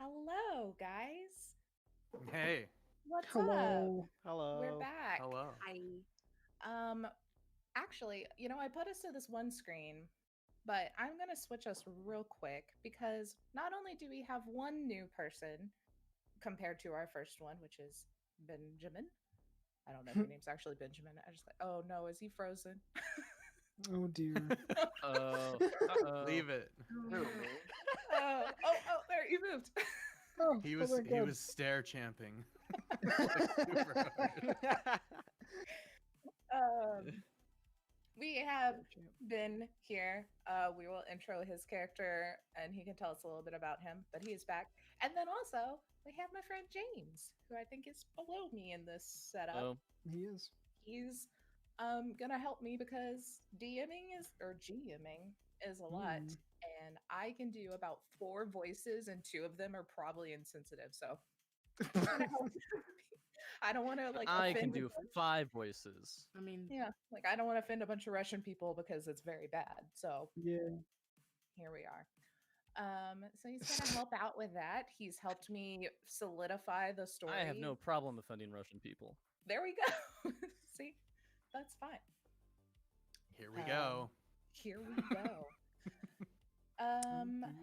Hello, guys. Hey. What's up? Hello. Hello. We're back. Hello. Actually, I put us to this one screen, but I'm going to switch us real quick because not only do we have one new person compared to our first one, which is Benjamin. I don't know if your name's actually Benjamin. I just like, oh no, is he frozen? Oh dear. Leave it. Oh, there, he moved. Oh, He oh was my he God. was stare champing. We have Ben here. We will intro his character and he can tell us a little bit about him, but he is back. And then also, we have my friend James, who I think is below me in this setup. Oh, He is. He's gonna help me because GMing is a lot. And I can do about 4 voices, and 2 of them are probably insensitive. So I don't want to I can offend do 5 voices. I mean, Yeah, I don't want to offend a bunch of Russian people because it's very bad. So Yeah. here we are. So he's gonna help out with that. He's helped me solidify the story. I have no problem offending Russian people. There we go. See, that's fine. Here we go. Here we go. Oh, dear.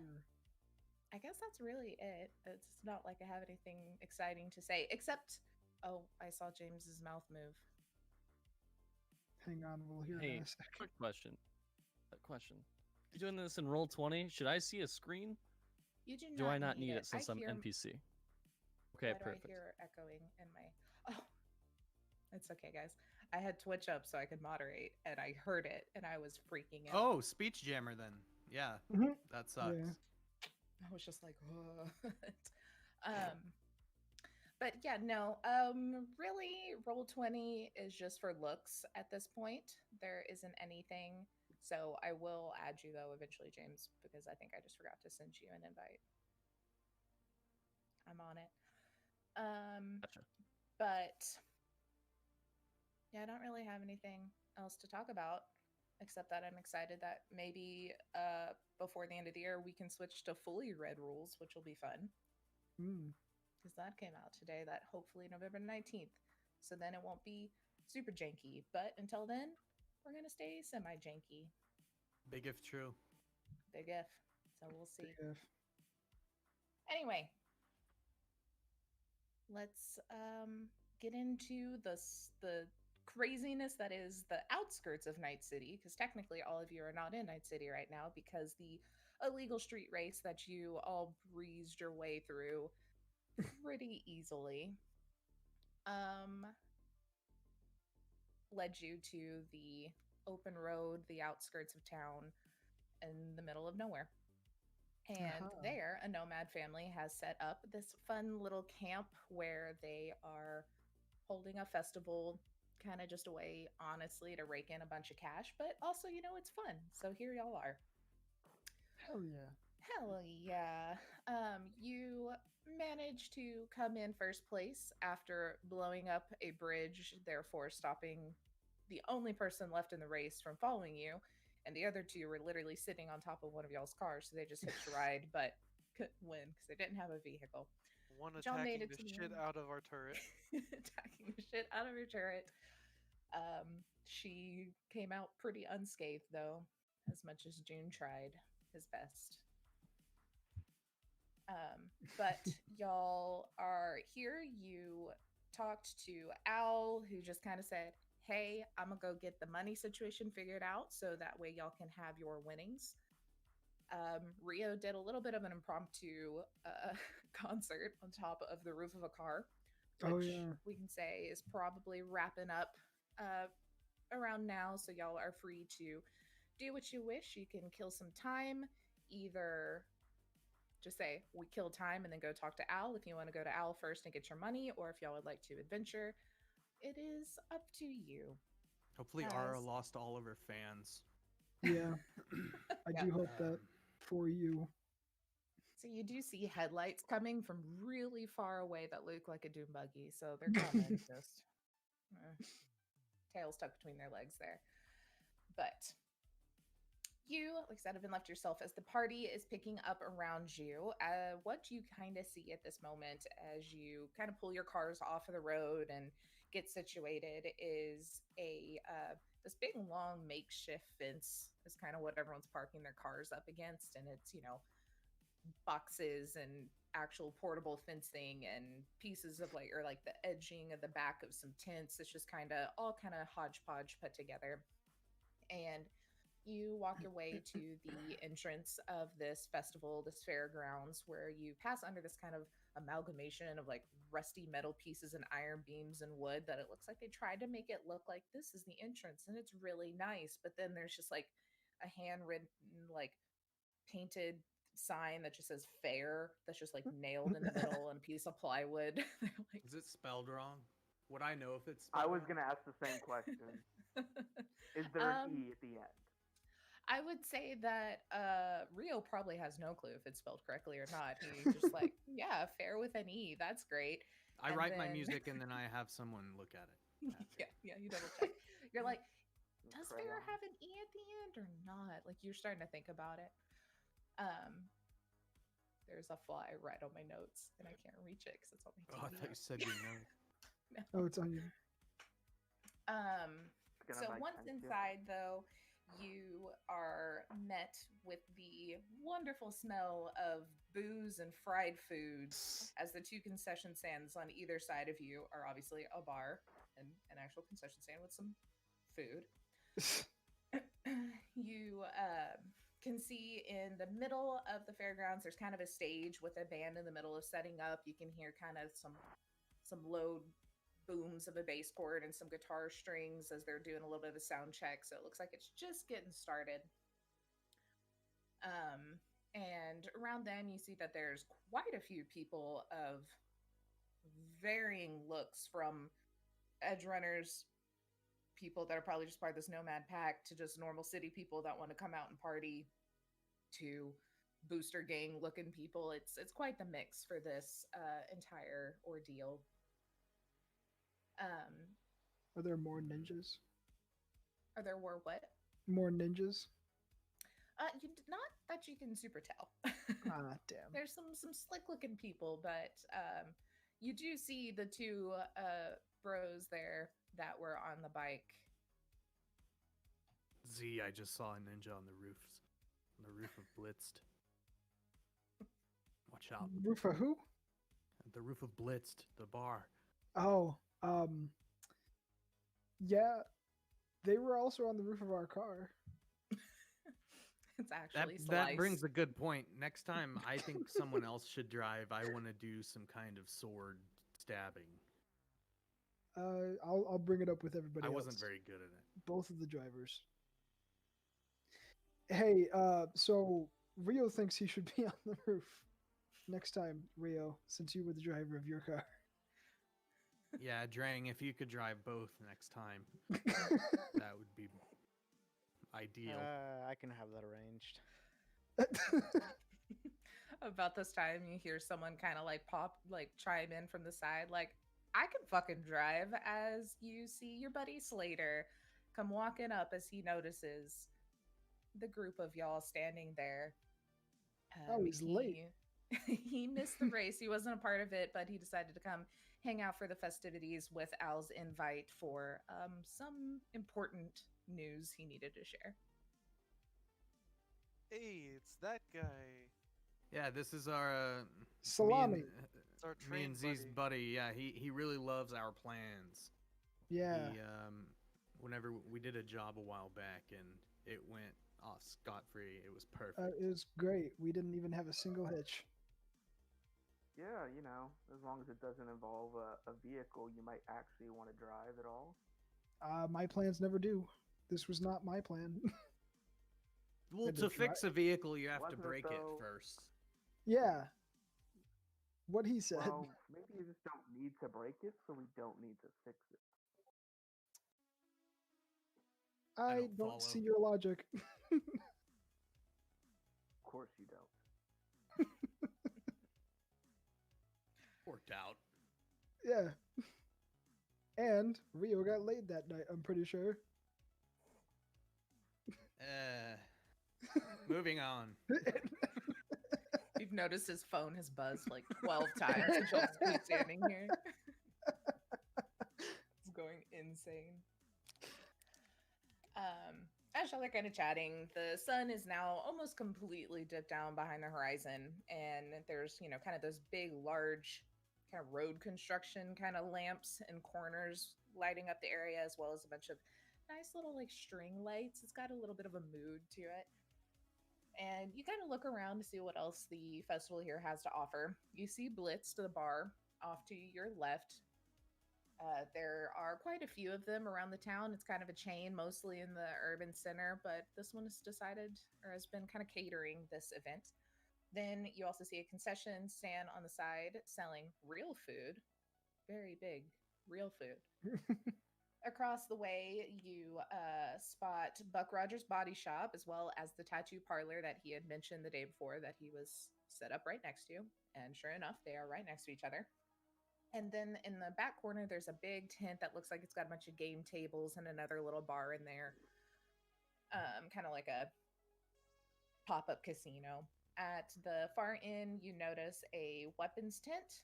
I guess that's really it. It's not like I have anything exciting to say, except, oh, I saw James's mouth move. Hang on, we'll hear Hey, in a second. quick question. You're doing this in Roll20. Should I see a screen? You do not. Do I not need it it since I I'm hear, NPC? Okay, why perfect. do I hear echoing in my? Oh, it's okay, guys. I had Twitch up so I could moderate, and I heard it, and I was freaking out. Oh, speech jammer then. Yeah. Mhm. That sucks. Yeah. I was just like, what? But yeah, no. Really, Roll20 is just for looks at this point. There isn't anything. So I will add you though eventually, James, because I think I just forgot to send you an invite. I'm on it. Gotcha. But yeah, I don't really have anything else to talk about except that I'm excited that maybe before the end of the year we can switch to fully read rules, which will be fun. Because that came out today, that hopefully November 19th. So then it won't be super janky. But until then, we're going to stay semi-janky. Big if true. Big if. So we'll see. Big if. Anyway, let's get into the craziness that is the outskirts of Night City, because technically all of you are not in Night City right now because the illegal street race that you all breezed your way through pretty easily led you to the open road, the outskirts of town in the middle of nowhere. And there, a nomad family has set up this fun little camp where they are holding a festival, kind of just a way, honestly, to rake in a bunch of cash, but also, it's fun. So here y'all are. Hell yeah. Hell yeah. You managed to come in first place after blowing up a bridge, therefore stopping the only person left in the race from following you, and the other 2 were literally sitting on top of one of y'all's cars, so they just hitched a ride, but couldn't win because they didn't have a vehicle. one Y'all made attacking it the to the shit end. out of our turret. Attacking the shit out of her turret. She came out pretty unscathed, though, as much as June tried his best. But y'all are here. You talked to Al, who just kind of said, hey, I'm gonna go get the money situation figured out so that way y'all can have your winnings. Rio did a little bit of an impromptu concert on top of the roof of a car, which we can say is probably wrapping up around now, so y'all are free to do what you wish. You can kill some time, either just say we kill time and then go talk to Al if you want to go to Al first and get your money, or if y'all would like to adventure. It is up to you. Hopefully Ara lost all of her fans. Yeah. I do hope that for you. So you do see headlights coming from really far away that look like a doom buggy, so they're coming. Just tails tucked between their legs there. But you, like I said, have been left yourself as the party is picking up around you. What you kind of see at this moment as you kind of pull your cars off of the road and get situated is a this big long makeshift fence is kind of what everyone's parking their cars up against, and it's boxes and actual portable fencing and pieces of like the edging of the back of some tents. It's just kind of all kind of hodgepodge put together, and you walk your way to the entrance of this festival, this fairgrounds, where you pass under this kind of amalgamation of like rusty metal pieces and iron beams and wood that it looks like they tried to make it look like this is the entrance and it's really nice. But then there's just like a handwritten, like painted sign that just says fair that's just like nailed in the middle and a piece of plywood. Like, Is it spelled wrong? Would I know if it's I spelled was wrong? gonna ask the same question. Is there an E at the end? I would say that Rio probably has no clue if it's spelled correctly or not. He's just like, yeah, fair with an E. That's great. I And write my then- music and then I have someone look at it. yeah, you double check. You're like, does fair Crayon. have an E at the end or not? Like you're starting to think about it. There's a fly right on my notes and I can't reach it because it's on my Oh, I TV. thought you said you know. Oh, it's on you. It's gonna So make once sense, yeah. inside, though, you are met with the wonderful smell of booze and fried foods, as the two concession stands on either side of you are obviously a bar and an actual concession stand with some food. You can see in the middle of the fairgrounds, there's kind of a stage with a band in the middle of setting up. You can hear kind of some low booms of a bass chord and some guitar strings as they're doing a little bit of a sound check. So it looks like it's just getting started. And around them, you see that there's quite a few people of varying looks, from edge runners, people that are probably just part of this nomad pack, to just normal city people that want to come out and party, to booster gang looking people. It's quite the mix for this entire ordeal. Are there more ninjas? Are there what? More ninjas? Not that you can super tell. Ah, damn. There's some slick looking people, but you do see the two bros there that were on the bike. Z, I just saw a ninja on the roof of Blitzed. Watch out. Roof of who? The roof of Blitzed, the bar. Oh, yeah, they were also on the roof of our car. It's That actually that brings Slice. a good point. Next time, I think someone else should drive. I want to do some kind of sword stabbing. I'll bring it up with everybody I else. wasn't very good at it. Both of the drivers. Hey, so Rio thinks he should be on the roof next time, Rio, since you were the driver of your car. Yeah, Drang, if you could drive both next time, that would be ideal. I can have that arranged. About this time, you hear someone kind of like chime in from the side, like, I can fucking drive, as you see your buddy Slater come walking up as he notices the group of y'all standing there. Oh, he's late. He missed the race. He wasn't a part of it, but he decided to come hang out for the festivities with Al's invite for some important news he needed to share. Hey, it's that guy. Yeah, this is our Salami. It's our Me train and Z's buddy. Yeah, he really loves our plans. Yeah. He, whenever we did a job a while back and it went off scot-free, it was perfect. It was great. We didn't even have a single hitch. Yeah, you know, as long as it doesn't involve a vehicle you might actually want to drive at all. My plans never do. This was not my plan. Well, Had to to fix a vehicle, you have to Wasn't it break it though? first. Yeah. What he said. Well, maybe you just don't need to break it, so we don't need to fix it. I don't don't follow. see your logic. Of course you don't. Worked out. Yeah. And Rio got laid that night, I'm pretty sure. Moving on. You've noticed his phone has buzzed like 12 times since y'all just been standing here. It's going insane. As y'all are kind of chatting, the sun is now almost completely dipped down behind the horizon, and there's, kind of those big, large, kind of road construction kind of lamps and corners lighting up the area, as well as a bunch of nice little like string lights. It's got a little bit of a mood to it. And you kind of look around to see what else the festival here has to offer. You see Blitz to the bar off to your left. There are quite a few of them around the town. It's kind of a chain, mostly in the urban center, but this one has decided or has been kind of catering this event. Then you also see a concession stand on the side selling real food. Very big, real food. Across the way, you spot Buck Rogers' Body Shop, as well as the tattoo parlor that he had mentioned the day before that he was set up right next to. And sure enough, they are right next to each other. And then in the back corner, there's a big tent that looks like it's got a bunch of game tables and another little bar in there. Kind of like a pop-up casino. At the far end, you notice a weapons tent.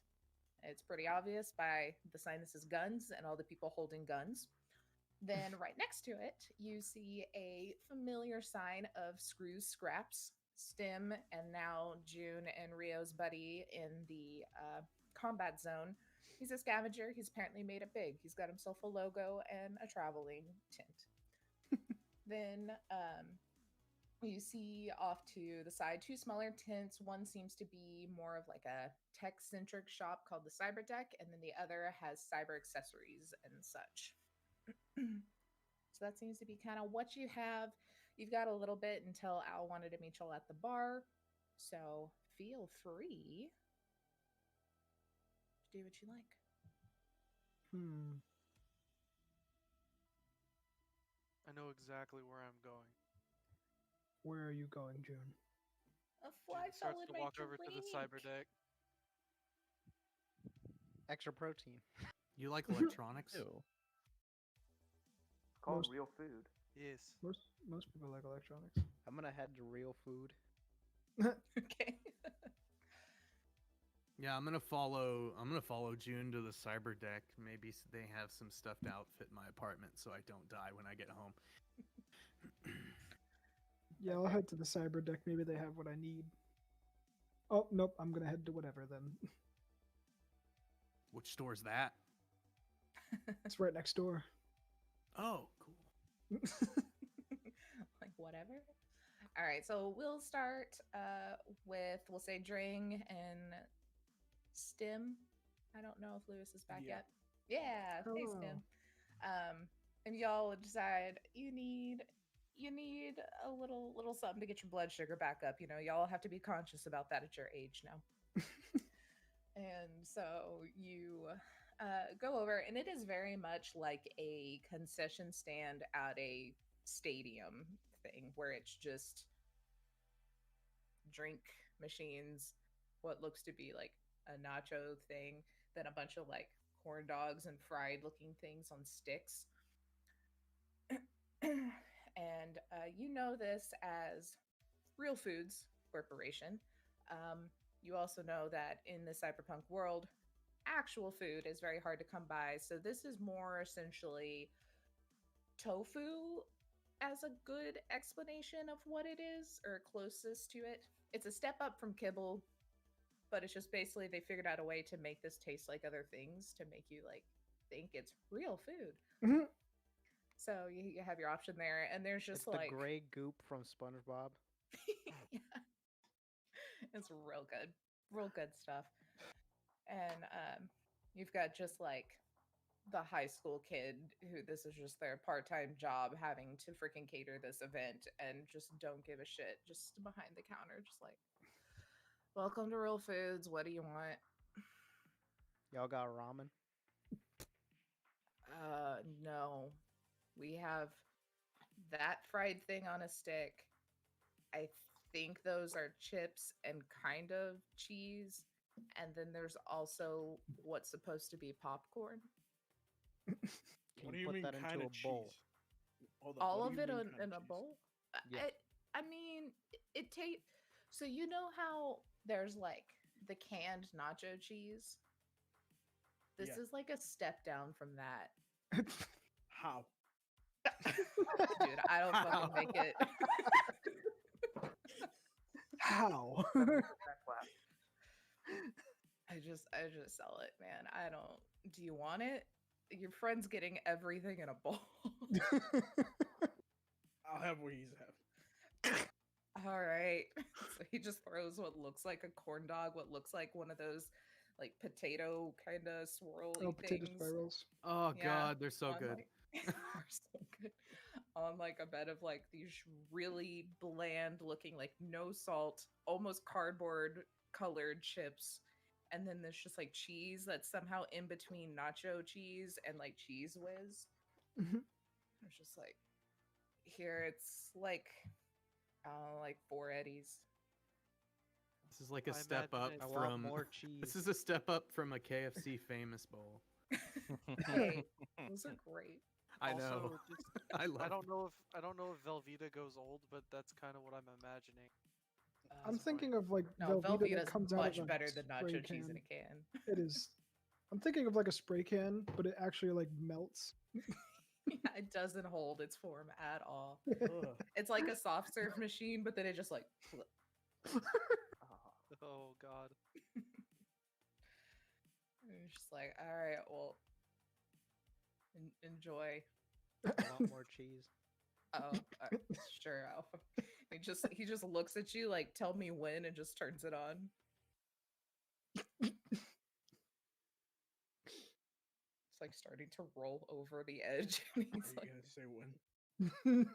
It's pretty obvious by the sign that says guns and all the people holding guns. Then right next to it, you see a familiar sign of Screws Scraps, Stim, and now June and Rio's buddy in the combat zone. He's a scavenger. He's apparently made it big. He's got himself a logo and a traveling tent. Then you see off to the side two smaller tents. One seems to be more of like a tech-centric shop called the Cyber Deck, and then the other has cyber accessories and such. So that seems to be kind of what you have. You've got a little bit until Al wanted to meet y'all at the bar, so feel free to do what you like. I know exactly where I'm going. Where are you going, June? A fly June fell starts in to my walk over to the cyber drink. deck. Extra protein. You like electronics? Ew. It's called Most- real food. Yes. Most people like electronics. I'm gonna head to real food. Okay. Yeah, I'm gonna follow June to the cyber deck. Maybe they have some stuffed outfit in my apartment, so I don't die when I get home. Yeah, I'll head to the cyber deck. Maybe they have what I need. Oh, nope. I'm going to head to whatever then. Which store's that? It's right next door. Oh, cool. Like whatever. All right, so we'll start with, we'll say Dring and Stim. I don't know if Lewis is back Yeah. yet. Yeah, hey Hello. Stim. And y'all will decide you need a little something to get your blood sugar back up. Y'all have to be conscious about that at your age now. And so you go over, and it is very much like a concession stand at a stadium thing where it's just drink machines, what looks to be like a nacho thing, then a bunch of like corn dogs and fried looking things on sticks. And you know this as Real Foods Corporation. You also know that in the cyberpunk world, actual food is very hard to come by. So this is more essentially tofu as a good explanation of what it is, or closest to it. It's a step up from kibble, but it's just basically they figured out a way to make this taste like other things to make you like think it's real food. Mhm. So you have your option there, and there's just It's like the gray goop from SpongeBob. yeah. It's real good stuff. And you've got just like the high school kid who this is just their part-time job, having to freaking cater this event and just don't give a shit, just behind the counter, just like, welcome to Real Foods, what do you want? Y'all got ramen? No, we have that fried thing on a stick. I think those are chips and kind of cheese, and then there's also what's supposed to be popcorn. Can What do you you put mean that kind into of a bowl? cheese? Hold on, All what of do you it mean in kinda a cheese? bowl. Yeah. I mean, it take. So you know how there's like the canned nacho cheese. This Yeah. is like a step down from that. How? Dude, I don't fucking make it. How? That clap. I just sell it, man. I don't. Do you want it? Your friend's getting everything in a bowl. I'll have what he's have. All right. So he just throws what looks like a corn dog, what looks like one of those like potato kind of swirly Oh, potato things. spirals. Oh Yeah, god, they're so on, good. like- they're so good. On like a bed of like these really bland looking, like no salt, almost cardboard colored chips. And then there's just like cheese that's somehow in between nacho cheese and like cheese whiz. Mhm. It's just like, here it's like, I don't know, like 4 Eddies. This is like a I step up imagine I it's- want from more cheese. This is a step up from a KFC famous bowl. Hey, those are great. I know. Also, just, I love I don't know if Velveeta goes old, but that's kind of what I'm imagining. I'm thinking of like No, Velveeta Velveeta's that comes out much of a better than spray nacho cheese in can. a can. It is. I'm thinking of like a spray can, but it actually like melts. Yeah, it doesn't hold its form at all. Ugh. It's like a soft serve machine, but then it just like Oh, Oh God. it's just like, all right, well, enjoy. I want more cheese. Oh, sure. He just looks at you like, tell me when, and just turns it on. It's like starting to roll over the edge. And Are he's you like, gonna say when?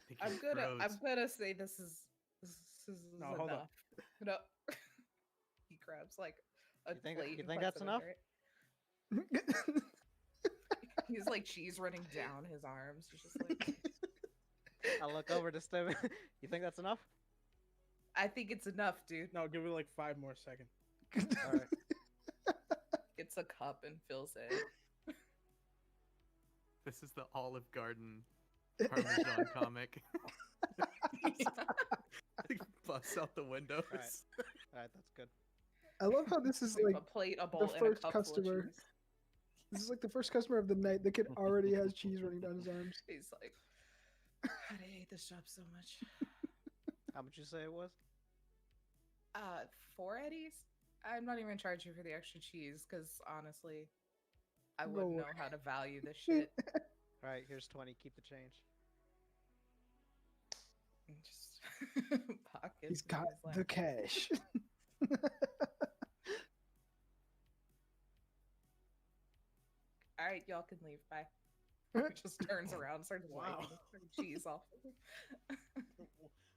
Think I'm it gonna grows. say this is No, hold enough. up. No. He grabs like a You think- plate. you and think puts that's it enough? under it. He's like cheese running down his arms. He's just like, I look over to Steven. You think that's enough? I think it's enough, dude. No, give it like 5 more seconds. All right. Gets a cup and fills it. This is the Olive Garden Parmesan comic. Busts out the windows. All right, that's good. I love how this is Like like a plate, a bowl, and a first cup full of customer. cheese. this is like the first customer of the night. The kid already has cheese running down his arms. He's like, I hate this job so much. How much you say it was? 4 Eddies? I'm not even charging for the extra cheese because honestly, I No wouldn't know way. how to value this shit. All right, here's 20. Keep the change. And just pockets. He's and got he's the like, cash. all right, y'all can leave. Bye. He just turns around, starts Wow. wiping the cheese off.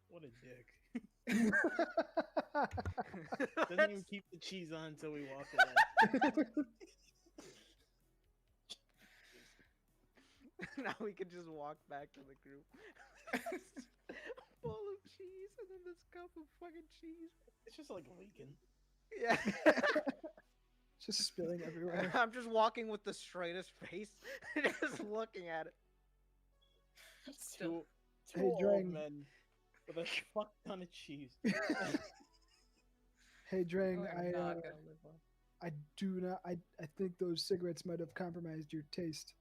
What a dick. Doesn't even keep the cheese on until we walk away. Now we can just walk back to the group. Bowl of cheese and then this cup of fucking cheese. It's just like leaking. Yeah. Just spilling everywhere. I'm just walking with the straightest face, just looking at it. Still, Two Hey, old Drang. men with a fuck ton of cheese. Hey, Drang, we're I not gonna live long. I do not. I think those cigarettes might have compromised your taste.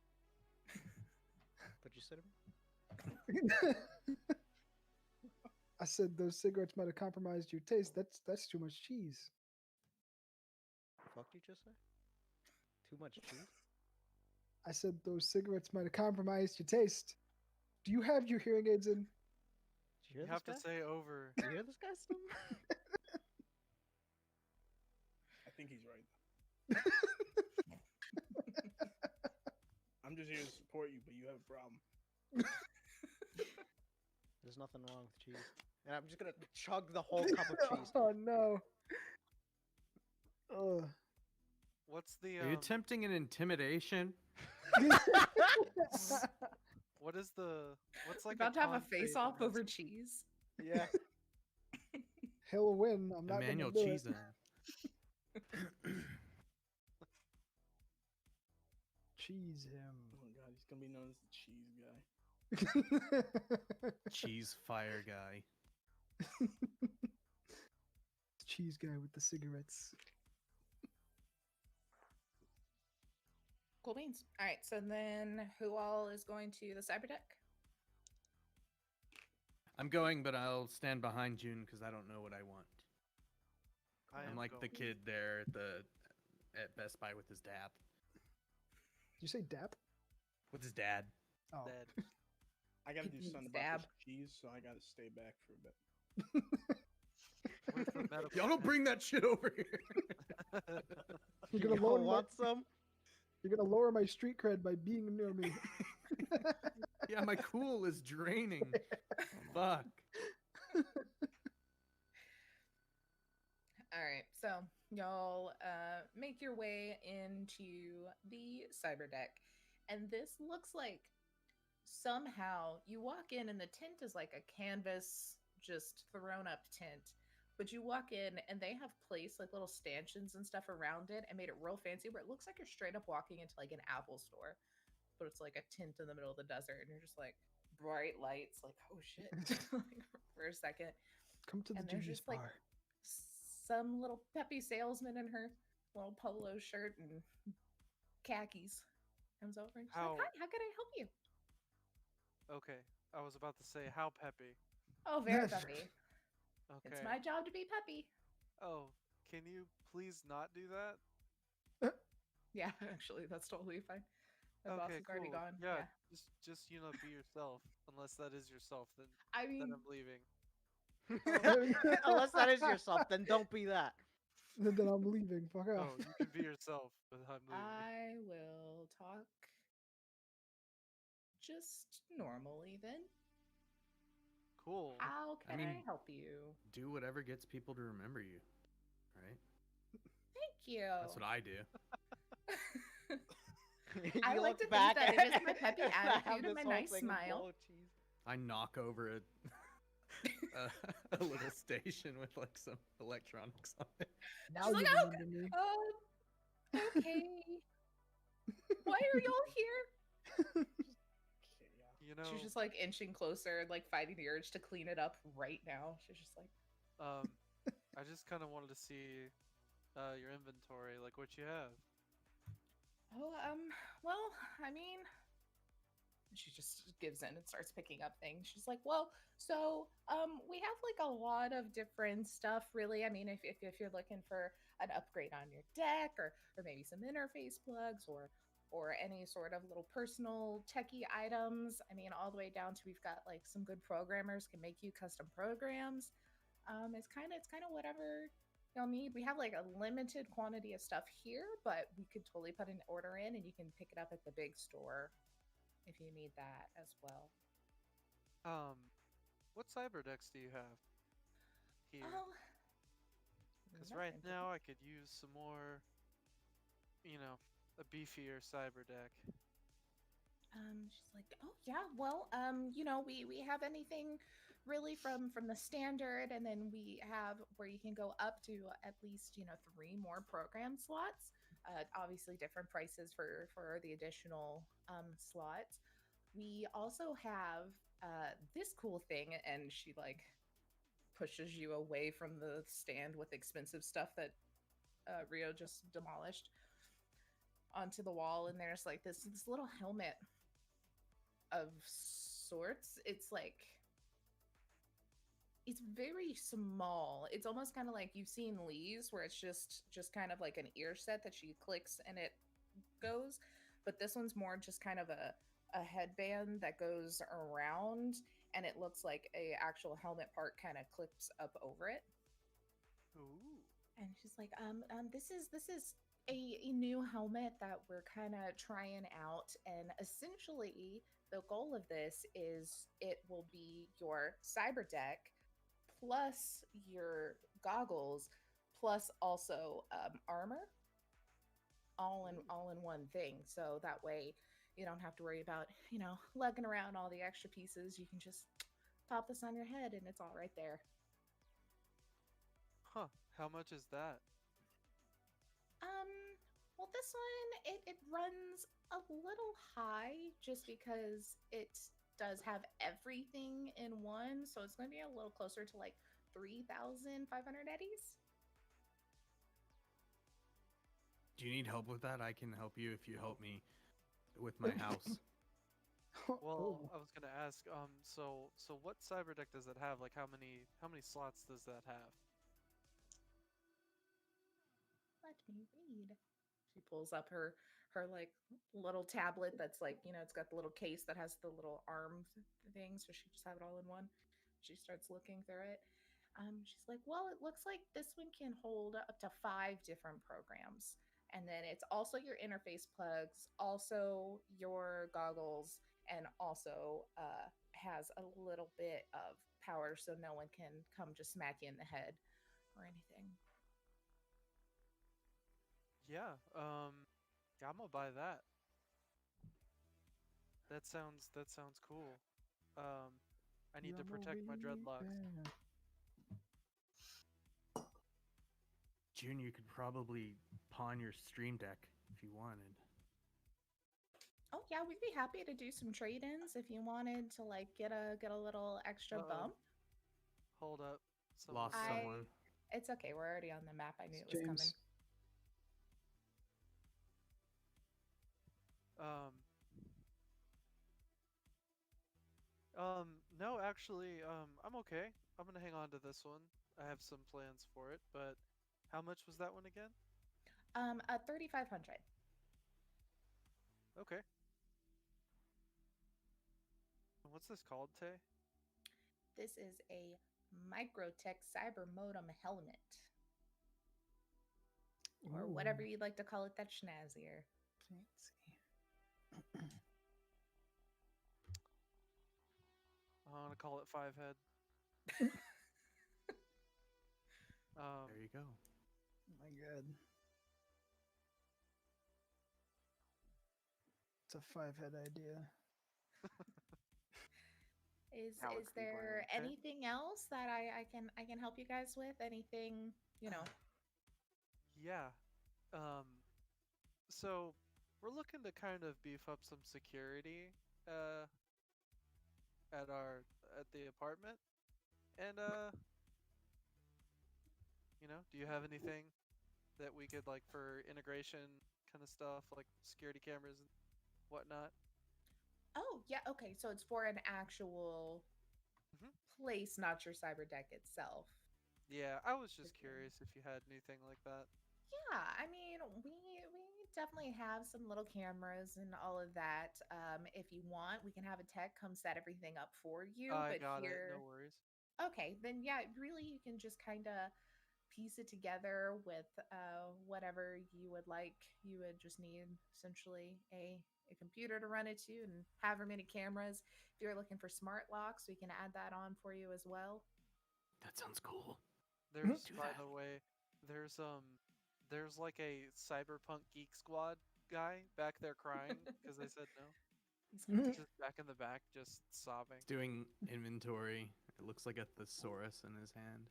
But you said it. I said those cigarettes might have compromised your taste. That's too much cheese. Fuck you just say? Too much cheese? I said those cigarettes might have compromised your taste. Do you have your hearing aids in? Did you hear You have this to guy? say over. Did you hear this guy still? I think he's right. I'm just here to support you, but you have a problem. There's nothing wrong with cheese. And I'm just gonna chug the whole cup of cheese. Oh no. Ugh. What's the Are you attempting an intimidation? what is the what's like About to have a con face save off against- over cheese. Yeah. He'll win. I'm not Emmanuel gonna do Cheese. it. Cheese him. Oh my god, he's gonna be known as the cheese guy. Cheese fire guy. Cheese guy with the cigarettes. Cool beans. All right, so then who all is going to the cyber deck? I'm going, but I'll stand behind June because I don't know what I want. I I'm am like the going. kid there at Best Buy with his dad. Did you say dap? With his dad. Oh. Dead. I gotta do Confused something dab. about this cheese, so I gotta stay back for a bit. Where's the medical Y'all don't bring that shit over here. You're gonna Yo, lower my, want some? you're gonna lower my street cred by being near me. Yeah, my cool is draining. Fuck. All right, so y'all make your way into the cyber deck, and this looks like somehow you walk in and the tent is like a canvas, just thrown up tent. But you walk in and they have placed like little stanchions and stuff around it and made it real fancy where it looks like you're straight up walking into like an Apple store, but it's like a tent in the middle of the desert and you're just like bright lights, like oh shit, like, for a second. Come to the And there's Judy's just like bar. some little peppy salesman in her little polo shirt and khakis comes over and she's How- like, hi, how can I help you? Okay, I was about to say how peppy. Oh, very peppy. Okay. It's my job to be peppy. Oh, can you please not do that? Yeah, actually, that's totally fine. My boss Okay, is already cool. gone. Yeah, just be yourself. Unless that is yourself, then I mean, I'm leaving. Unless that is yourself, then don't be that. And then I'm leaving. Fuck off. Oh, you can be yourself, but I'm leaving. I will talk just normally then. Cool. How can I mean- help you? Do whatever gets people to remember you. Right? Thank you. That's what I do. I You like look to think back that it at is my peppy and I have attitude and this my whole nice thing of smile. bowl of cheese. I knock over a little station with like some electronics on it. Now She's you like, remember me. Okay. Why are y'all here? You know, She's just like inching closer, like fighting the urge to clean it up right now. She's just like, I just kind of wanted to see your inventory, like what you have. oh, well, I mean, she just gives in and starts picking up things. She's like, well, so, we have like a lot of different stuff, really. I mean, if you're looking for an upgrade on your deck, or maybe some interface plugs, or any sort of little personal techie items. I mean, all the way down to we've got like some good programmers can make you custom programs. It's kind of whatever you'll need. We have like a limited quantity of stuff here, but we could totally put an order in and you can pick it up at the big store if you need that as well. What cyber decks do you have here? Oh, Because nothing right to- now I could use some more, a beefier cyber deck. She's like, oh yeah, well, we have anything really from the standard, and then we have where you can go up to at least 3 more program slots. Obviously, different prices for the additional slots. We also have this cool thing, and she like pushes you away from the stand with expensive stuff that Rio just demolished onto the wall, and there's like this little helmet of sorts. It's very small. It's almost kind of like you've seen Lee's, where it's just kind of like an ear set that she clicks and it goes, but this one's more just kind of a headband that goes around, and it looks like a actual helmet part kind of clips up over it. Ooh. And she's like, this is a new helmet that we're kind of trying out, and essentially the goal of this is it will be your cyber deck plus your goggles plus also armor, all in one thing. So that way you don't have to worry about lugging around all the extra pieces. You can just pop this on your head and it's all right there. Huh. How much is that? Well, this one it runs a little high just because it does have everything in one, so it's going to be a little closer to like 3,500 eddies. Do you need help with that? I can help you if you help me with my house. Well, Oh. I was gonna ask, so what cyber deck does it have? Like, how many slots does that have? Let me read. She pulls up her like little tablet that's like, it's got the little case that has the little arm thing, so she just have it all in one. She starts looking through it. She's like, well, it looks like this one can hold up to 5 different programs. And then it's also your interface plugs, also your goggles, and also has a little bit of power so no one can come just smack you in the head or anything. Yeah, yeah, I'm gonna buy that. That sounds cool. I need to protect my dreadlocks. June, you could probably pawn your stream deck if you wanted. Oh yeah, we'd be happy to do some trade-ins if you wanted to like get a little extra Uh-oh. bump. Hold up. Lost I- someone. It's okay, we're already on the map. I knew it was James. coming. No, actually, I'm okay. I'm gonna hang on to this one. I have some plans for it, but how much was that one again? 3,500. Okay. And what's this called, Tay? This is a Microtech Cyber Modem helmet, or whatever you'd like to call it. That's schnazzier. Fancy. I want to call it 5 head. There you go. Oh my god. It's a 5-head idea. Is Alex B. there Blaine. anything else that I can help you guys with? Anything, Yeah. So we're looking to kind of beef up some security at the apartment. And do you have anything that we could like for integration kind of stuff, like security cameras and whatnot? Oh, yeah, okay. So it's for an actual Mhm. place, not your cyber deck itself. Yeah, I was just Okay. curious if you had anything like that. Yeah, I mean, we definitely have some little cameras and all of that. If you want, we can have a tech come set everything up for you. I But got it. here, No worries. okay, then yeah, really, you can just kind of piece it together with whatever you would like. You would just need essentially a computer to run it to, and however many cameras. If you're looking for smart locks, we can add that on for you as well. That sounds cool. There's, Do by that. the way, there's like a Cyberpunk Geek Squad guy back there crying because they said no. He's just back in the back, just sobbing. He's doing inventory. It looks like a thesaurus in his hand.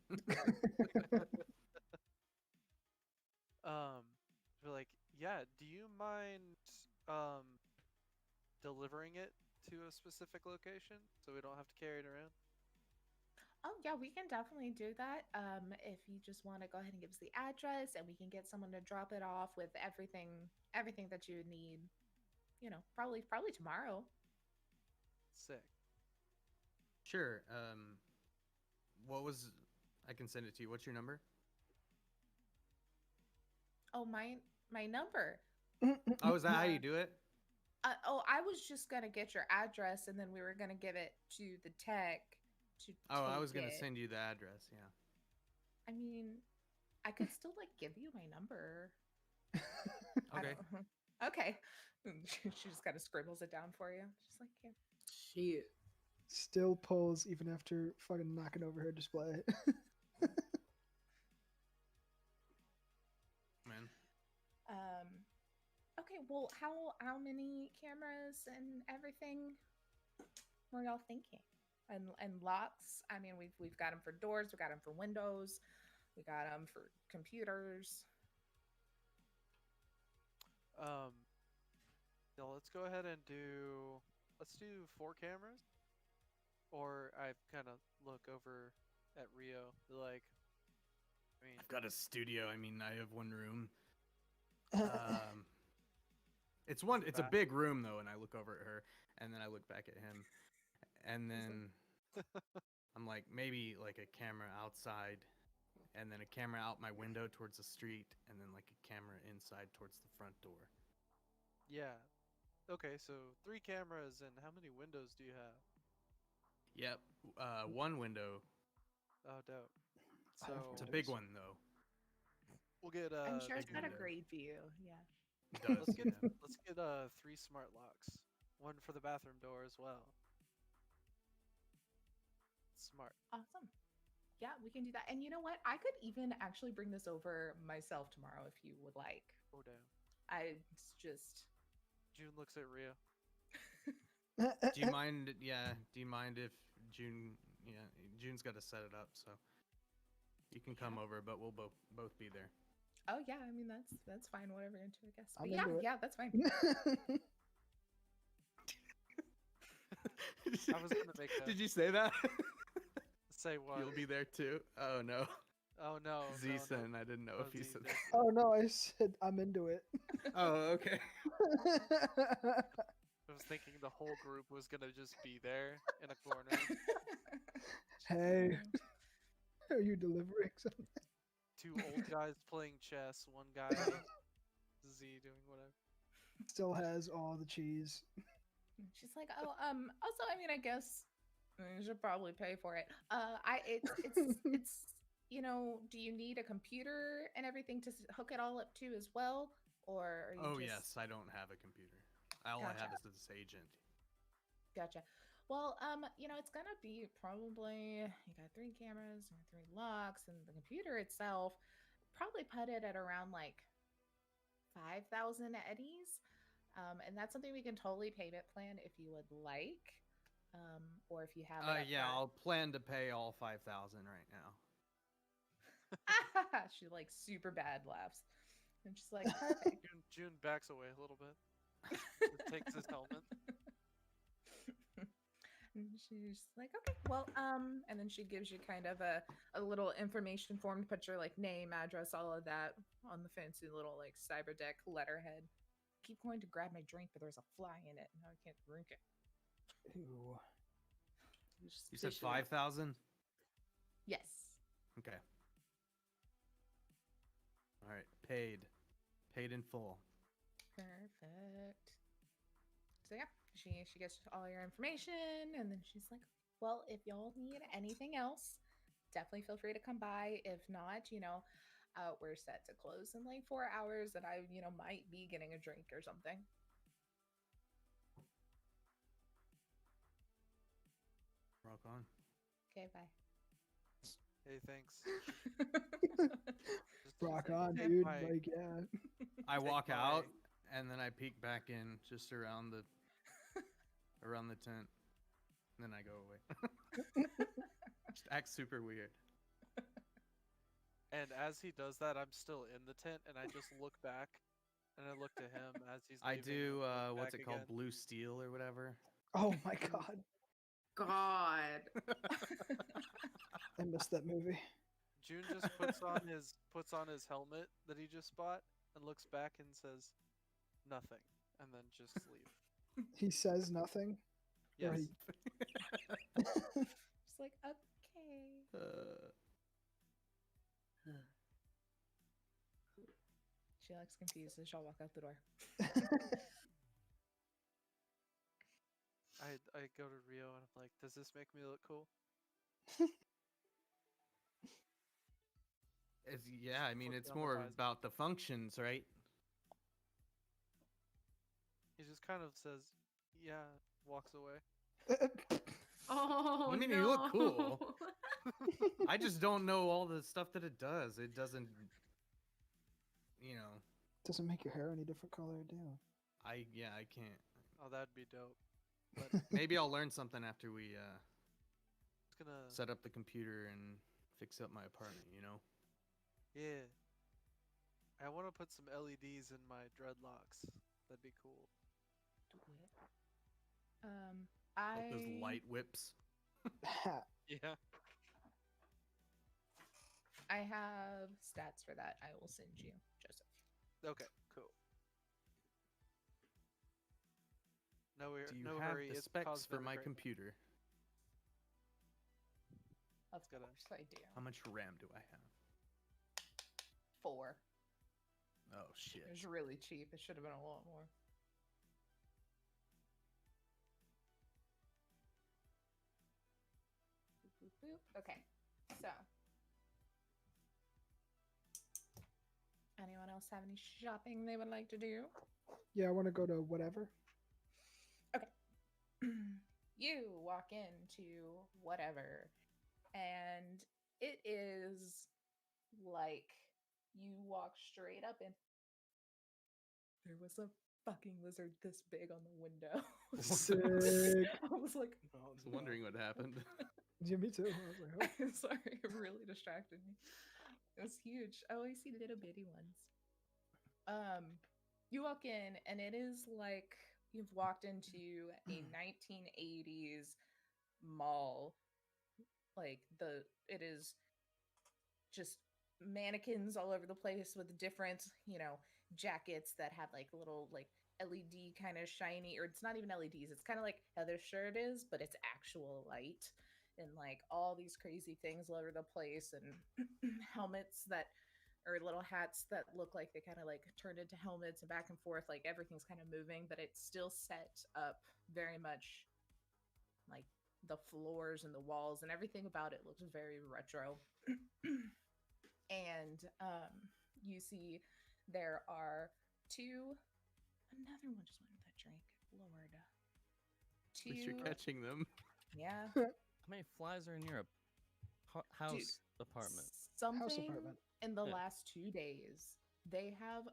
We're like, yeah, do you mind delivering it to a specific location so we don't have to carry it around? Oh yeah, we can definitely do that. If you just want to go ahead and give us the address, and we can get someone to drop it off with everything that you need. Probably tomorrow. Sick. Sure. I can send it to you. What's your number? Oh, my number. Oh, is that how you do it? I was just gonna get your address, and then we were gonna give it to the tech to. Oh, I take was gonna it. send you the address. Yeah. I mean, I could still like give you my number. I Okay. don't- Okay. She just kind of scribbles it down for you. She's like, here. Shit. Still pulls even after fucking knocking over her display. Man. Okay. Well, how many cameras and everything were y'all thinking? And locks. I mean, we've got them for doors. We got them for windows. We got them for computers. Yeah, let's go ahead and let's do 4 cameras. Or I kind of look over at Rio, like, I mean, I've got a studio. I mean, I have one room. It's a back. big room though, and I look over at her, and then I look back at him, and then I'm like, maybe like a camera outside, and then a camera out my window towards the street, and then like a camera inside towards the front door. yeah. Okay, so 3 cameras, and how many windows do you have? Yep, one window. Oh, dope. I have So It's a windows. big one though. we'll get I'm sure it's big got a window. great view. Yeah. It does. let's get yeah. let's get 3 smart locks. One for the bathroom door as well. Smart. Awesome. Yeah, we can do that. And you know what? I could even actually bring this over myself tomorrow if you would like. Oh damn. It's just June looks at Rio. Do you mind? Yeah. Do you mind if June? Yeah, June's got to set it up, so you can come over, but we'll both be there. oh yeah, I mean that's fine, whatever you're into, I guess. But I'm yeah, into it. yeah, that's fine. I was gonna make a Did you say that? say what? You'll be there too. Oh no. Oh no. Z no, no. said, I didn't know Oh, if you Z said did. that. Oh no, I said I'm into it. Oh, okay. I was thinking the whole group was gonna just be there in a corner. Hey, are you delivering something? 2 old guys playing chess, one guy Z doing whatever. Still has all the cheese. She's like, oh, also, I mean, I guess you should probably pay for it. It's you know, do you need a computer and everything to hook it all up to as well, or are you Oh just... yes, I don't have a computer. All I have is this agent. Gotcha. Well, you know, it's gonna be probably, you got 3 cameras and 3 locks, and the computer itself probably put it at around like 5,000 eddies. And that's something we can totally payment plan if you would like. Or if you have it up Yeah, front. I'll plan to pay all 5,000 right now. She like super bad laughs. And she's like, perfect. June backs away a little bit. Just takes his helmet. And she's like, okay, well, and then she gives you kind of a little information form to put your like name, address, all of that on the fancy little like cyberdeck letterhead. Keep going to grab my drink, but there's a fly in it, and now I can't drink it. Ew. Just You said visually- 5,000? Yes. Okay. All right, paid in full. Perfect. So yeah, she gets all your information, and then she's like, well, if y'all need anything else, definitely feel free to come by. If not, you know, we're set to close in like 4 hours, and I, you know, might be getting a drink or something. Rock on. Okay, bye. Hey, thanks. Just Rock take- on, take dude. my- Like, yeah. I Take walk my- out and then I peek back in just around the tent. And then I go away. Just act super weird. And as he does that, I'm still in the tent, and I just look back, and I look to him as he's. I leaving, do and I look what's back it called? again. Blue steel or whatever. Oh my god. God. I missed that movie. June just puts on his helmet that he just bought, and looks back and says, "Nothing," and then just leave. He says nothing. Yes. Or he- Just like, okay. She looks confused as she'll walk out the door. I go to Rio and I'm like, "Does this make me look cool?" Yeah, I mean, Look it's down the more visor. about the functions, right? He just kind of says, "Yeah," walks away. Oh, I mean, you look cool. I just don't know all the stuff that it does. It doesn't, you know, Doesn't make your hair any different color, do? I can't. Oh, that'd be dope. But Maybe I'll learn something after we it's gonna. set up the computer and fix up my apartment, you know? Yeah. I want to put some LEDs in my dreadlocks. That'd be cool. Do it. Like those light whips. Yeah. I have stats for that. I will send you, Joseph. Okay. Cool. No, Do you no have hurry. the It's specs caused for very my great- computer? Of Gotta- course I do. How much RAM do I have? 4. Oh It shit. was really cheap. It should have been a lot more. Boop, boop, boop. Okay, so anyone else have any shopping they would like to do? Yeah, I want to go to whatever. You walk into whatever, and it is like you walk straight up and there was a fucking lizard this big on the window. Sick. I was like, No, I was it's wondering not. what happened. Yeah, me too. I was like, oh. I'm sorry, it really distracted me. It was huge. I always see little bitty ones. You walk in and it is like you've walked into a 1980s mall. Like it is just mannequins all over the place with different, jackets that have like little like LED kind of shiny, or it's not even LEDs. It's kind of like Heather's shirt is, but it's actual light, and like all these crazy things all over the place, and helmets that or little hats that look like they kind of like turned into helmets and back and forth. Like everything's kind of moving, but it's still set up very much like the floors and the walls and everything about it looks very retro. And you see there are another one just wanted that drink. Lord. At least you're catching them. Yeah. How many flies are in your house Dude, apartment? Something House apartment. in the Yeah. last 2 days, they have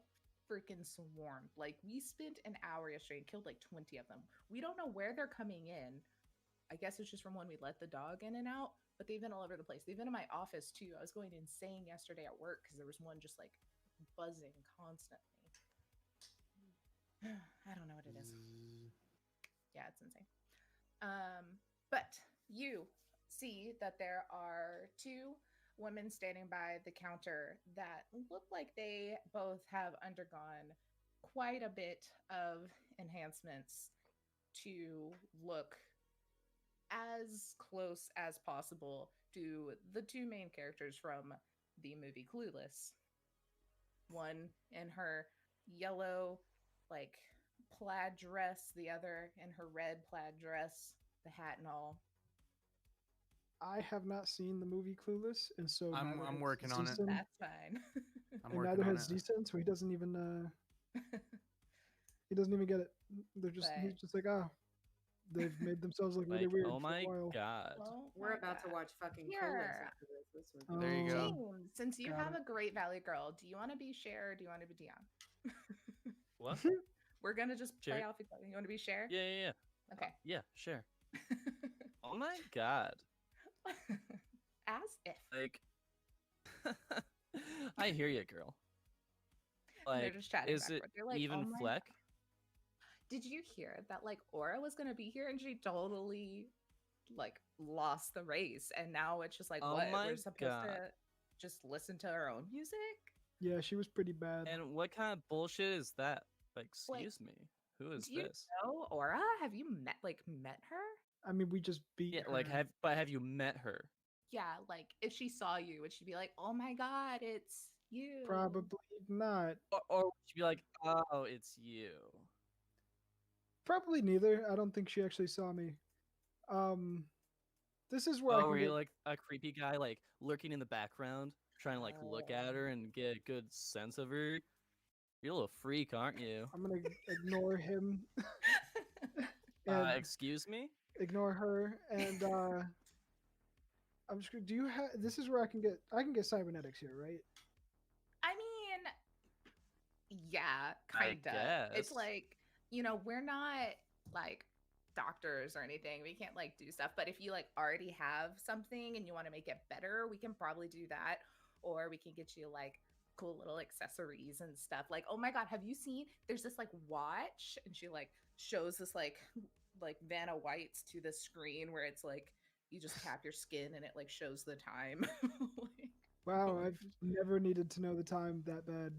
freaking swarmed. Like, we spent an hour yesterday and killed like 20 of them. We don't know where they're coming in. I guess it's just from when we let the dog in and out, but they've been all over the place. They've been in my office too. I was going insane yesterday at work because there was one just like buzzing constantly. I don't know what it is. Yeah, it's insane. But you see that there are 2 women standing by the counter that look like they both have undergone quite a bit of enhancements to look as close as possible to the 2 main characters from the movie Clueless. One in her yellow, like, plaid dress, the other in her red plaid dress, the hat and all. I have not seen the movie Clueless, and so I'm neither has working on it. Zeeston, That's fine. I'm and working neither on has it. Zeeston, so he doesn't even get it. They're just he's But- just like, oh, they've made themselves look really Like, weird oh for my a while. god. Oh We're my about to God. watch fucking Here. Clueless after this. This was There you go. James, since you Got have it. a Great Valley Girl, do you want to be Cher or do you want to be Dion? What? We're gonna just play Cher. off each other. You want to be Cher? Yeah, yeah, yeah. Okay. Yeah, sure. Oh my god. As if. Like, I hear you, girl. And they're Like, just chatting is back it and forth. They're like, even "Oh my Fleck? God." Did you hear that like Aura was gonna be here and she totally like lost the race, and now it's just like Oh what my we're supposed God. to just listen to our own music? Yeah, she was pretty bad. And what kind of bullshit is that? Like, excuse me. Who is Do you this? know Aura? Have you met her? I mean, we just beat Yeah, her. like have you met her? Yeah, like if she saw you, would she be like, "Oh my God, it's you"? Probably not. Or would she be like, oh, it's you? Probably neither. I don't think she actually saw me. This is where I Oh, can were you get, like a creepy guy, like lurking in the background, trying to like look at her and get a good sense of her? You're a little freak, aren't you? I'm gonna ignore him and Excuse me? ignore her, and I'm just gonna. Do you have? This is where I can get cybernetics here, right? I mean, yeah, I kind of. It's guess. like, we're not like doctors or anything. We can't like do stuff. But if you like already have something and you want to make it better, we can probably do that. Or we can get you like cool little accessories and stuff. Like, oh my God, have you seen? There's this like watch, and she like shows this like Vanna White's to the screen where it's like, you just tap your skin and it like shows the time. Like, Wow, I've never needed to know the time that bad.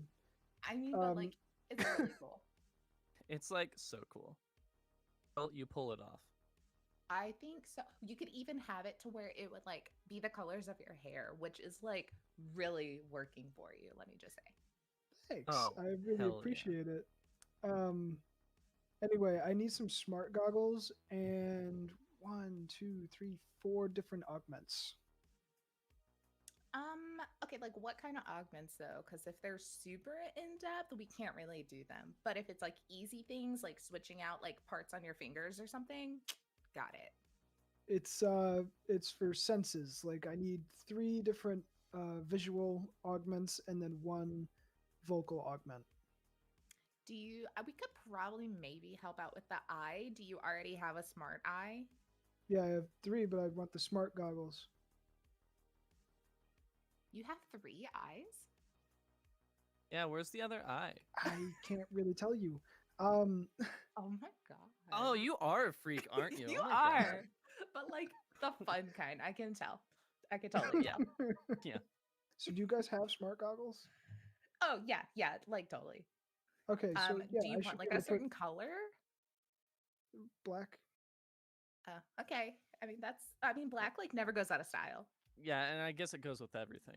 I mean, but like it's really cool. It's like so cool. Well, you pull it off. I think so. You could even have it to where it would like be the colors of your hair, which is like really working for you. Let me just say. Thanks. Oh, I really hell yeah. appreciate it. Anyway, I need some smart goggles and 1, 2, 3, 4 different augments. Okay, like what kind of augments though? Because if they're super in depth, we can't really do them. But if it's like easy things, like switching out like parts on your fingers or something, got it. It's for senses. Like I need 3 different visual augments and then 1 vocal augment. Do you? We could probably maybe help out with the eye. Do you already have a smart eye? Yeah, I have 3, but I want the smart goggles. You have 3 eyes? Yeah, where's the other eye? I can't really tell you. Oh my god. Oh, you are a freak, aren't you? You Oh my God. are. But like the fun kind. I can tell. I can totally tell. Yeah. So do you guys have smart goggles? Oh yeah, like totally. Okay, so yeah, do you I want should like be a able to put certain color? black. Okay. I mean black like never goes out of style. Yeah, and I guess it goes with everything.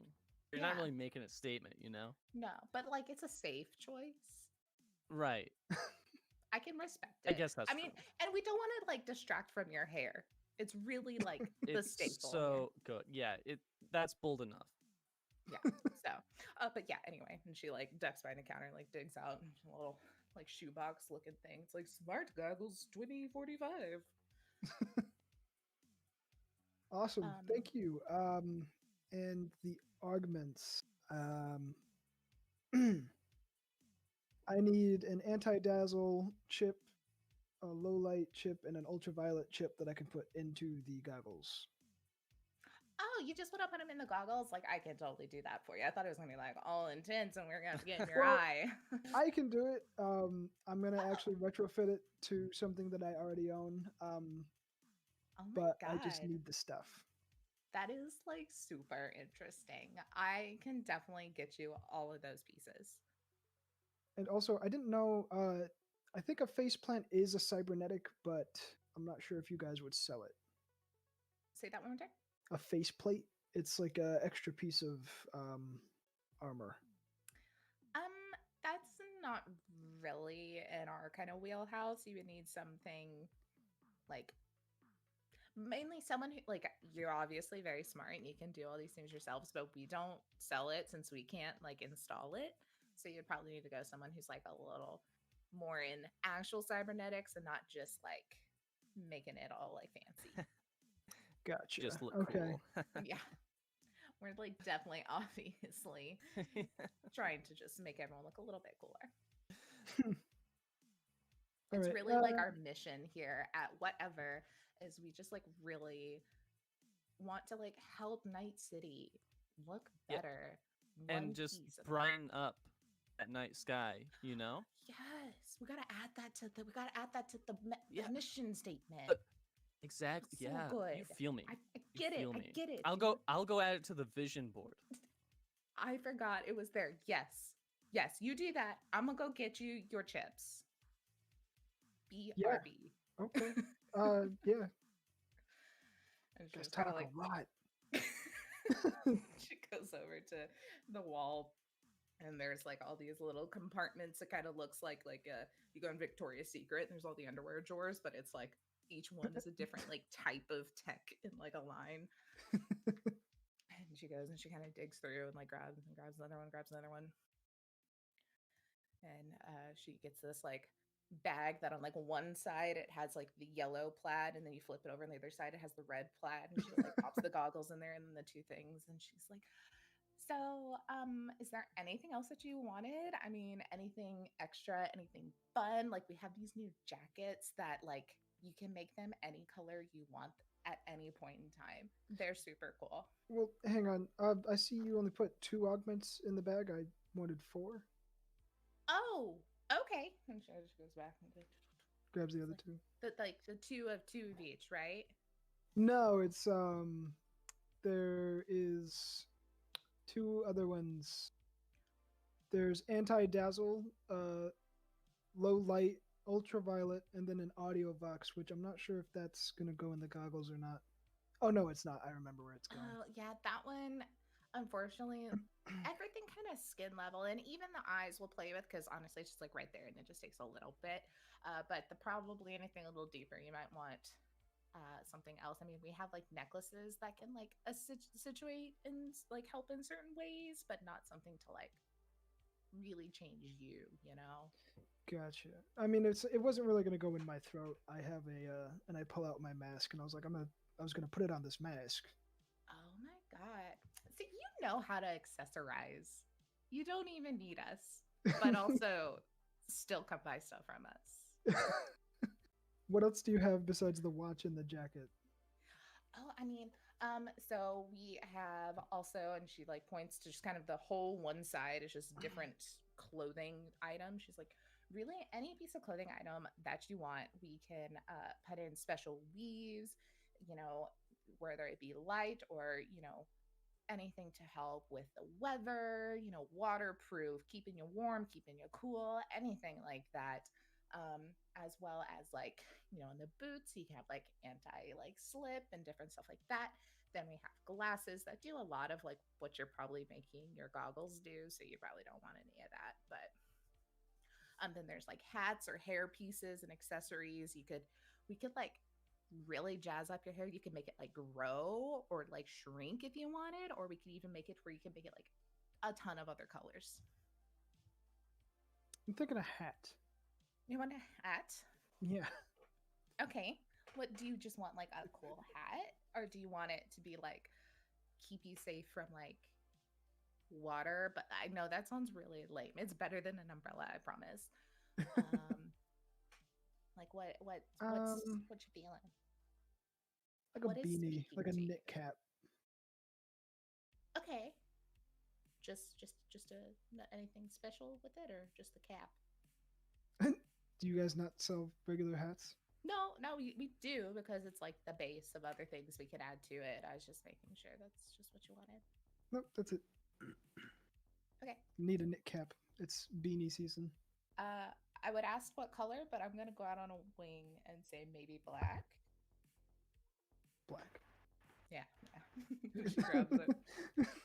You're not Yeah. really making a statement, you know? No, but like it's a safe choice. Right. I can respect I it. guess that's I mean, and we don't want to like distract from your hair. It's really like the it's staple. so good. Yeah, that's bold enough. Yeah. So, but yeah. Anyway, and she like ducks behind the counter, and, like digs out a little like shoebox looking thing. It's like smart goggles 2045. Awesome. Thank you. And the augments. I need an anti-dazzle chip, a low light chip, and an ultraviolet chip that I can put into the goggles. Oh, you just want to put them in the goggles? Like I can totally do that for you. I thought it was gonna be like all intense, and we're gonna get in your Well, eye. I can do it. I'm gonna actually retrofit it to something that I already own. Oh my But god. I just need the stuff. That is like super interesting. I can definitely get you all of those pieces. And also, I didn't know. I think a faceplant is a cybernetic, but I'm not sure if you guys would sell it. Say that one more time. A faceplate. It's like a extra piece of armor. That's not really in our kind of wheelhouse. You would need something like mainly someone who like you're obviously very smart and you can do all these things yourselves, but we don't sell it since we can't like install it. So you'd probably need to go someone who's like a little more in actual cybernetics and not just like making it all like fancy. Gotcha. Just look okay. cool. Yeah. We're like definitely obviously trying to just make everyone look a little bit cooler. All It's right, really like our mission here at whatever is we just like really want to like help Night City look Yeah. better. And One just piece of it. brighten up that night sky, you know? Yes, we gotta add that to the Yeah. mission statement. Exactly. So Yeah. good. You feel me. I You get it. feel I me. get it. I'll go add it to the vision board. I forgot it was there. Yes. Yes, you do that. I'm gonna go get you your chips. BRB. Okay. Yeah. And she Guys was kind talk of like a lot. she goes over to the wall and there's like all these little compartments. It kind of looks like you go in Victoria's Secret and there's all the underwear drawers, but it's like each one is a different like type of tech in like a line. And she goes and she kind of digs through and like grabs another one. And she gets this like bag that on like one side it has like the yellow plaid, and then you flip it over and the other side it has the red plaid, and she like pops the goggles in there and then the 2 things, and she's like, so is there anything else that you wanted? I mean, anything extra, anything fun? Like we have these new jackets that like you can make them any color you want at any point in time. They're super cool. Well, hang on. I see you only put 2 augments in the bag. I wanted 4. Oh, okay. And she goes back and Grabs the other 2. the 2 of each, right? No, it's there is two other ones. There's anti-dazzle, low light, ultraviolet, and then an audio vox, which I'm not sure if that's gonna go in the goggles or not. Oh no, it's not. I remember where it's going. Oh, yeah, that one, unfortunately, everything kind of skin level, and even the eyes will play with, because honestly, it's just like right there, and it just takes a little bit. But probably anything a little deeper, you might want something else. I mean, we have like necklaces that can like situate and like help in certain ways, but not something to like really change you, you know? Gotcha. I mean, it wasn't really gonna go in my throat. I have and I pull out my mask, and I was like, I was gonna put it on this mask. Oh my god! So you know how to accessorize. You don't even need us, but also still come buy stuff from us. What else do you have besides the watch and the jacket? Oh, I mean, so we have also, and she like points to just kind of the whole one side is just different clothing items. She's like, really, any piece of clothing item that you want, we can put in special weaves, you know, whether it be light or, you know, anything to help with the weather, you know, waterproof, keeping you warm, keeping you cool, anything like that. As well as like, you know, in the boots, you can have like anti like slip and different stuff like that. Then we have glasses that do a lot of like what you're probably making your goggles do. So you probably don't want any of that. But then there's like hats or hair pieces and accessories. We could like really jazz up your hair. You could make it like grow or like shrink if you wanted, or we could even make it where you can make it like a ton of other colors. I'm thinking a hat. You want a hat? Yeah. Okay. What do you just want, like a cool hat, or do you want it to be like keep you safe from like water? But I know that sounds really lame. It's better than an umbrella, I promise. Like what you feeling? Like a What is beanie, like a speaking to you? knit cap. Okay. Just anything special with it, or just the cap? Do you guys not sell regular hats? No, we do, because it's like the base of other things we could add to it. I was just making sure that's just what you wanted. Nope, that's it. Okay. Need a knit cap. It's beanie season. I would ask what color, but I'm gonna go out on a wing and say maybe black. Black. Yeah. She grabs it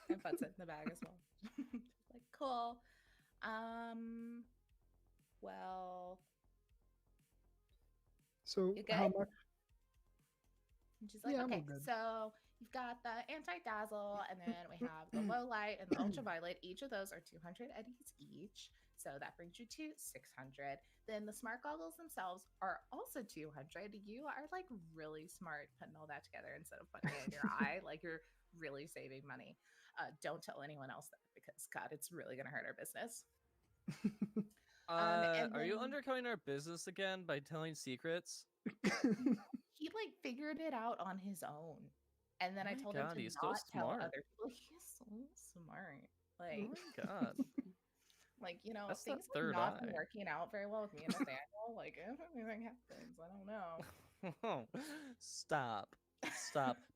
and puts it in the bag as well. Like, cool. Well, So you good? how much? And she's like, Yeah, I'm all okay, good. so you've got the anti-dazzle, and then we have the low light and the ultraviolet. Each of those are 200 eddies each. So that brings you to 600. Then the smart goggles themselves are also 200. You are like really smart putting all that together instead of putting it in your eye. Like, you're really saving money. Don't tell anyone else that, because God, it's really going to hurt our business. Are you undercutting our business again by telling secrets? He like figured it out on his own, and then I told him to he's not so tell smart. other people. He's so smart. Oh Like, my god. like, you know, That's things that have third not been eye. working out very well with me and Nathaniel. Like, if anything happens, I don't know. Stop,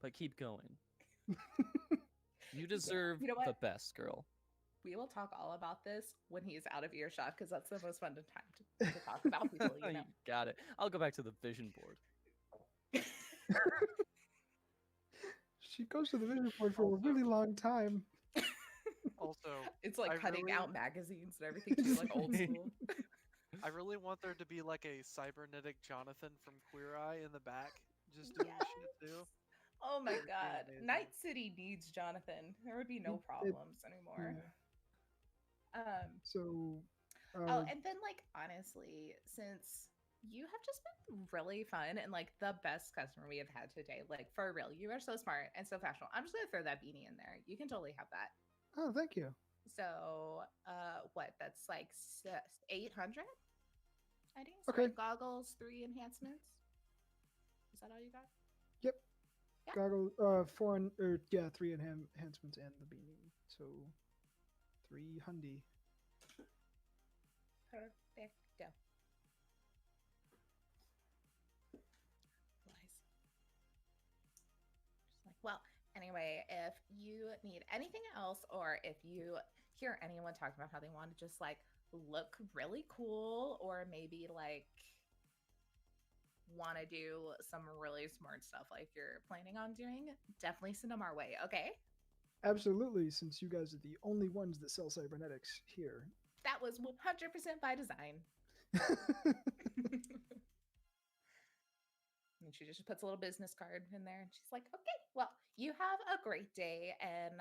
but keep going. You deserve You know the what? best, girl. We will talk all about this when he is out of earshot, because that's the most fun time to talk about people. You know. You got it. I'll go back to the vision board. She goes to the vision board for a really long time. Also, it's like I cutting really- out magazines and everything too, like old school. I really want there to be like a cybernetic Jonathan from Queer Eye in the back, just doing shit too. Oh my That would be god. amazing. Night City needs Jonathan. There would be no problems anymore. Yeah. So Oh, and then like honestly, since you have just been really fun and like the best customer we have had today, like for real, you are so smart and so fashionable. I'm just gonna throw that beanie in there. You can totally have that. Oh, thank you. So, what? That's like 800. I think. Okay. Goggles, 3 enhancements. Is that all you got? Yep. Yeah. Goggle, 3 enhancements and the beanie. So 300. Perfecto. Lies. need anything else, or if you hear anyone talking about how they want to just like look really cool, or maybe like want to do some really smart stuff like you're planning on doing, definitely send them our way, okay? Absolutely, since you guys are the only ones that sell cybernetics here. That was 100% by design. And she just puts a little business card in there, and she's like, okay, well, you have a great day, and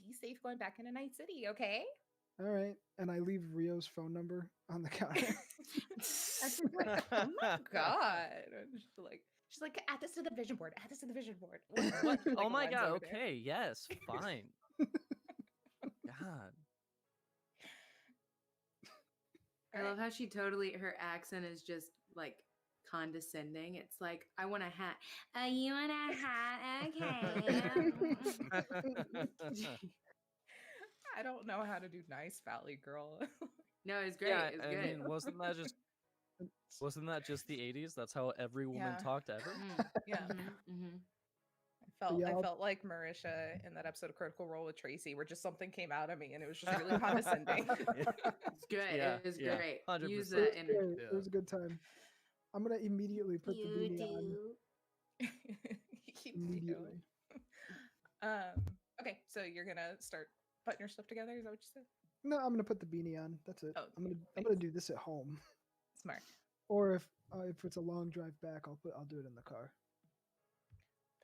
be safe going back into Night City, okay? All right, and I leave Rio's phone number on the counter. And she's like, oh my god. And she's like, add this to the vision board. Add this to the vision board. What, Oh my lens god, over there. okay, yes, fine. God. I love how she totally, her accent is just like condescending. It's like, I want a hat. You want a hat? Okay. I don't know how to do nice, Valley girl. No, it's great. Yeah, It's I good. mean, wasn't that just the 80s? That's how every woman Yeah. talked ever. Yeah. Mm-hmm. Yeah, I I'll- felt like Marisha in that episode of Critical Role with Tracy, where just something came out of me and it was just really condescending. It's good. Yeah, It was yeah, great. 100%. Use It that was energy. great. It was a good time. I'm gonna immediately put the beanie on. You do. Immediately. Okay, so you're gonna start putting your stuff together. Is that what you said? No, I'm gonna put the beanie on. That's it. Oh, I'm gonna thanks. do this at home. Smart. Or if it's a long drive back, I'll do it in the car.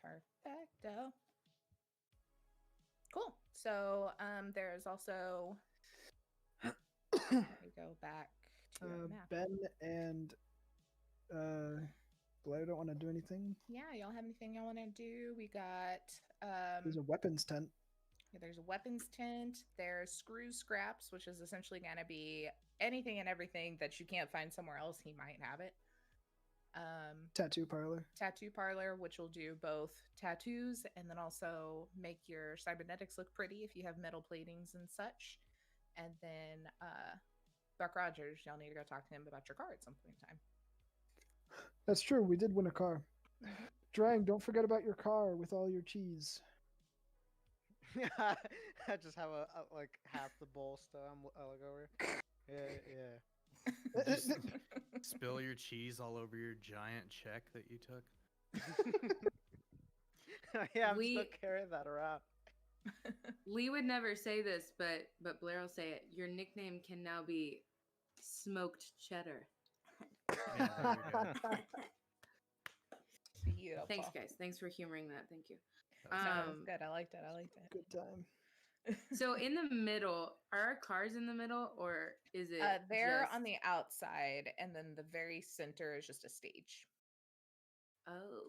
Perfecto. Cool. So there's also we go back to your map. Ben and Blair don't want to do anything. Yeah, y'all have anything y'all want to do? We got There's a weapons tent. yeah, there's a weapons tent. There's screw scraps, which is essentially gonna be anything and everything that you can't find somewhere else. He might have it. Tattoo parlor. Tattoo parlor, which will do both tattoos and then also make your cybernetics look pretty if you have metal platings and such. And then Buck Rogers, y'all need to go talk to him about your car at some point in time. That's true. We did win a car. Drang, don't forget about your car with all your cheese. I just have a like half the bowl still. I look over. Yeah. Just spill your cheese all over your giant check that you took. Yeah, I'm We- still carrying that around. Lee would never say this, but Blair will say it. Your nickname can now be Smoked Cheddar. Yeah, there we go. Beautiful. Thanks, guys. Thanks for humoring that. Thank you. No, it was Um, good. I liked it. I liked it. Good time. So in the middle, are our cars in the middle, or is it? They're just- on the outside, and then the very center is just a stage. Oh.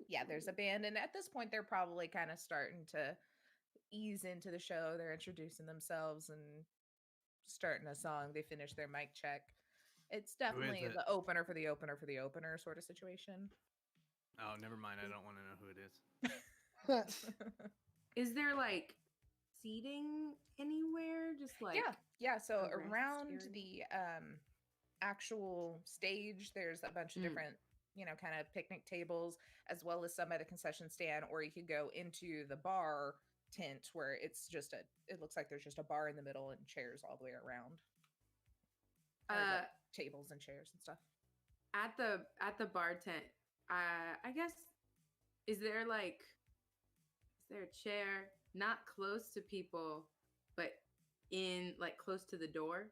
Yeah, there's a band, and at this point, they're probably kind of starting to ease into the show. They're introducing themselves and starting a song. They finish their mic check. It's definitely it? the opener for the opener for the opener sort of situation. Oh, never mind. I don't want to know who it is. Is there like seating anywhere? Just like yeah. So a rest around area? the actual stage, there's a bunch of Mm. different, kind of picnic tables, as well as some at a concession stand, or you could go into the bar tent where it's just it looks like there's just a bar in the middle and chairs all the way around. Or, like, tables and chairs and stuff. at the bar tent. I guess is there a chair not close to people, but in like close to the door?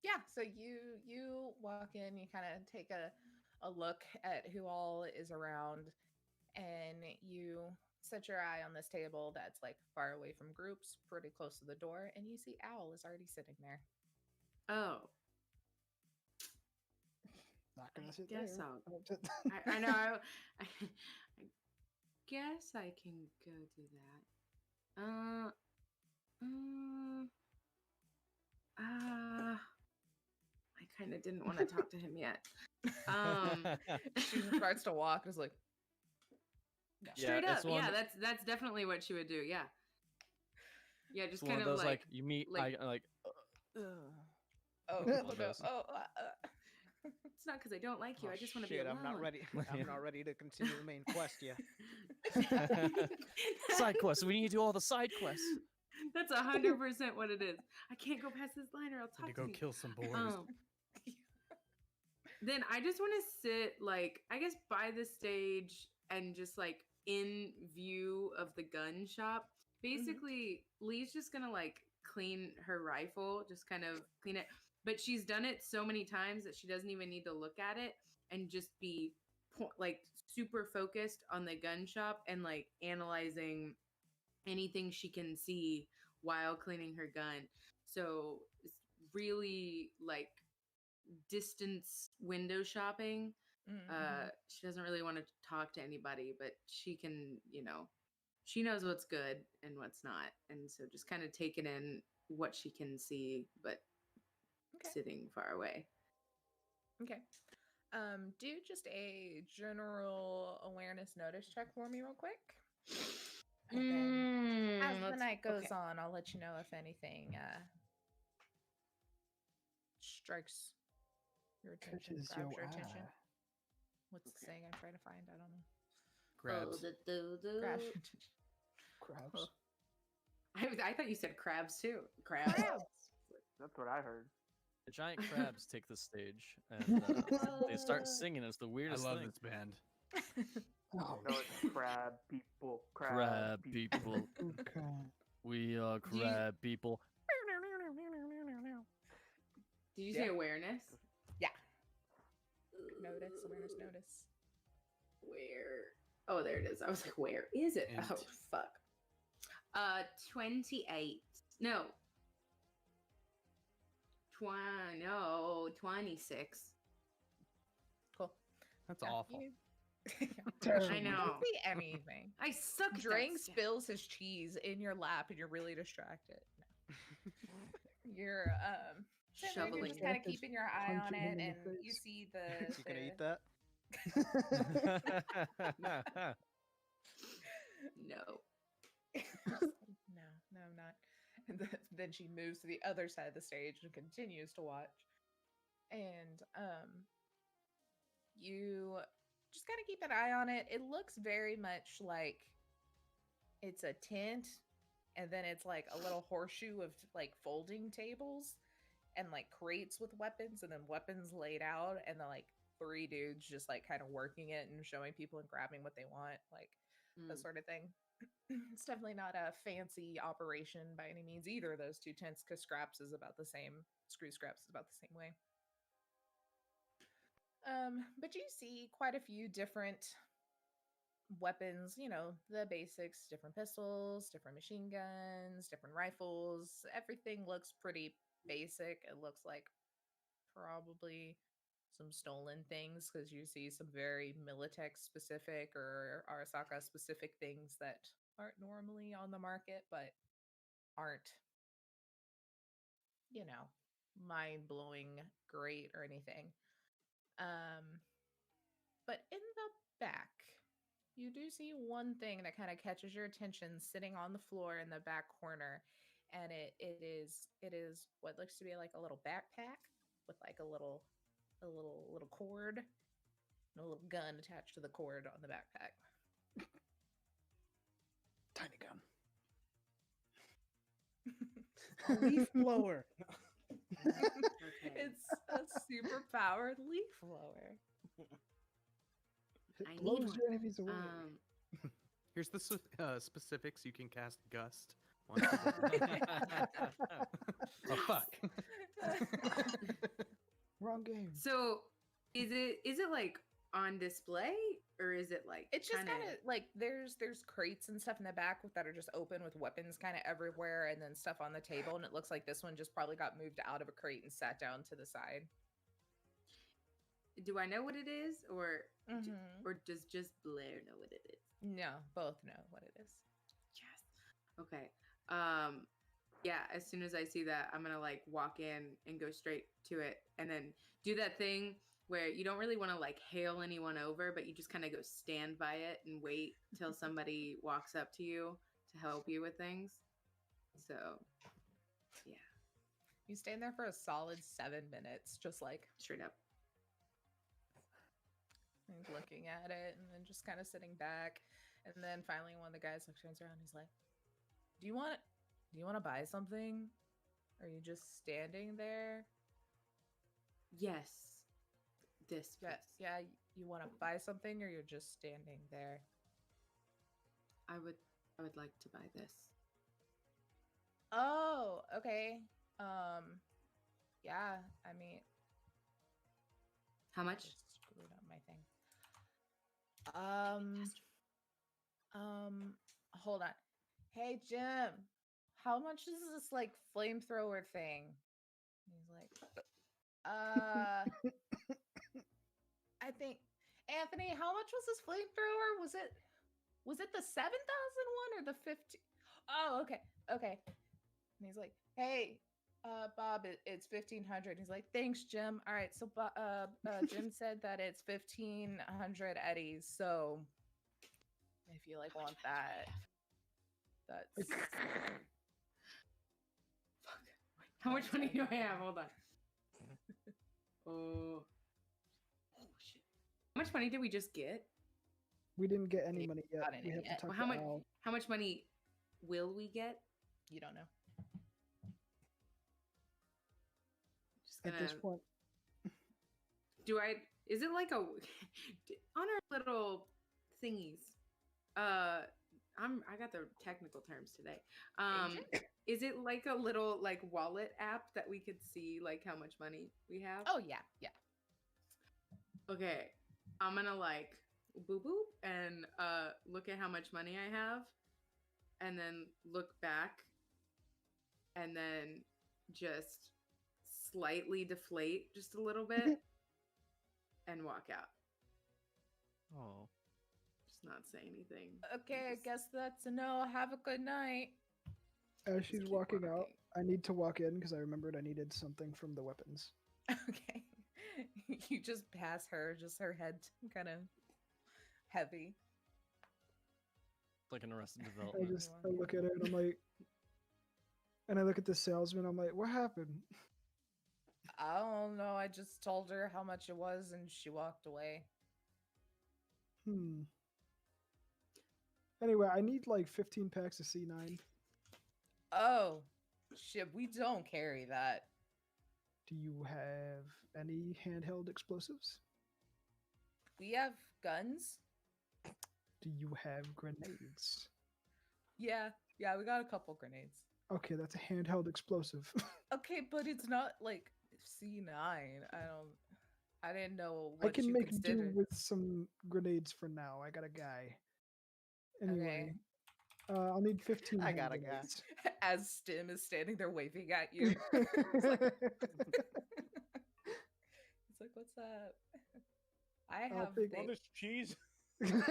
Yeah, so you walk in, you kind of take a look at who all is around, and you set your eye on this table that's like far away from groups, pretty close to the door, and you see Owl is already sitting there. Oh, Not gonna I sit guess there. I know. I guess I can go do that. I kind of didn't want to talk to him yet. She just starts to walk, and is like, no. Yeah, Straight up, it's one- yeah. That's definitely what she would do. Yeah. Yeah, just It's one kind of of those like you meet like- Oh, One oh, of no, those. oh, It's not because I don't like you. Oh, I just want to be shit, alone. I'm not ready. I'm not ready to continue the main quest yet. Side quests. We need to do all the side quests. That's 100% what it is. I can't go past this line or I'll talk to to go you. kill some boars. Then I just want to sit, like, I guess by the stage and just like in view of the gun shop. Basically, Lee's just gonna like clean her rifle, just kind of clean it. But she's done it so many times that she doesn't even need to look at it and just be like super focused on the gun shop and like analyzing anything she can see while cleaning her gun. So it's really like distance window shopping. She doesn't really want to talk to anybody, but she can, she knows what's good and what's not. And so just kind of taking in what she can see, but sitting far away. Okay. Do just a general awareness notice check for me real quick. And then as the night goes on, I'll let you know if anything strikes your attention, grabs your attention. What's the saying I'm trying to find? I don't know. Grabs. Grabs your attention. Crabs. I thought you said crabs too. Crabs. That's what I heard. The giant crabs take the stage and they start singing. It's the weirdest I love thing. this band. Oh, No, it's crab people. Crab people. okay. We are crab people. Did you say awareness? Yeah. Awareness notice. Where? Oh, there it is. I was like, where is it? Int. Oh, fuck. 28. No. 26. Cool. That's awful. I know. Don't see anything. I suck. at Drake that stuff. spills his cheese in your lap and you're really distracted. No. You're sitting there, you're Shoveling. just kind of keeping your eye on Punching him it, in the and you face. see the. Is he gonna eat that? No. No, I'm not. And then she moves to the other side of the stage and continues to watch. And you just kind of keep an eye on it. It looks very much like it's a tent, and then it's like a little horseshoe of like folding tables and like crates with weapons, and then weapons laid out, and then like 3 dudes just like kind of working it and showing people and grabbing what they want, like that sort of thing. It's definitely not a fancy operation by any means, either of those 2 tents, because Scraps is about the same. Screw Scraps is about the same way. But you see quite a few different weapons, the basics, different pistols, different machine guns, different rifles. Everything looks pretty basic. It looks like probably some stolen things, because you see some very Militech specific or Arasaka specific things that aren't normally on the market, but aren't, mind-blowing great or anything. But in the back, you do see one thing that kind of catches your attention sitting on the floor in the back corner, and it is what looks to be like a little backpack with like a little cord and a little gun attached to the cord on the backpack. Tiny gun. A leaf blower. It's a super powered leaf blower. It I need blows one. your enemies away. Here's the specifics. You can cast Gust. Once oh, fuck. Wrong game. So, is it like on display, or is it like It's just kind of like there's crates and stuff in the back that are just open with weapons kind of everywhere, and then stuff on the table, and it looks like this one just probably got moved out of a crate and sat down to the side. Do I know what it is, or does just Blair know what it is? No, both know what it is. Yes. Okay. Yeah, as soon as I see that, I'm gonna like walk in and go straight to it, and then do that thing where you don't really want to like hail anyone over, but you just kind of go stand by it and wait till somebody walks up to you to help you with things. So, yeah. You stand there for a solid 7 minutes, just like Straight up. looking at it, and then just kind of sitting back. And then finally, one of the guys turns around. He's like, do you want to buy something? Are you just standing there? Yes. This. Yeah, Please. yeah. You want to buy something, or you're just standing there? I would like to buy this. Oh, okay. Yeah. I mean, How much? just screwed up my thing. Hold on. Hey, Jim. How much is this like flamethrower thing? He's like, I think, Anthony, how much was this flamethrower? Was it the 7,000 one or the 50? Oh, okay. And he's like, hey, Bob, it's 1,500. He's like, thanks, Jim. All right, so Jim said that it's 1,500 eddies. So if you like want that, that's How much money do I have? Hold on. Oh shit! How much money did we just get? We didn't get any money yet. Got any We have yet. to talk Well, to Al. how much money will we get? you don't know. Just At this gonna. point. Is it like a on our little thingies? I got the technical terms today. Is it like a little like wallet app that we could see like how much money we have? Oh yeah. Okay, I'm gonna like boop boop and look at how much money I have, and then look back, and then just slightly deflate just a little bit, and walk out. Oh. Just not say anything. Okay, I guess that's a no. Have a good night. As she's keep walking out, walking. I need to walk in because I remembered I needed something from the weapons. Okay. You just pass her, just her head kind of heavy. Like an Arrested I Development. look at her and I'm like, and I look at the salesman. I'm like, what happened? I don't know. I just told her how much it was and she walked away. Anyway, I need like 15 packs of C9. Oh, shit. We don't carry that. Do you have any handheld explosives? We have guns. Do you have grenades? Yeah, we got a couple grenades. Okay, that's a handheld explosive. Okay, but it's not like C9. I didn't know what I can you make considered. do with some grenades for now. I got a guy. Anyway, I'll need 15 I hand got a guy. grenades. As Stim is standing there waving at you. It's like, what's up? I I'll have take All this cheese. No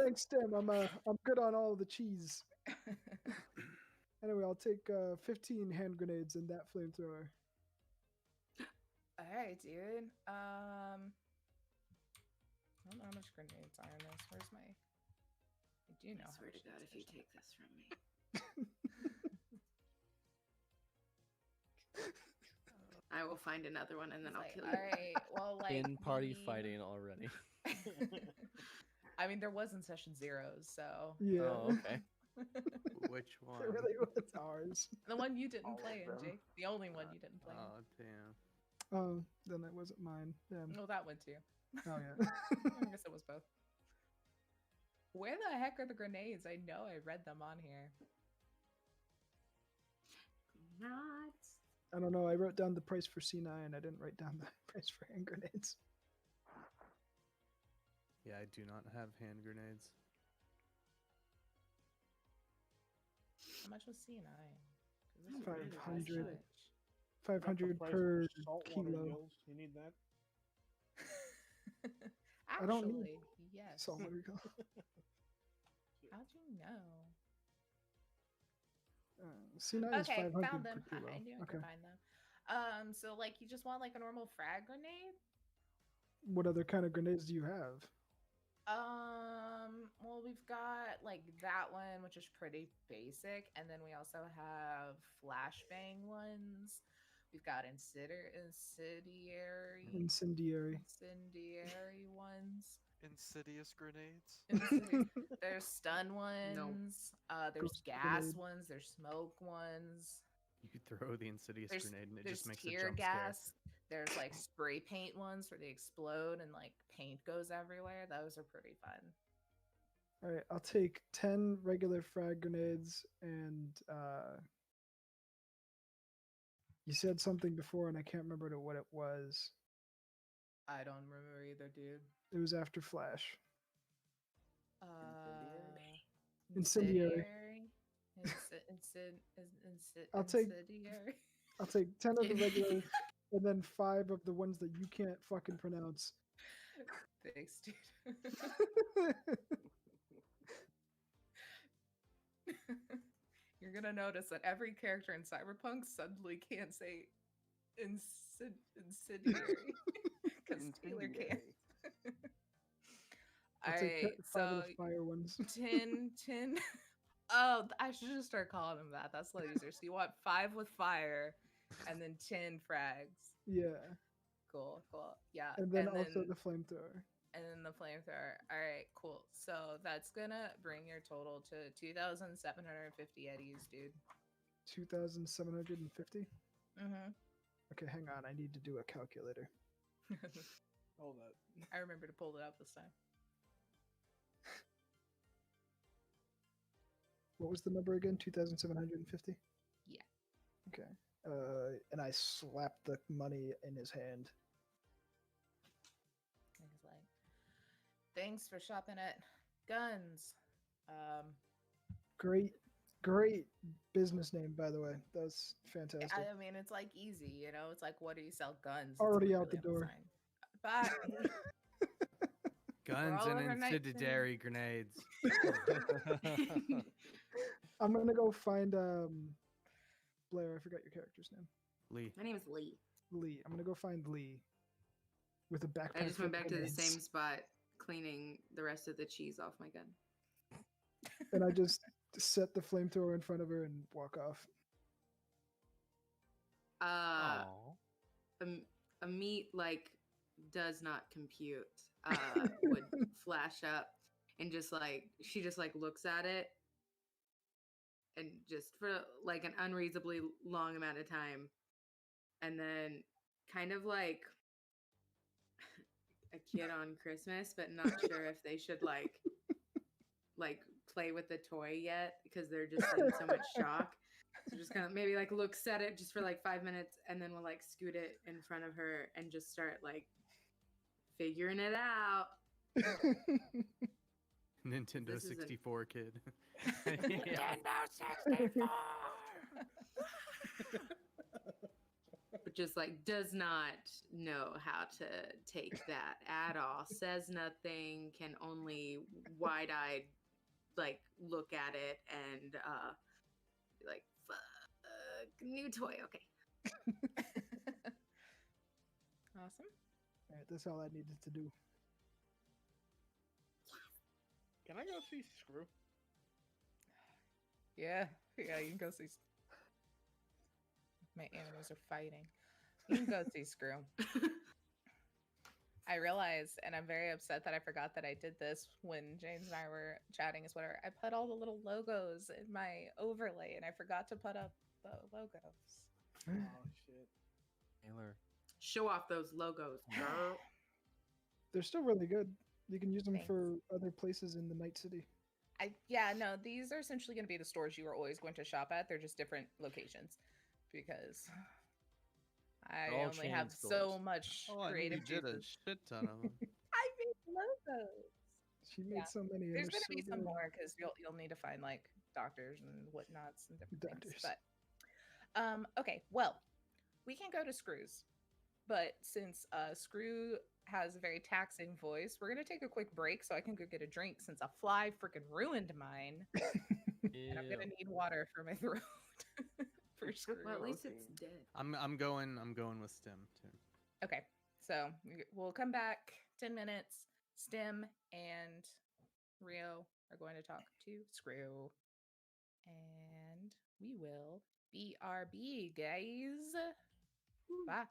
thanks, Tim. I'm good on all the cheese. Anyway, I'll take 15 hand grenades and that flamethrower. All right, dude. I don't know how much grenades are in this. Where's my? I do know. I swear to God, if you take this from me. I will find another one and then I'll kill you. All right. Well, like In party fighting already. I mean, there was in session 0, so. Yeah. Oh, okay. Which one? It really was ours. The one you didn't All play, of them. MJ. The only one you didn't play. Oh damn. Oh, then that wasn't mine. Damn. No, that one too. Oh yeah. I guess it was both. Where the heck are the grenades? I know I read them on here. Not. I don't know. I wrote down the price for C9. I didn't write down the price for hand grenades. Yeah, I do not have hand grenades. How much was C9? 500. Got the 500 price per for saltwater kilo. gills. You need that? I don't need Actually, yes. So there we go. How'd you know? C9 is Okay, 500 found them. per kilo. I knew I Okay. could find them. So like you just want like a normal frag grenade? What other kind of grenades do you have? Well, we've got like that one, which is pretty basic, and then we also have flashbang ones, We've got Incendiary. incendiary ones. Insidious grenades. There's stun ones. There's Ghost gas grenade. ones. There's smoke ones. You could throw the insidious grenade and it There's just makes a tear jump gas. There's like spray paint ones where they explode and like paint goes everywhere. Those are pretty fun. All right, I'll take 10 regular frag grenades and you said something before and I can't remember what it was. I don't remember either, dude. It was after Flash. Incendiary. I'll take Incendiary. I'll take 10 of the regular and then 5 of the ones that you can't fucking pronounce. Thanks, dude. You're gonna notice that every character in Cyberpunk suddenly can't say incendiary because Taylor can't. I'll take Alright, 5 of so the fire ones. 10. Oh, I should just start calling them that. That's a lot easier. So you want 5 with fire, and then 10 frags. Yeah. Cool. Yeah. And then also the flamethrower. And then the flamethrower. All right, cool. So that's gonna bring your total to 2,750 eddies, dude. 2,750? Mm-hmm. Okay, hang on. I need to do a calculator. Hold up. I remember to pull it up this time. What was the number again? 2,750? Yeah. Okay. And I slapped the money in his hand. He's like, thanks for shopping at Guns. Great business name, by the way. That's fantastic. I mean, it's like easy, you know? It's like, what do you sell? Guns. Already out the door. Bye. Guns and incendiary grenades. I'm gonna go find Blair. I forgot your character's name. Lee. My name is Lee. Lee. I'm gonna go find Lee with a backpack. I just went back to the grenades. same spot, cleaning the rest of the cheese off my gun. And I just set the flamethrower in front of her and walk off. A meat like does not compute. Would flash up and just like she just like looks at it and just for like an unreasonably long amount of time, and then kind of like a kid on Christmas, but not sure if they should like play with the toy yet because they're just in so much shock. So just kind of maybe like looks at it just for like 5 minutes and then we'll like scoot it in front of her and just start like figuring it out. Nintendo This isn't- 64 kid. Nintendo 64! But just like does not know how to take that at all. Says nothing, can only wide-eyed like look at it and be like, fuck, new toy, okay. Awesome. All right, that's all I needed to do. Can I go see Screw? Yeah, you can go see. My animals are fighting. You can go see Screw. I realized, and I'm very upset that I forgot that I did this when James and I were chatting as whatever. I put all the little logos in my overlay, and I forgot to put up the logos. Oh shit. Taylor. Show off those logos, girl. They're still really good. You can use them Thanks. for other places in the Night City. No, these are essentially going to be the stores you are always going to shop at. They're just different locations because I All only chain have so stores. much Oh, I knew you creative did a juices. shit ton of them. I made logos. She made Yeah. so many. and There's they're going to be so some good. more because you'll need to find like doctors and whatnots and different things. Doctors. But okay, well, we can go to Screws, but since Screw has a very taxing voice, we're gonna take a quick break so I can go get a drink since a fly freaking ruined mine, and I'm gonna need water for my throat. For Screw. Well, at least it's dead. I'm going with Stim too. Okay, so we'll come back 10 minutes. Stim and Rio are going to talk to Screw, and we will BRB, guys. Bye.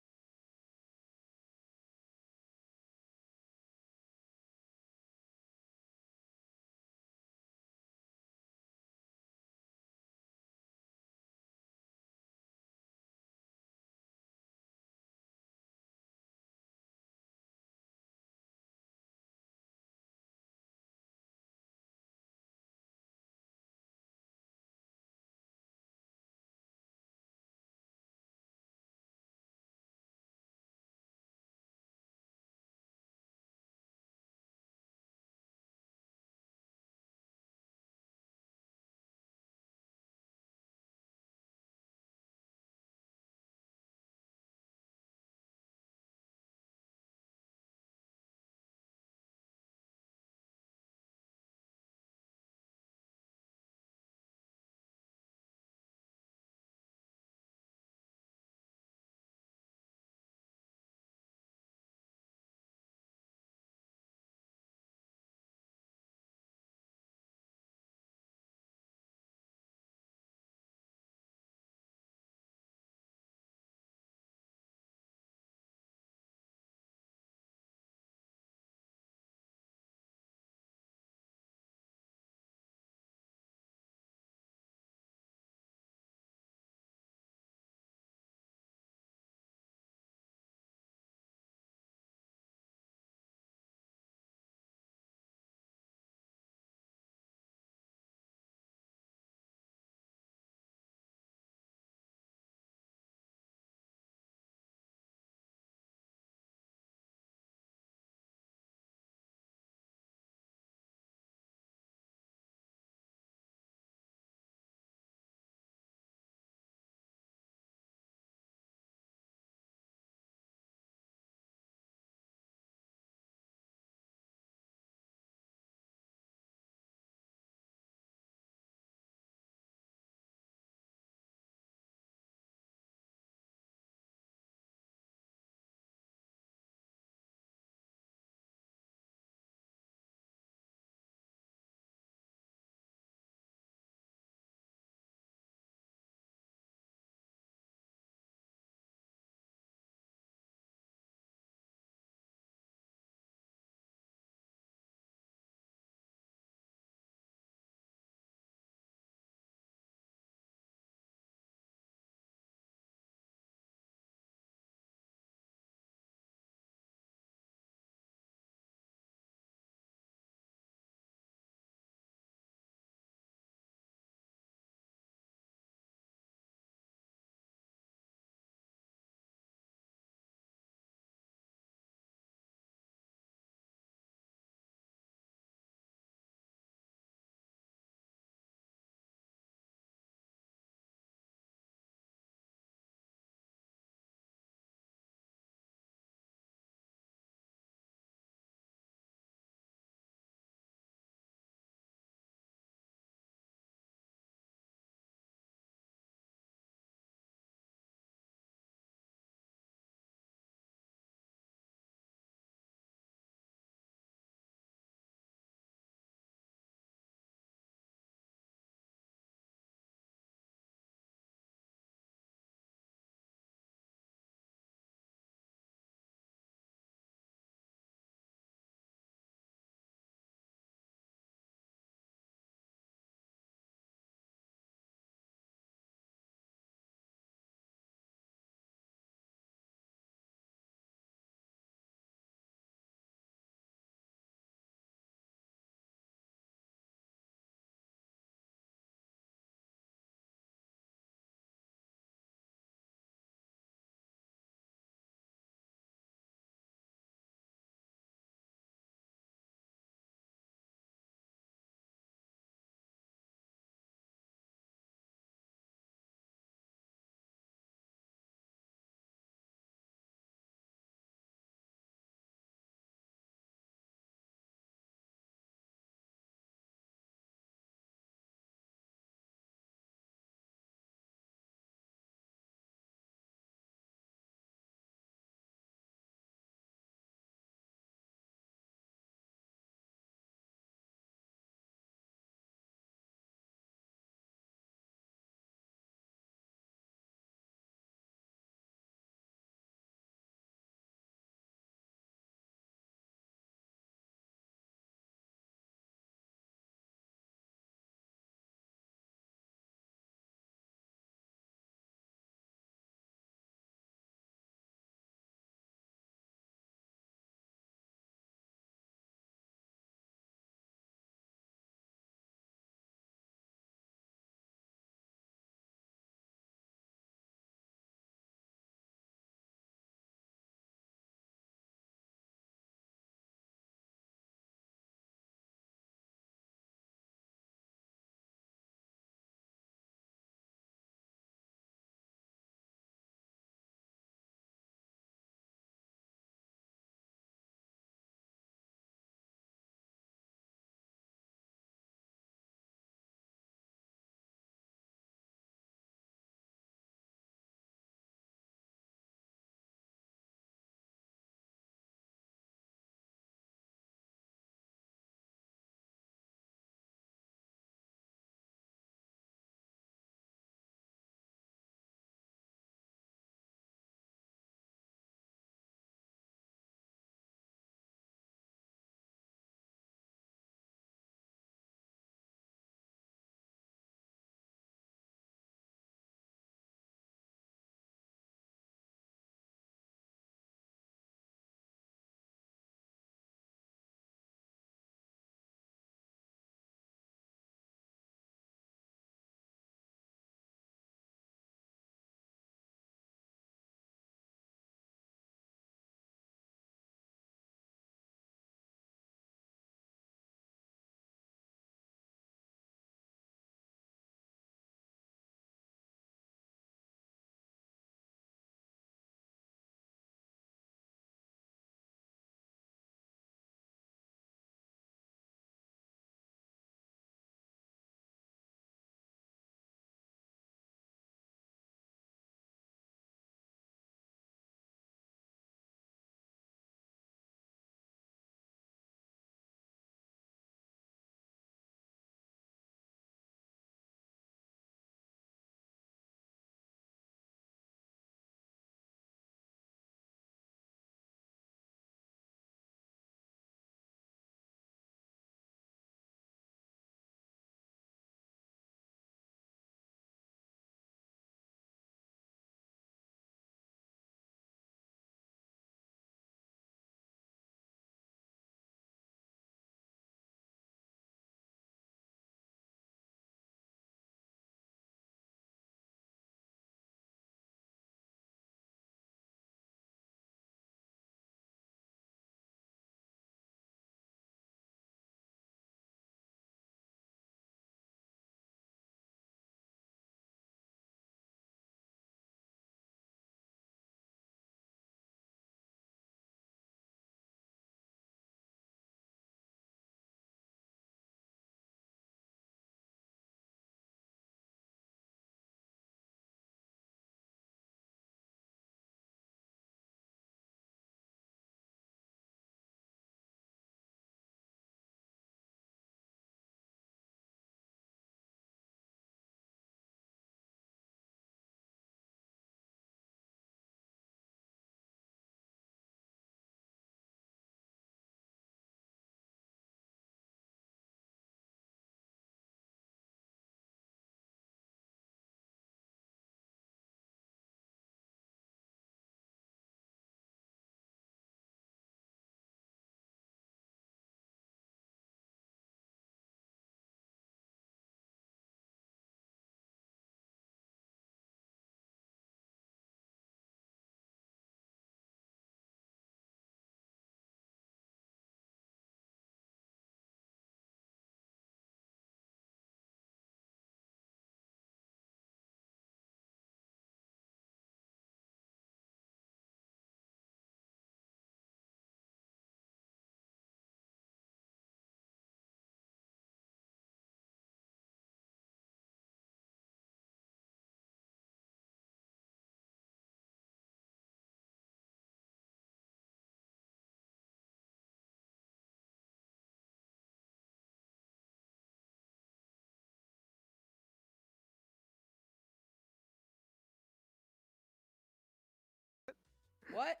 What?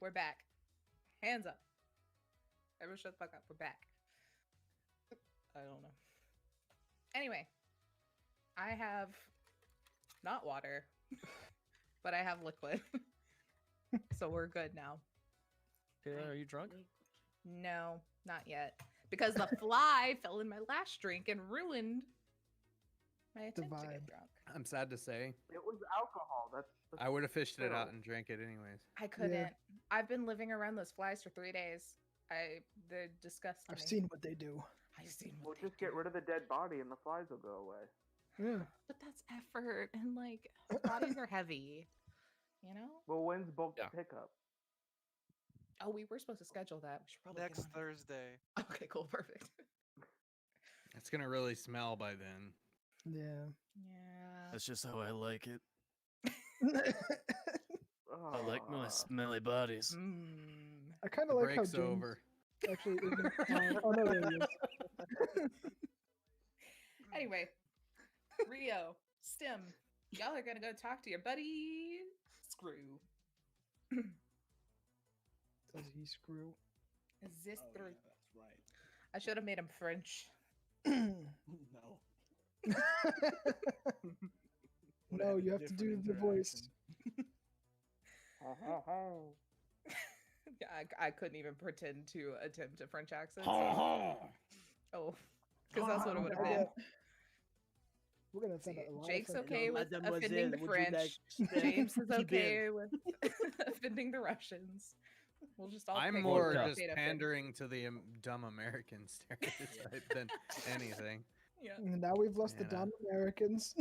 We're back. Hands up. Everyone shut the fuck up. We're back. I don't know. Anyway, I have not water, but I have liquid. So we're good now. Kayla, are you drunk? No, not yet. Because the fly fell in my last drink and ruined my attempt to get drunk. I'm sad to say. It was alcohol. That's I would have fished it true. out and drank it anyways. I couldn't. I've been living around those flies for 3 days. They're disgusting. I've seen what they do. I've seen We'll what they just get do. rid of the dead body and the flies will go away. Yeah. But that's effort and like bodies are heavy. You know? Well, when's bulk Yeah. pickup? Oh, we were supposed to schedule that. We should probably Next get on it. Thursday. Okay, cool, perfect. It's gonna really smell by then. Yeah. Yeah. That's just how I like it. Oh, I like my smelly bodies. Mm. I kind The of like how break's James over. actually isn't. Oh no, there he is. Anyway, Rio, Stim, y'all are gonna go talk to your buddy Screw. Does he screw? Is this Oh, through? yeah, that's right. I should have made him French. No. Would've No, had a you have to do different the voice. Oh. Yeah, I couldn't even pretend to attempt a French accent. Oh, because that's what it would have been. We're gonna offend See, a lot Jake's of okay with Mademoiselle, offending the would you like French. to James is keep in? okay with offending the Russians. We'll just all. I'm pick more one just potato fin. pandering to the dumb American stereotype than anything. Yeah. Now we've lost the Yeah. dumb Americans.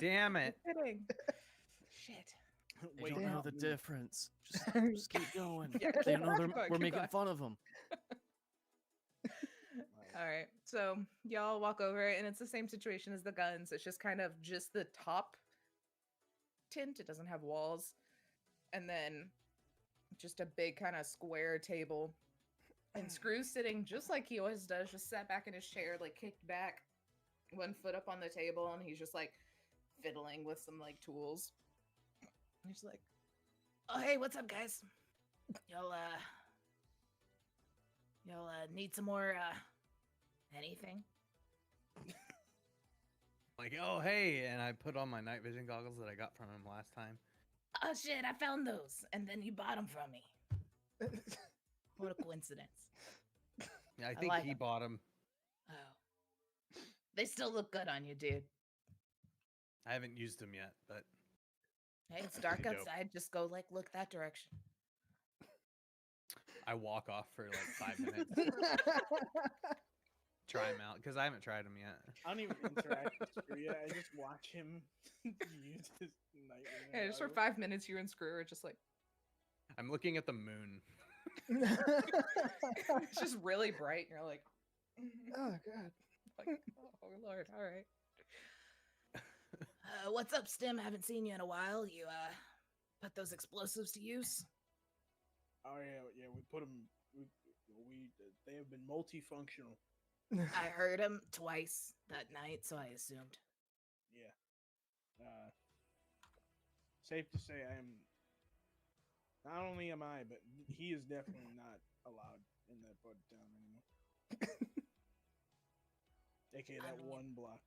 Damn it. I'm kidding. Shit. They Wait, don't know now, the difference. Yeah, Just keep going. Yeah, They know keep going, we're keep making going. fun of them. All right. So y'all walk over, and it's the same situation as the guns. It's just kind of just the top tint. It doesn't have walls, and then just a big kind of square table. And Screw's sitting just like he always does, just sat back in his chair, like kicked back, one foot up on the table, and he's just like fiddling with some like tools. And he's like, "Oh hey, what's up, guys? Y'all need some more anything?" Like, oh hey, and I put on my night vision goggles that I got from him last time. Oh shit, I found those, and then you bought them from me. What a coincidence. Yeah, I think like he 'em. bought them. Oh, they still look good on you, dude. I haven't used them yet, but Hey, it's dark Pretty dope. outside. Just go like look that direction. I walk off for like 5 minutes, try them out because I haven't tried them yet. I don't even interact with Screw yet. I just watch him use his night vision Yeah, just for goggles. 5 minutes, you and Screw are just like I'm looking at the moon. it's just really bright, and you're like, Oh god. like, oh lord, all right. What's up, Stim? Haven't seen you in a while. You put those explosives to use? Oh yeah. We put them. They have been multifunctional. I heard him twice that night, so I assumed. Yeah. Safe to say, I am. Not only am I, but he is definitely not allowed in that part of town anymore. AKA that mean- one block.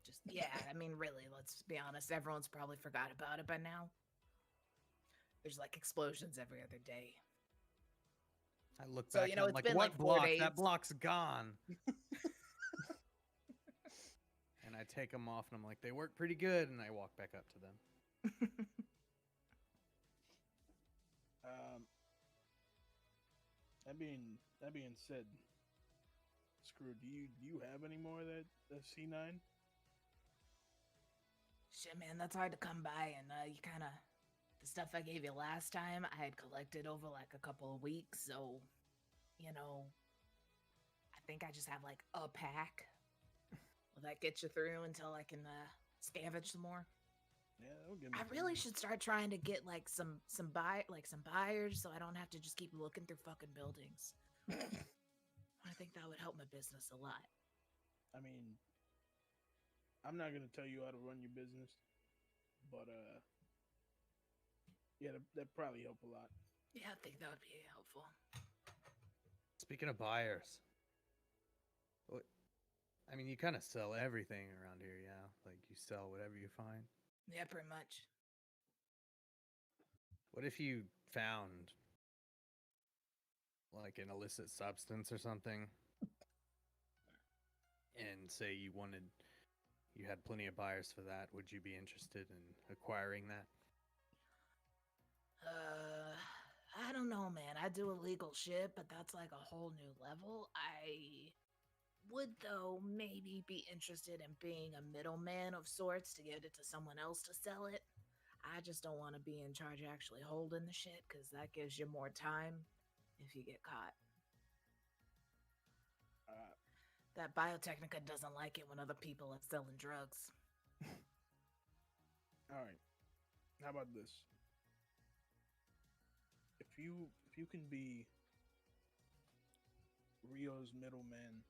Just yeah, I mean, really, let's be honest. Everyone's probably forgot about it by now. There's like explosions every other day. I look So, back you and know, I'm it's like, been, what like, 4 block? days. That block's gone. And I take them off and I'm like, they work pretty good. And I walk back up to them. That being said, Screw, do you have any more of that C9? Shit, man, that's hard to come by, and you kind of the stuff I gave you last time, I had collected over like a couple of weeks, so you know, I think I just have like a pack. Will that get you through until I can scavenge some more? Yeah, that'll give me. I really should start trying to get like some buyers, so I don't have to just keep looking through fucking buildings. I think that would help my business a lot. I mean, I'm not gonna tell you how to run your business, but Yeah, that probably help a lot. Yeah, I think that would be helpful. Speaking of buyers, I mean, you kind of sell everything around here, yeah? Like, you sell whatever you find. Yeah, pretty much. What if you found, like, an illicit substance or something, and say you had plenty of buyers for that? Would you be interested in acquiring that? I don't know, man. I do illegal shit, but that's like a whole new level. I would, though, maybe be interested in being a middleman of sorts to get it to someone else to sell it. I just don't want to be in charge of actually holding the shit, because that gives you more time if you get caught. That Biotechnica doesn't like it when other people are selling drugs. All right. How about this? If you can be Rio's middleman,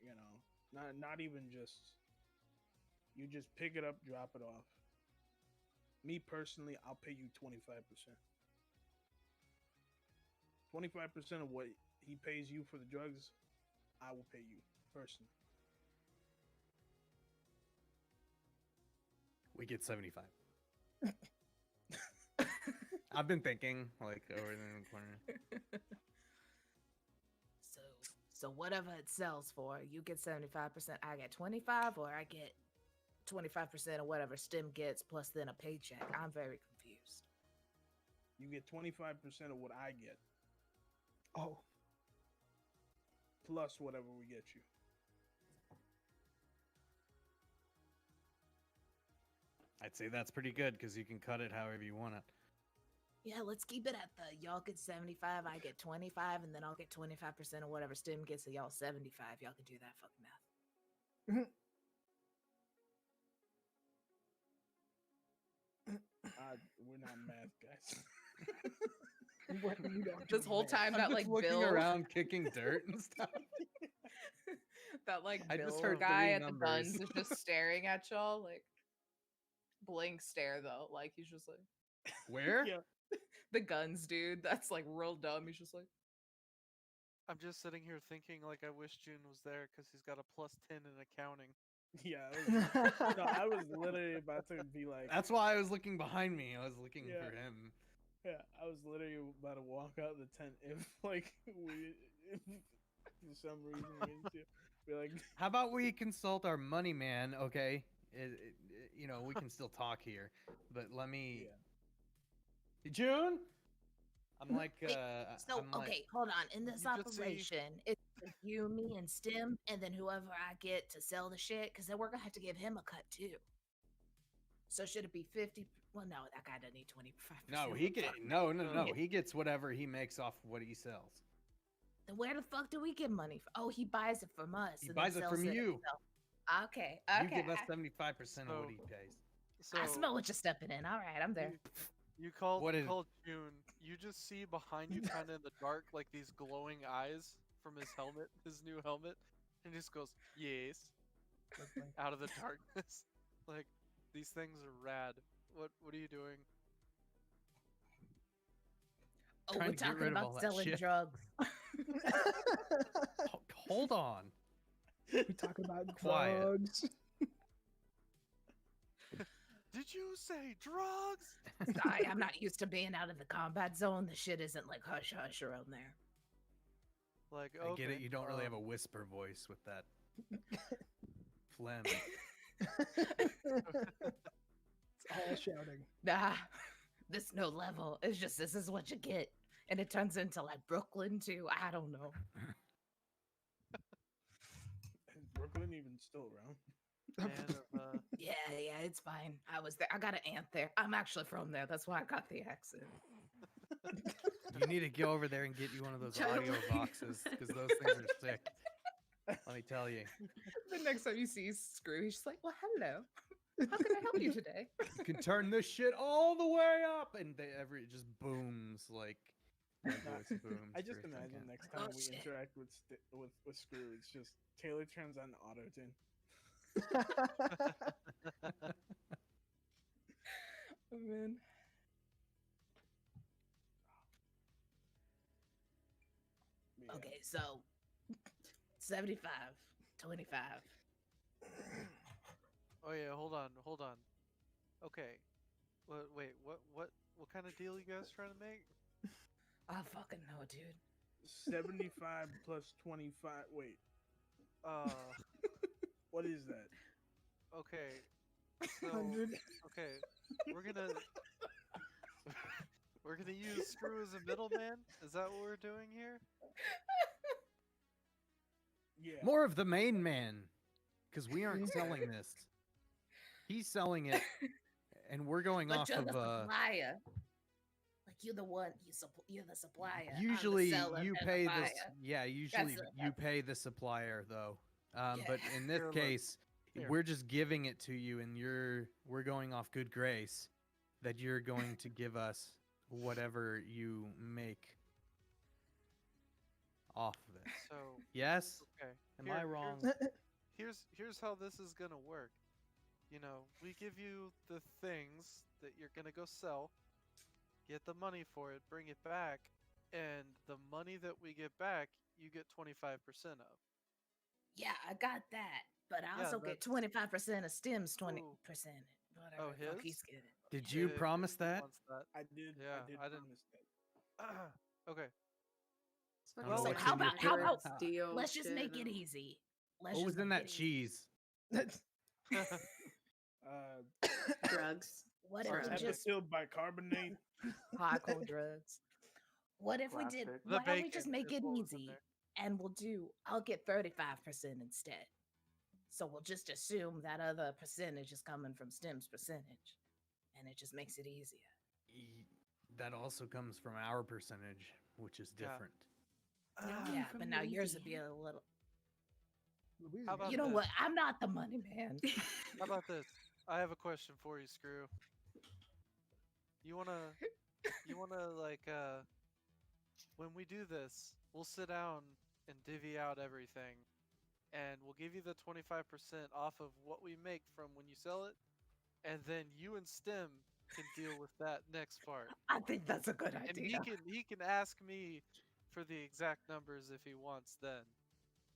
you know, not even just you just pick it up, drop it off. Me personally, I'll pay you 25%. 25% of what he pays you for the drugs, I will pay you personally. We get 75. I've been thinking, like, over in the corner. So whatever it sells for, you get 75%, I get 25, or I get 25% of whatever STEM gets plus then a paycheck. I'm very confused. You get 25% of what I get. Oh. Plus whatever we get you. I'd say that's pretty good because you can cut it however you want it. Yeah, let's keep it at the y'all get 75, I get 25, and then I'll get 25% of whatever STEM gets, so y'all 75. Y'all can do that fucking math. We're not math guys. This whole time I'm that just like looking Bill around kicking dirt and stuff. that like I just Bill heard guy 3 at numbers. the guns is just staring at y'all like blank stare though. Like he's just like Where? Yeah. the guns dude. That's like real dumb. He's just like I'm just sitting here thinking like I wish June was there because he's got a +10 in accounting. Yeah, I was literally about to be like. That's why I was looking behind me. I was looking Yeah. for him. Yeah, I was literally about to walk out the tent if like if for some reason we need to be like. How about we consult our money man? Okay, you know, we can still talk here, but let me. Yeah. June. I'm like, so I'm like, okay, hold on. In this You just see- operation, it's you, me, and Stim, and then whoever I get to sell the shit, because then we're gonna have to give him a cut too. So should it be 50? Well, no, that guy doesn't need 25%. no, he get no. He gets whatever he makes off what he sells. Then where the fuck do we get money from? Oh, he buys it from us. He and then buys it sells from you. himself. Okay. You give us 75% of what he pays. So I smell what you're stepping in. All right, I'm there. You called What is- June. You just see behind you, kind of in the dark, like these glowing eyes from his helmet, his new helmet, and he just goes, "Yes," out of the darkness. Like these things are rad. What are you doing? Oh, Trying we're to get talking rid of all about that selling shit. drugs. Hold on. We talk about Quiet. drugs. Did you say drugs? Sorry, I'm not used to being out of the combat zone. The shit isn't like hush hush around there. Like, I get it. okay, You don't really have a whisper voice with that phlegm. It's all shouting. Nah, this no level. It's just this is what you get, and it turns into like Brooklyn too. I don't know. Is Brooklyn even still around? Man of, Yeah, it's fine. I was there. I got an aunt there. I'm actually from there. That's why I got the accent. You need to go over there and get you one of those audio boxes because those things are sick. Let me tell you. The next time you see Screw, he's just like, "Well, hello. How can I help you today?" You can turn this shit all the way up, and it just booms like. My voice booms I just for a imagine second. next time Oh, we shit. interact with Screw, it's just Taylor turns on auto tune. Oh man. Okay, so 75, 25. Oh yeah, hold on. Okay. Wait, what kind of deal you guys trying to make? I fucking know, dude. 75 plus 25. Wait, what is that? Okay. So 100. okay, we're gonna we're gonna use Screw as a middleman. Is that what we're doing here? Yeah. More of the main man, because we aren't selling this. He's selling it, and we're going But off you're of the supplier. Like you're the one. You're the supplier. I'm the usually seller you and the pay buyer. this. Yeah, usually That's you pay the supplier though. But Yeah. in this Here, look. case, Here. we're just giving it to you, and we're going off good grace that you're going to give us whatever you make off of it. So Yes? okay. Am I wrong? Here's how this is gonna work. You know, we give you the things that you're gonna go sell, get the money for it, bring it back, and the money that we get back, you get 25% of. Yeah, I got that. But I Yeah, also get that's- 25% of STEM's 20%. Ooh. Whatever Oh, the fuck his? he's getting. Did you If promise he that? wants that. I did. Yeah, I did I didn't- promise that. Okay. It's fucking Well, So what's how in your about how purse? about deal let's just shit, make it no. easy. Let's What just was in make that it easy. cheese? drugs? What Or if we epic. just Epithelial bicarbonate. hardcore drugs? What if we did? Classic. The Why don't we just bacon make is it what was in easy? there. And I'll get 35% instead. So we'll just assume that other percentage is coming from STEM's percentage. And it just makes it easier. That also comes from our percentage, which is Yeah. different. Yeah, but now yours would be a little. Louisiana. How about You know this? what? I'm not the money man. How about this? I have a question for you, Screw. You wanna like when we do this, we'll sit down and divvy out everything, and we'll give you the 25% off of what we make from when you sell it, and then you and STEM can deal with that next part. I think that's a good And idea. he can ask me for the exact numbers if he wants then.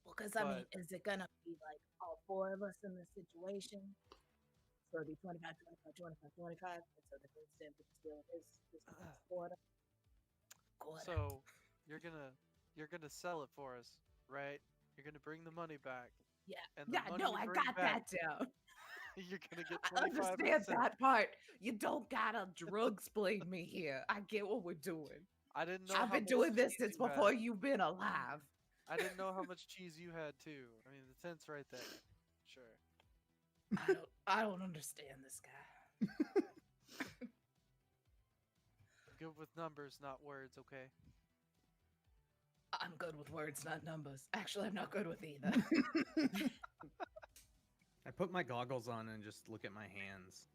Well, because I mean, but- is it gonna be like all four of us in this situation? So it'd be 25, 25, 25, 25. And so the good STEM could just deal with this quarter. So you're gonna sell it for us, right? You're gonna bring the money back. Yeah. And the Yeah, money no, you I bring got back, that down. You're gonna get I 25%. understand that part. You don't gotta drug explain me here. I get what we're doing. I didn't know. I've how been much doing this cheese since you had. before you've been alive. I didn't know how much cheese you had too. I mean, the tent's right there. Sure. I don't understand this guy. Good with numbers, not words. Okay. I'm good with words, not numbers. Actually, I'm not good with either. I put my goggles on and just look at my hands.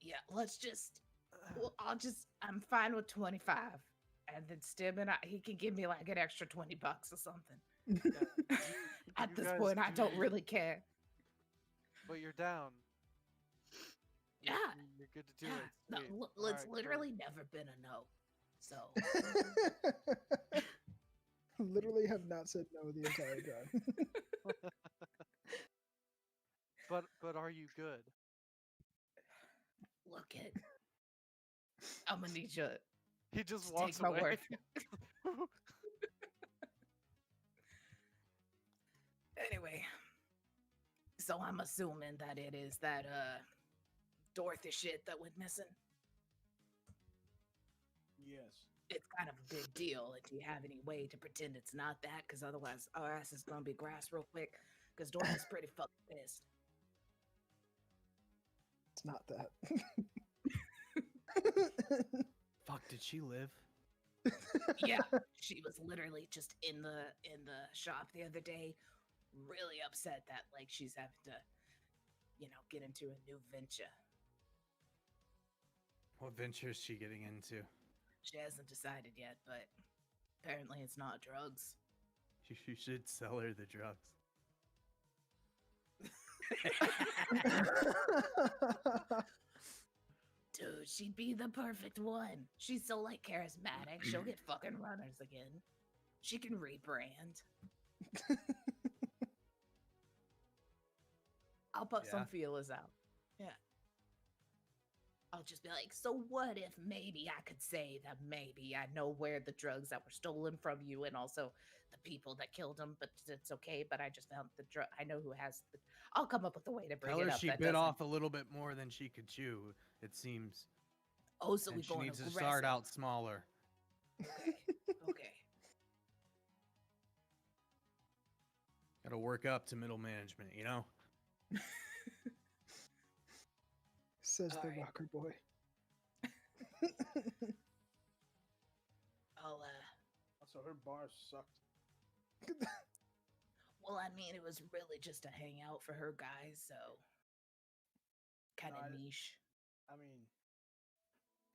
Yeah, let's just. Well, I'm fine with 25, and then Stim and he can give me like an extra $20 or something. At You this guys point, I don't do- really care. But you're down. Yeah, You're good to do yeah. it. No, Sweet. it's Alright, cool. literally never been a no. So Literally have not said no the entire time. But are you good? look it. I'm gonna need you. He just Just walks take my away. word Anyway, so I'm assuming that it is that Dorothy shit that went missing. Yes. It's kind of a big deal. And do you have any way to pretend it's not that? Because otherwise, our ass is gonna be grass real quick. Because Dorothy's pretty fucking pissed. It's not that. Fuck, did she live? Yeah, she was literally just in the shop the other day, really upset that like she's having to, get into a new venture. What venture is she getting into? She hasn't decided yet, but apparently it's not drugs. You should sell her the drugs. Dude, she'd be the perfect one. She's so like charismatic. She'll get fucking runners again. She can rebrand. I'll put some feelers out. Yeah. I'll just be like, so what if maybe I could say that maybe I know where the drugs that were stolen from you and also the people that killed them, but it's okay. But I just found the drug. I know who has the. I'll come up with a way to bring Tell it her up. she that bit doesn't- off a little bit more than she could chew, it seems. Oh, so And we she going needs to aggressive. start out smaller. Okay. Gotta work up to middle management, you know? Says the Alright. rocker boy. I'll So her bar sucked. well, I mean, it was really just a hangout for her guys, so kind of No, niche. I mean,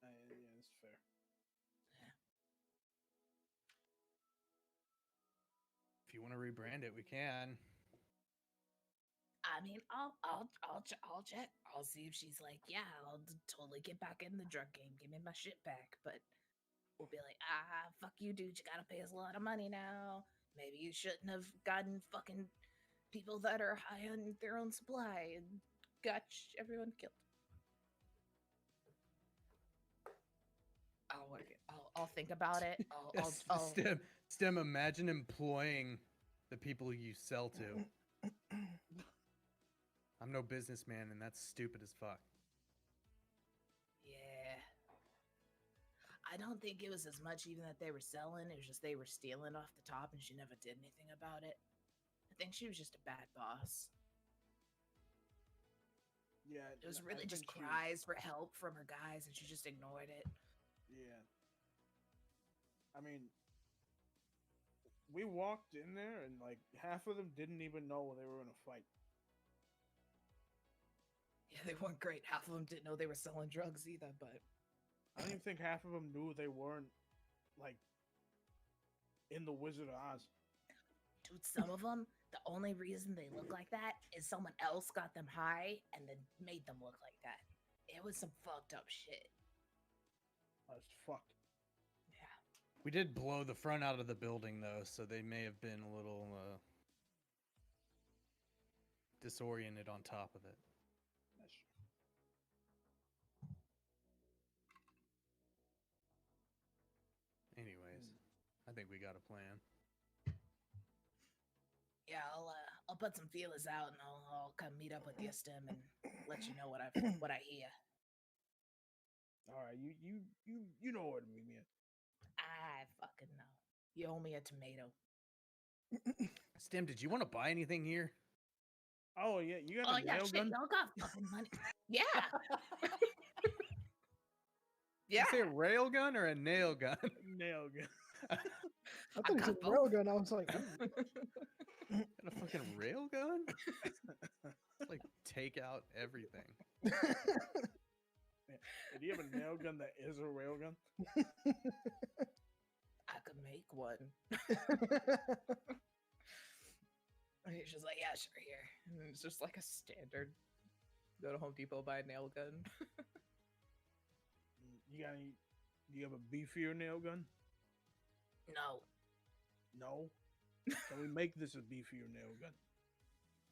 yeah, that's fair. If you want to rebrand it, we can. I mean, I'll check. I'll see if she's like, yeah, totally get back in the drug game. Give me my shit back. But we'll be like, fuck you, dude. You gotta pay us a lot of money now. Maybe you shouldn't have gotten fucking people that are high on their own supply and got everyone killed. I'll work it. I'll think about it. I'll Stem, imagine employing the people you sell to. I'm no businessman, and that's stupid as fuck. Yeah. I don't think it was as much even that they were selling. It was just they were stealing off the top and she never did anything about it. I think she was just a bad boss. Yeah, It was I really just think she- cries for help from her guys and she just ignored it. Yeah. I mean, we walked in there and like half of them didn't even know they were in a fight. Yeah, they weren't great. Half of them didn't know they were selling drugs either, but I don't even think half of them knew they weren't like in the Wizard of Oz. dude, some of them, the only reason they look like that is someone else got them high and then made them look like that. It was some fucked up shit. That's fucked. Yeah. We did blow the front out of the building, though, so they may have been a little disoriented on top of it. That's true. Anyways, I think we got a plan. Yeah, I'll put some feelers out and I'll come meet up with you, Stem, and let you know what I hear. All right, you know where to meet me at. I fucking know. You owe me a tomato. Stem, did you want to buy anything here? Oh yeah, you got Oh a yeah, nail shit, gun? y'all got fucking money. Yeah. Did you say a rail gun or a nail gun? Nail gun. I thought he said got rail gun. I was like, ooh. Got a fucking rail gun? It's like take out everything. Do you have a nail gun that is a rail gun? I could make one. And he's just like, yeah, sure, here. And it's just like a standard. Go to Home Depot, buy a nail gun. Do you have a beefier nail gun? No. No. Can we make this a beefier nail gun?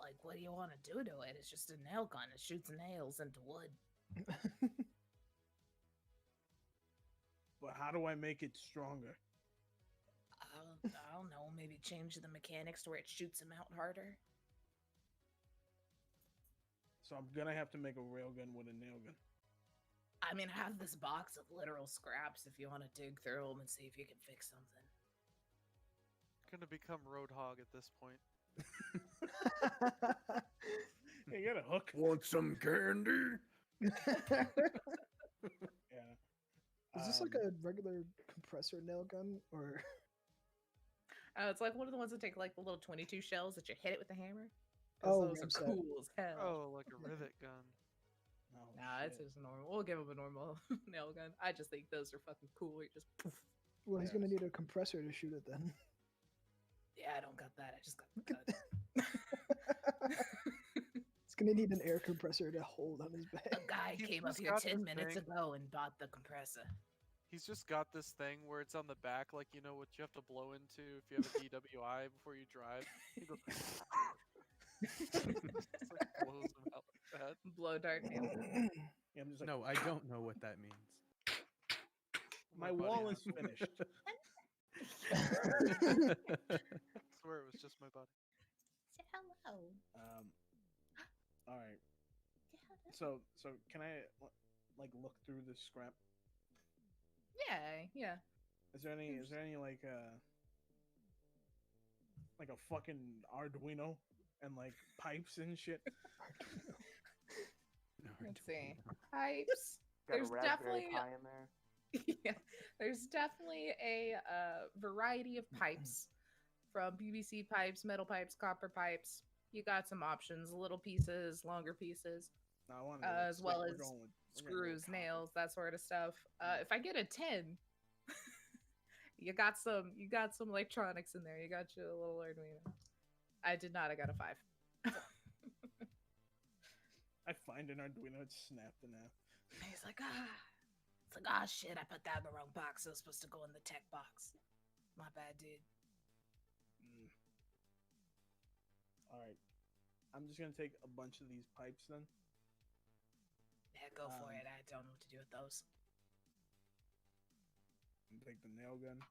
Like, what do you want to do to it? It's just a nail gun. It shoots nails into wood. But how do I make it stronger? I don't know. Maybe change the mechanics to where it shoots them out harder. So I'm gonna have to make a rail gun with a nail gun. I mean, I have this box of literal scraps if you want to dig through them and see if you can fix something. Gonna become Roadhog at this point. Hey, you got a hook? Want some candy? Yeah. Is this like a regular compressor nail gun or? It's like one of the ones that take like the little 22 shells that you hit it with a hammer. Oh, Those are rimset. cool as hell. Oh, like a rivet gun. Oh, Nah, it's shit. just normal. We'll give him a normal nail gun. I just think those are fucking cool. You just poof. Well, he's Yeah. gonna need a compressor to shoot it then. Yeah, I don't got that. I just got the gun. It's gonna need an air compressor to hold on his A back. guy He's came up just here got 10 this minutes thing. ago and bought the compressor. He's just got this thing where it's on the back, like you know what you have to blow into if you have a DWI before you drive. He goes, just like blows him out like that. Blow dart handle. Yeah, I'm just like, No, I don't know what that means. my buddy wall has is finished. I swear it was just my buddy. Say hello. All right. So can I like look through this scrap? Yeah. Is there any like a fucking Arduino and like pipes and shit? Let's see. Pipes. Got There's a Raspberry definitely Pi in there. yeah, there's definitely a variety of pipes, from PVC pipes, metal pipes, copper pipes. You got some options, little pieces, longer pieces, No, I want as well as screws, nails, that sort of stuff. If I get a 10, you got some electronics in there. You got your little Arduino. I did not. I got a 5. I find an Arduino, it's snapped in half. He's like, it's like, ah, shit, I put that in the wrong box. It was supposed to go in the tech box. My bad, dude. All right, I'm just gonna take a bunch of these pipes then. Yeah, go for it. I don't know what to do with those. And take the nail gun.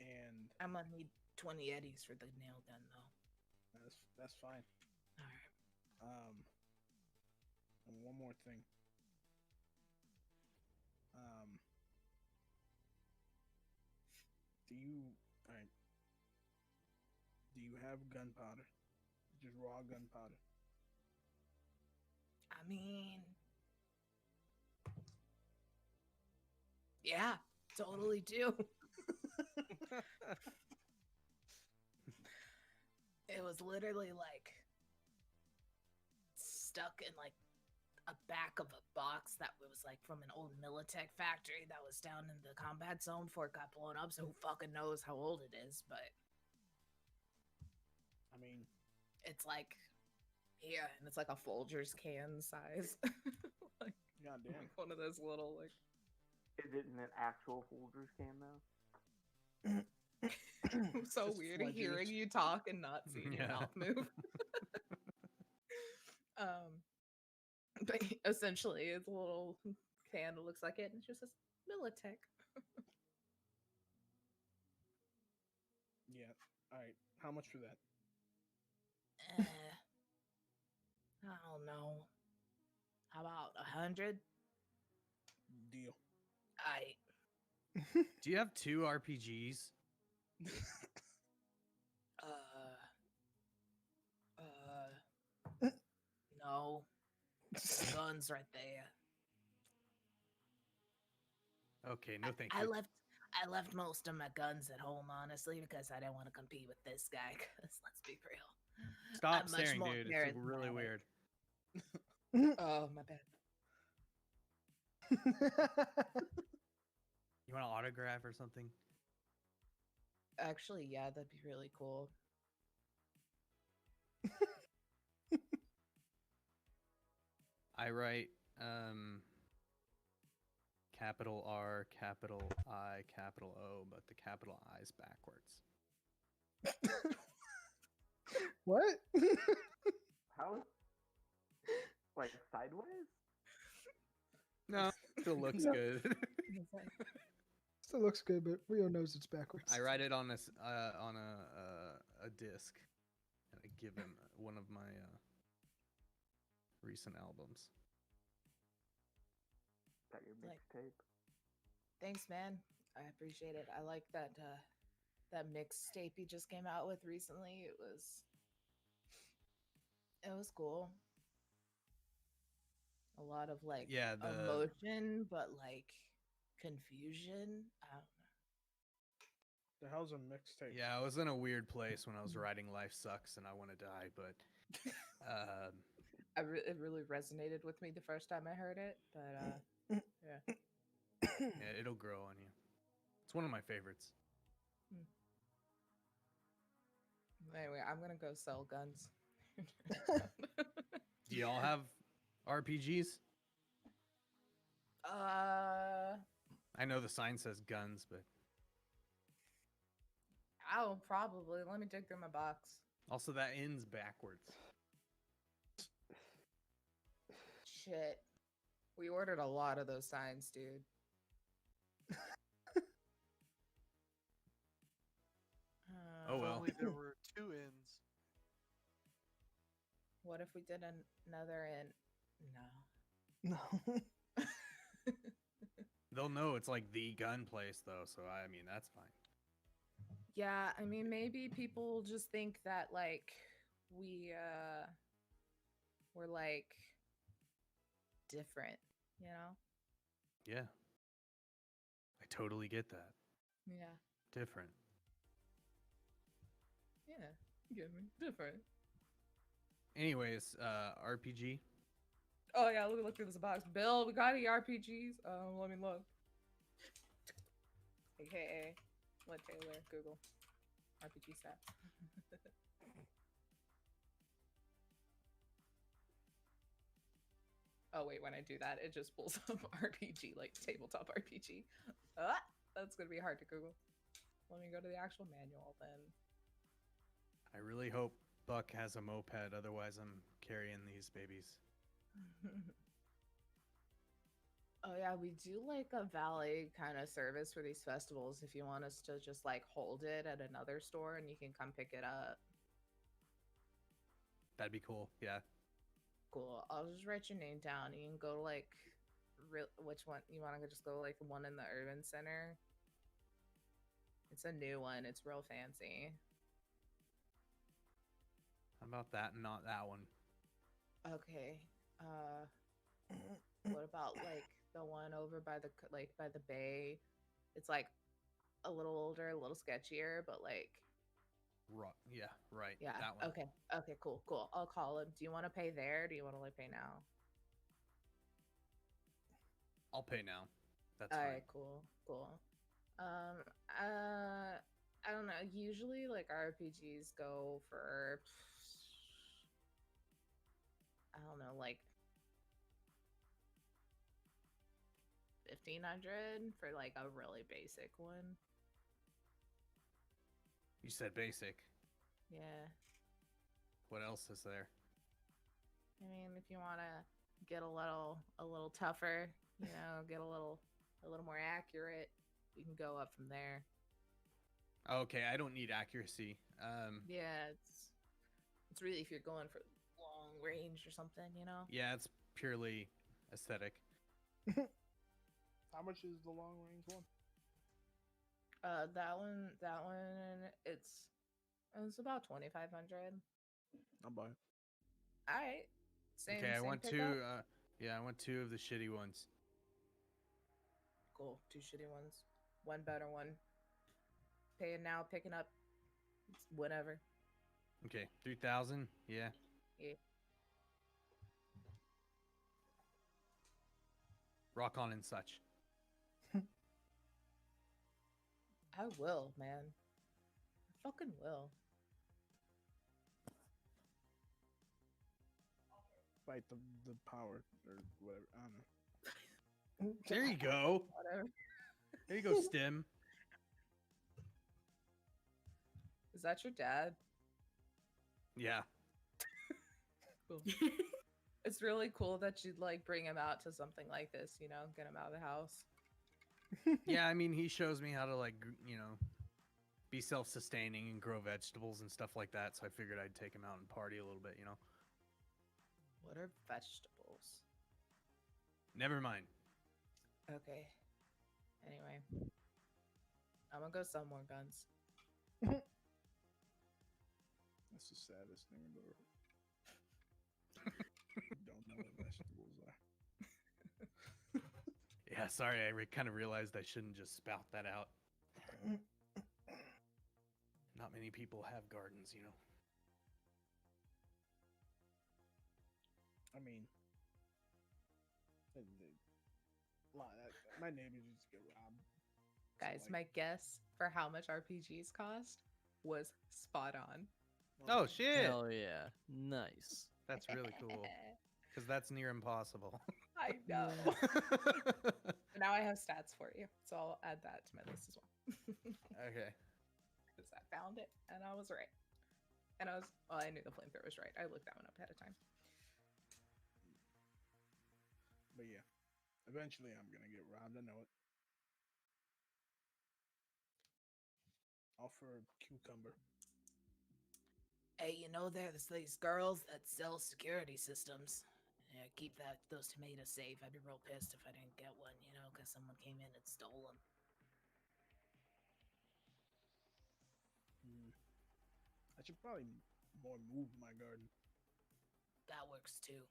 And I'm gonna need 20 eddies for the nail gun, though. that's fine. All right. And one more thing. Do you have gunpowder? Just raw gunpowder. I mean, yeah, totally do. It was literally like stuck in like a back of a box that was like from an old Militech factory that was down in the combat zone before it got blown up. So who fucking knows how old it is? But I mean, it's like, yeah, and it's like a Folgers can size. Like, goddamn. like one of those little like. Is it in an actual Folgers can though? So Just weird Folgers. hearing you talk and not seeing your Yeah. mouth move. But essentially, it's a little can that looks like it, and it just says Militech. Yeah. All right. How much for that? I don't know. How about 100? Deal. Do you have 2 RPGs? No. The gun's right there. Okay, no thank I you. left most of my guns at home, honestly, because I didn't want to compete with this guy. Because let's be real. Stop I'm much staring, more dude. It's really charismatic. weird. Oh, my bad. You want an autograph or something? Actually, yeah, that'd be really cool. I write capital R, capital I, capital O, but the capital I is backwards. What? How? Like sideways? No, still looks good. Still looks good, but Rio knows it's backwards. I write it on a disc, and I give him one of my recent albums. Got your Like- mixtape. Thanks, man. I appreciate it. I like that that mixtape he just came out with recently. It was cool. A lot of like Yeah, the emotion, but like confusion. I don't know. The hell's a mixtape? yeah, I was in a weird place when I was writing "Life Sucks" and I Want to Die, but It really resonated with me the first time I heard it, but yeah. yeah, it'll grow on you. It's one of my favorites. Anyway, I'm gonna go sell guns. Do y'all have RPGs? I know the sign says guns, but Oh, probably. Let me dig through my box. also that ends backwards. Shit. We ordered a lot of those signs, dude. Oh, If well. only there were 2 ends. What if we did another in? No. No. They'll know it's like the gun place, though, so I mean, that's fine. Yeah, I mean, maybe people just think that, like, we're, like, different, you know? Yeah. I totally get that. Yeah. Different. Yeah. You get me? Different. Anyways, RPG. Oh, yeah, let me look through this box. Bill, we got any RPGs? Let me look. AKA, what Taylor? Google. RPG stats. Oh, wait, when I do that, it just pulls up RPG, like tabletop RPG. That's going to be hard to Google. Let me go to the actual manual then. I really hope Buck has a moped, otherwise I'm carrying these babies. Oh yeah, we do like a valet kind of service for these festivals if you want us to just like hold it at another store and you can come pick it up. That'd be cool. Yeah. Cool. I'll just write your name down. You can go to like which one you want to just go like the one in the urban center. It's a new one. It's real fancy. How about that and not that one? Okay. What about like the one over by the by the bay? It's like a little older, a little sketchier, but like Yeah, right. yeah. That one. Okay. Okay, cool. I'll call him. Do you want to pay there? Or do you want to like pay now? I'll pay now. That's All fine. right, cool. I don't know. Usually like RPGs go for I don't know, like 1,500 for like a really basic one. You said basic. Yeah. What else is there? I mean, if you want to get a little tougher, you know, get a little more accurate, you can go up from there. Okay, I don't need accuracy. Yeah, it's really if you're going for long range or something, you know. Yeah, it's purely aesthetic. How much is the long range one? That one, it's about 2,500. I'll buy it. All right. Okay, I same want pickup? two. Yeah, I want 2 of the shitty ones. Cool. 2 shitty ones. One better one. Paying now, picking up. Whatever. Okay, 3,000. Yeah. Yeah. Rock on and such. I will, man. I fucking will. Fight the power or whatever. I don't know. There you go. Whatever. There you go, Stim. Is that your dad? Yeah. Cool. It's really cool that you'd like bring him out to something like this, you know, get him out of the house. Yeah, I mean, he shows me how to, like, you know, be self-sustaining and grow vegetables and stuff like that, so I figured I'd take him out and party a little bit, you know? What are vegetables? Never mind. Okay. Anyway. I'm gonna go sell more guns. That's the saddest thing in the world. Don't know what vegetables are. Yeah, sorry, I kind of realized I shouldn't just spout that out. Not many people have gardens, you know? I mean, my neighbors used to get robbed. So, Guys, like, my guess for how much RPGs cost was spot on. Oh shit! Hell yeah. Nice. That's really cool. Because that's near impossible. I know. But now I have stats for you, so I'll add that to my list as well. Okay. Because I found it and I was right. And I knew the flamethrower was right. I looked that one up ahead of time. But yeah, eventually I'm gonna get robbed. I know it. Offer cucumber. Hey, you know there's these girls that sell security systems. Yeah, keep those tomatoes safe. I'd be real pissed if I didn't get one, you know, because someone came in and stole them. I should probably more move my garden. That works too.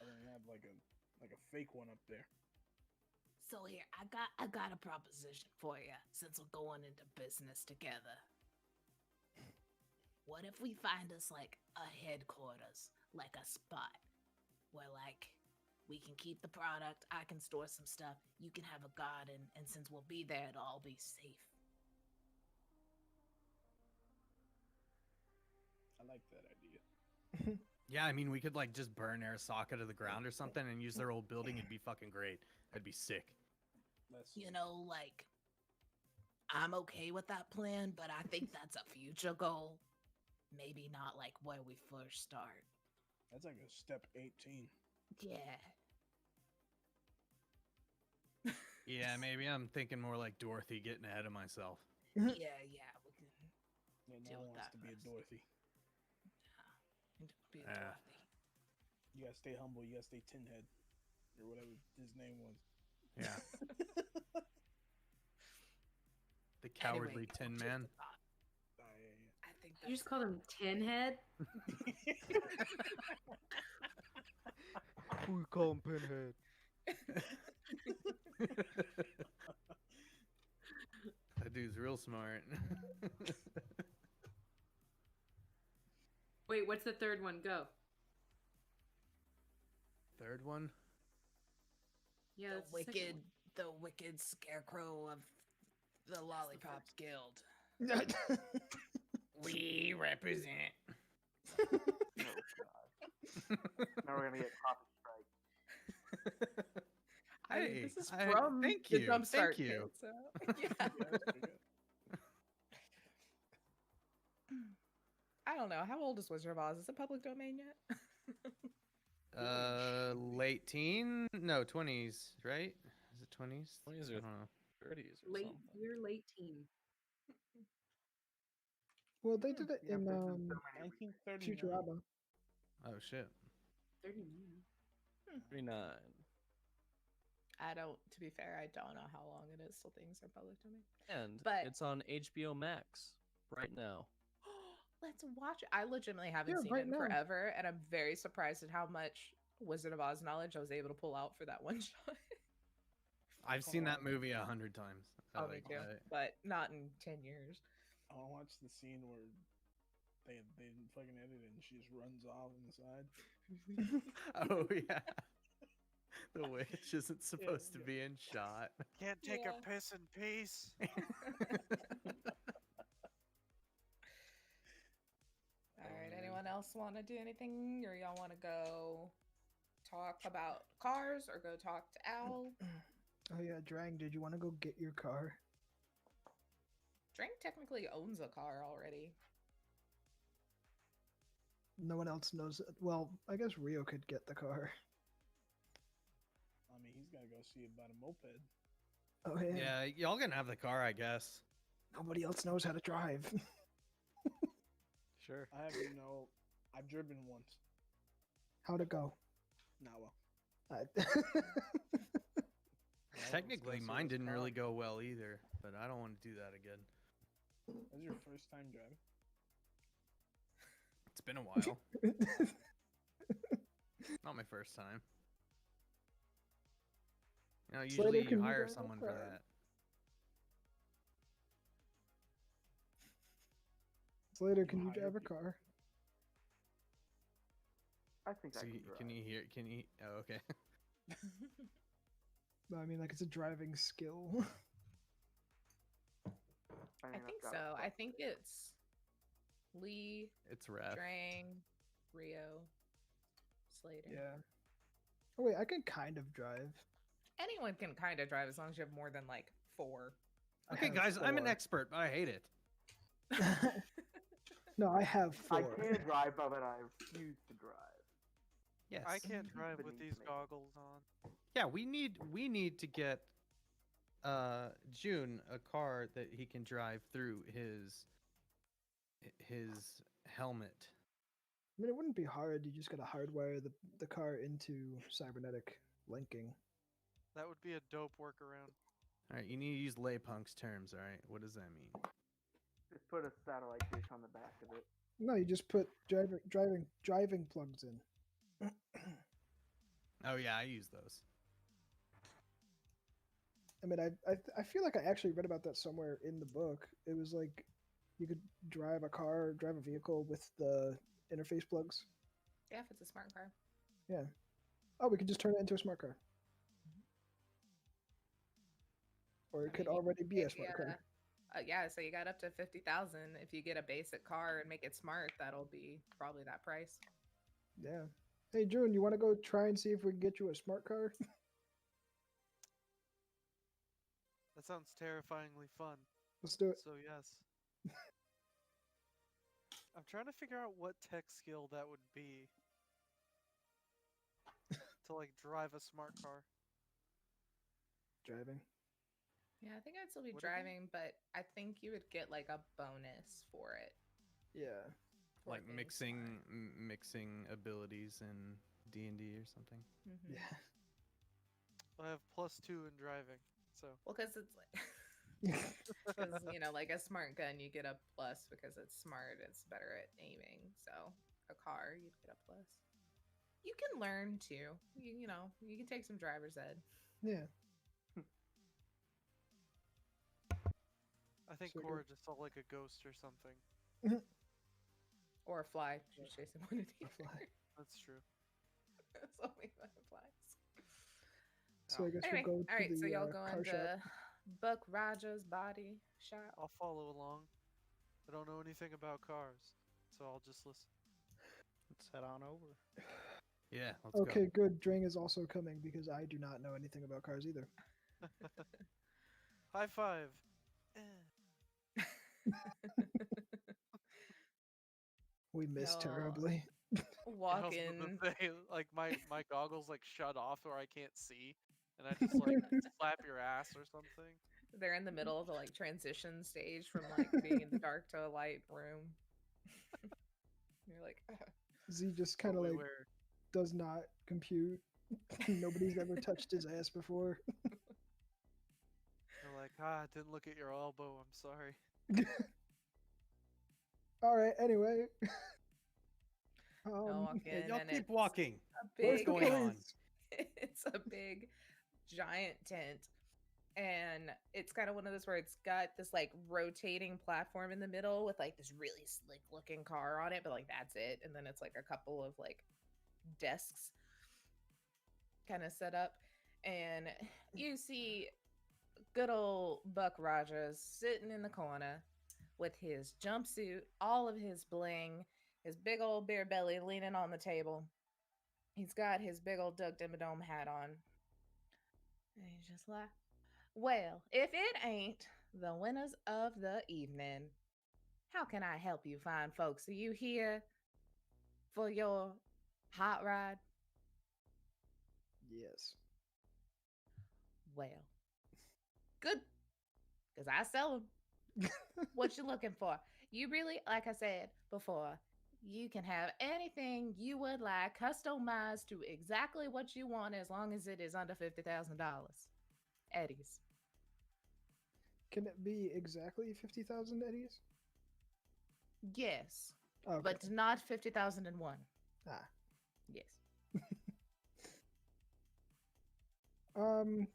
I don't have like a fake one up there. So here, I got a proposition for you. Since we're going into business together, what if we find us like a headquarters, like a spot where like we can keep the product, I can store some stuff, you can have a garden, and since we'll be there, it'll all be safe. I like that idea. Yeah, I mean, we could like just burn Arasaka to the ground or something and use their old building. It'd be fucking great. That'd be sick. You know, like, I'm okay with that plan, but I think that's a future goal. Maybe not like where we first start. That's like a step 18. Yeah. Yeah, maybe I'm thinking more like Dorothy, getting ahead of myself. Yeah, we can Yeah, no deal one with wants that to be a first. Dorothy. Be a Yeah. Dorothy. You gotta stay humble. You gotta stay tinhead, or whatever his name was. Yeah. The cowardly Anyway, Tin just Man. a thought. I think You just called him Tin Head? We call him Pinhead. That dude's real smart. Wait, what's the third one? Go. Third one? Yeah, the that's the second wicked scarecrow of the Lollipop Guild. We represent. Now we're gonna get copy strike. Hey, this is I- from thank the you, Jumpstart thank you. Kid, so yeah. Yeah, that's pretty good. I don't know. How old is Wizard of Oz? Is it public domain yet? Late teen? No, 20s, right? Is it 20s? 20s I or don't know. 30s or late. something. You're late teen. Well, they did it Yeah, in there's been so many 1939. Futurama. Oh, shit. 39. 39. I don't. To be fair, I don't know how long it is till things are public domain. And But- it's on HBO Max right now. Let's watch it. I legitimately haven't Yeah, seen right it in now. forever, and I'm very surprised at how much Wizard of Oz knowledge I was able to pull out for that one shot. I've seen that movie 100 times. Oh, me too. But not in 10 years. I want to watch the scene where they didn't fucking edit it and she just runs off on the side. Oh, yeah. The witch isn't supposed to be in shot. Can't take Yeah. a piss in peace. All right. Anyone else want to do anything, or y'all want to go talk about cars, or go talk to Al? Oh yeah, Drang, did you want to go get your car? Drake technically owns a car already. No one else knows it. Well, I guess Rio could get the car. I mean, he's gotta go see about a moped. Oh yeah. Yeah, y'all can have the car, I guess. Nobody else knows how to drive. Sure. I have I've driven once. How'd it go? Not well. Technically, mine didn't really go well either, but I don't want to do that again. That was your first time driving? It's been a while. Not my first time. You know, Slater, usually can you you hire drive a someone for car? that. Slater, can you hire drive a people. car? I think So I can you, drive. can you hear? Can you? Oh, okay. No, I mean like it's a driving skill. I think so. I think it's Lee, It's ref. Drang, Rio, Slater. Yeah. Oh wait, I can kind of drive. Anyone can kind of drive as long as you have more than like 4. I Okay, have guys, I'm an 4. expert, but I hate it. No, I have 4. I can drive, but I refuse to drive. Yes. I can't drive with Beneath these me. goggles on. Yeah, we need to get June a car that he can drive through his helmet. I mean, it wouldn't be hard. You just gotta hardwire the car into cybernetic linking. That would be a dope workaround. All right, you need to use Laypunk's terms. All right, what does that mean? Just put a satellite dish on the back of it. No, you just put driving plugs in. Oh yeah, I use those. I mean, I feel like I actually read about that somewhere in the book. It was like you could drive a vehicle with the interface plugs. Yeah, if it's a smart car. Yeah. Oh, we could just turn it into a smart car. Or it could already be a smart car. Yeah, so you got up to 50,000. If you get a basic car and make it smart, that'll be probably that price. Yeah. Hey, June, you want to go try and see if we can get you a smart car? That sounds terrifyingly fun. Let's do it. So yes. I'm trying to figure out what tech skill that would be to like drive a smart car. Driving. Yeah, I think I'd still be Would it be? driving, but I think you would get like a bonus for it. Yeah. for Like it being mixing smart. mixing abilities in D&D or something. Mhm. Yeah. I have +2 in driving, so Well, because it's like, because like a smart gun, you get a plus because it's smart. It's better at aiming. So a car, you'd get a plus. You can learn too. You can take some driver's ed. Yeah. I think So Cora just saw like a ghost or something. Or a fly. She's chasing one of these. fly. That's true. That's all we got flies. So I guess Anyway, we'll go to all right. the So y'all car going shop. to Buck Rogers Body Shop? I'll follow along. I don't know anything about cars, so I'll just listen. Let's head on over. Yeah, let's Okay, go. good. Dring is also coming because I do not know anything about cars either. High five. Eh. We miss Y'all terribly. I was Walk about to in. say, like my goggles like shut off or I can't see, and I just like slap your ass or something. They're in the middle of the like transition stage from like being in the dark to a light room. You're like, Z just kind of Totally like weird. does not compute. Nobody's ever touched his ass before. They're like, didn't look at your elbow. I'm sorry. All right. Anyway. I'll walk Yeah, in y'all and keep it's walking. a What's big, going on? it's a big, giant tent, and it's kind of one of those where it's got this like rotating platform in the middle with like this really slick looking car on it, but like that's it, and then it's like a couple of like desks kind of set up, and you see good old Buck Rogers sitting in the corner with his jumpsuit, all of his bling, his big old beer belly leaning on the table. He's got his big old Duck Dimmadome hat on. And he's just like, well, if it ain't the winners of the evening, how can I help you fine folks? Are you here for your hot ride? Yes. Well, good, because I sell them. What you looking for? You really, like I said before, you can have anything you would like customized to exactly what you want as long as it is under $50,000. Eddie's. Can it be exactly 50,000 eddies? Yes, Okay. but not 50,001. Ah. Yes.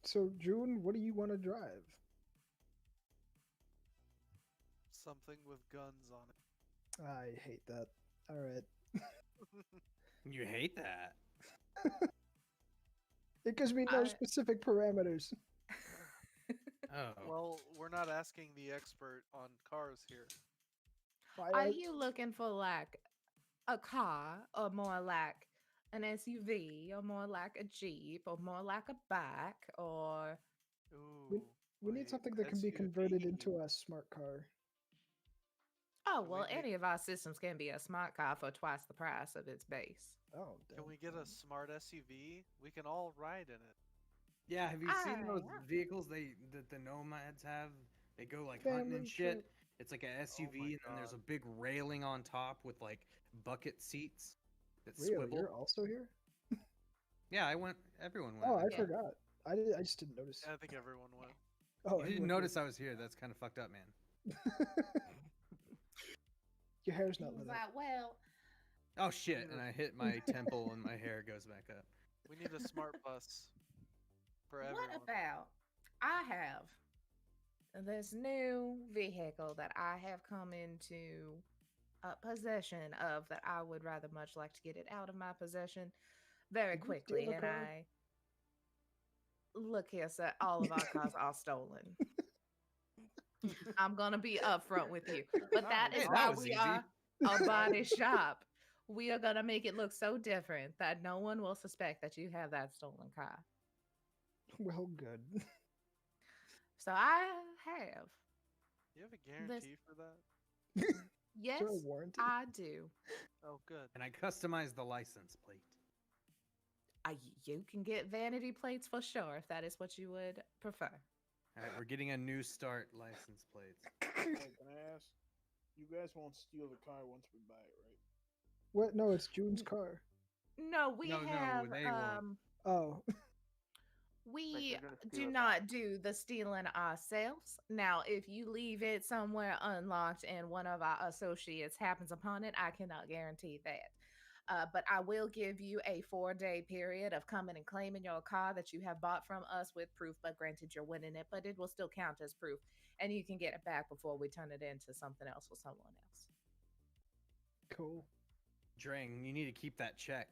So June, what do you want to drive? Something with guns on it. I hate that. All right. You hate that. It gives me no I- specific parameters. Oh. Well, we're not asking the expert on cars here. Are you looking for like a car, or more like an SUV, or more like a Jeep, or more like a bike, or Ooh. We need wait, something that can be SUV. converted into a smart car. oh Can we well, make- any of our systems can be a smart car for twice the price of its base. Oh, Can we get a smart SUV? We can all ride in it. Yeah, have you seen those yeah. vehicles that the nomads have? They go like hunting Family and shit. trip. It's like a SUV, my and then there's a God. big railing on top with like bucket seats that Rio, swivel. you're also here? Yeah, I went. Everyone went. Oh, I Yeah. forgot. I just didn't notice. Yeah, I think everyone went. Oh, You didn't everyone notice I was here. That's kind of fucked up, man. Your hair's He not was lit up. like, well, Oh shit! And I hit my temple, and my hair goes back up. We need a smart bus for everyone. what about I have this new vehicle that I have come into possession of that I would rather much like to get it out of my possession very Did you steal quickly. a And car? I look here, sir, all of our cars are stolen. I'm gonna be upfront with you, but that is Hey, that why was we easy. are a body shop. We are gonna make it look so different that no one will suspect that you have that stolen car. Well, good. So I have. You have a guarantee for that? Yes, Is there a warranty? I do. Oh, good. And I customized the license plate. You can get vanity plates for sure if that is what you would prefer. All right, we're getting a new start license plates. Hey, can I ask? You guys won't steal the car once we buy it, right? What? No, it's June's car. No, we No, have they won't. Oh, we they're gonna steal do it not back. do the stealing ourselves. Now, if you leave it somewhere unlocked and one of our associates happens upon it, I cannot guarantee that. But I will give you a 4-day period of coming and claiming your car that you have bought from us with proof, but granted you're winning it, but it will still count as proof. And you can get it back before we turn it into something else or someone else. cool. Drang, you need to keep that check.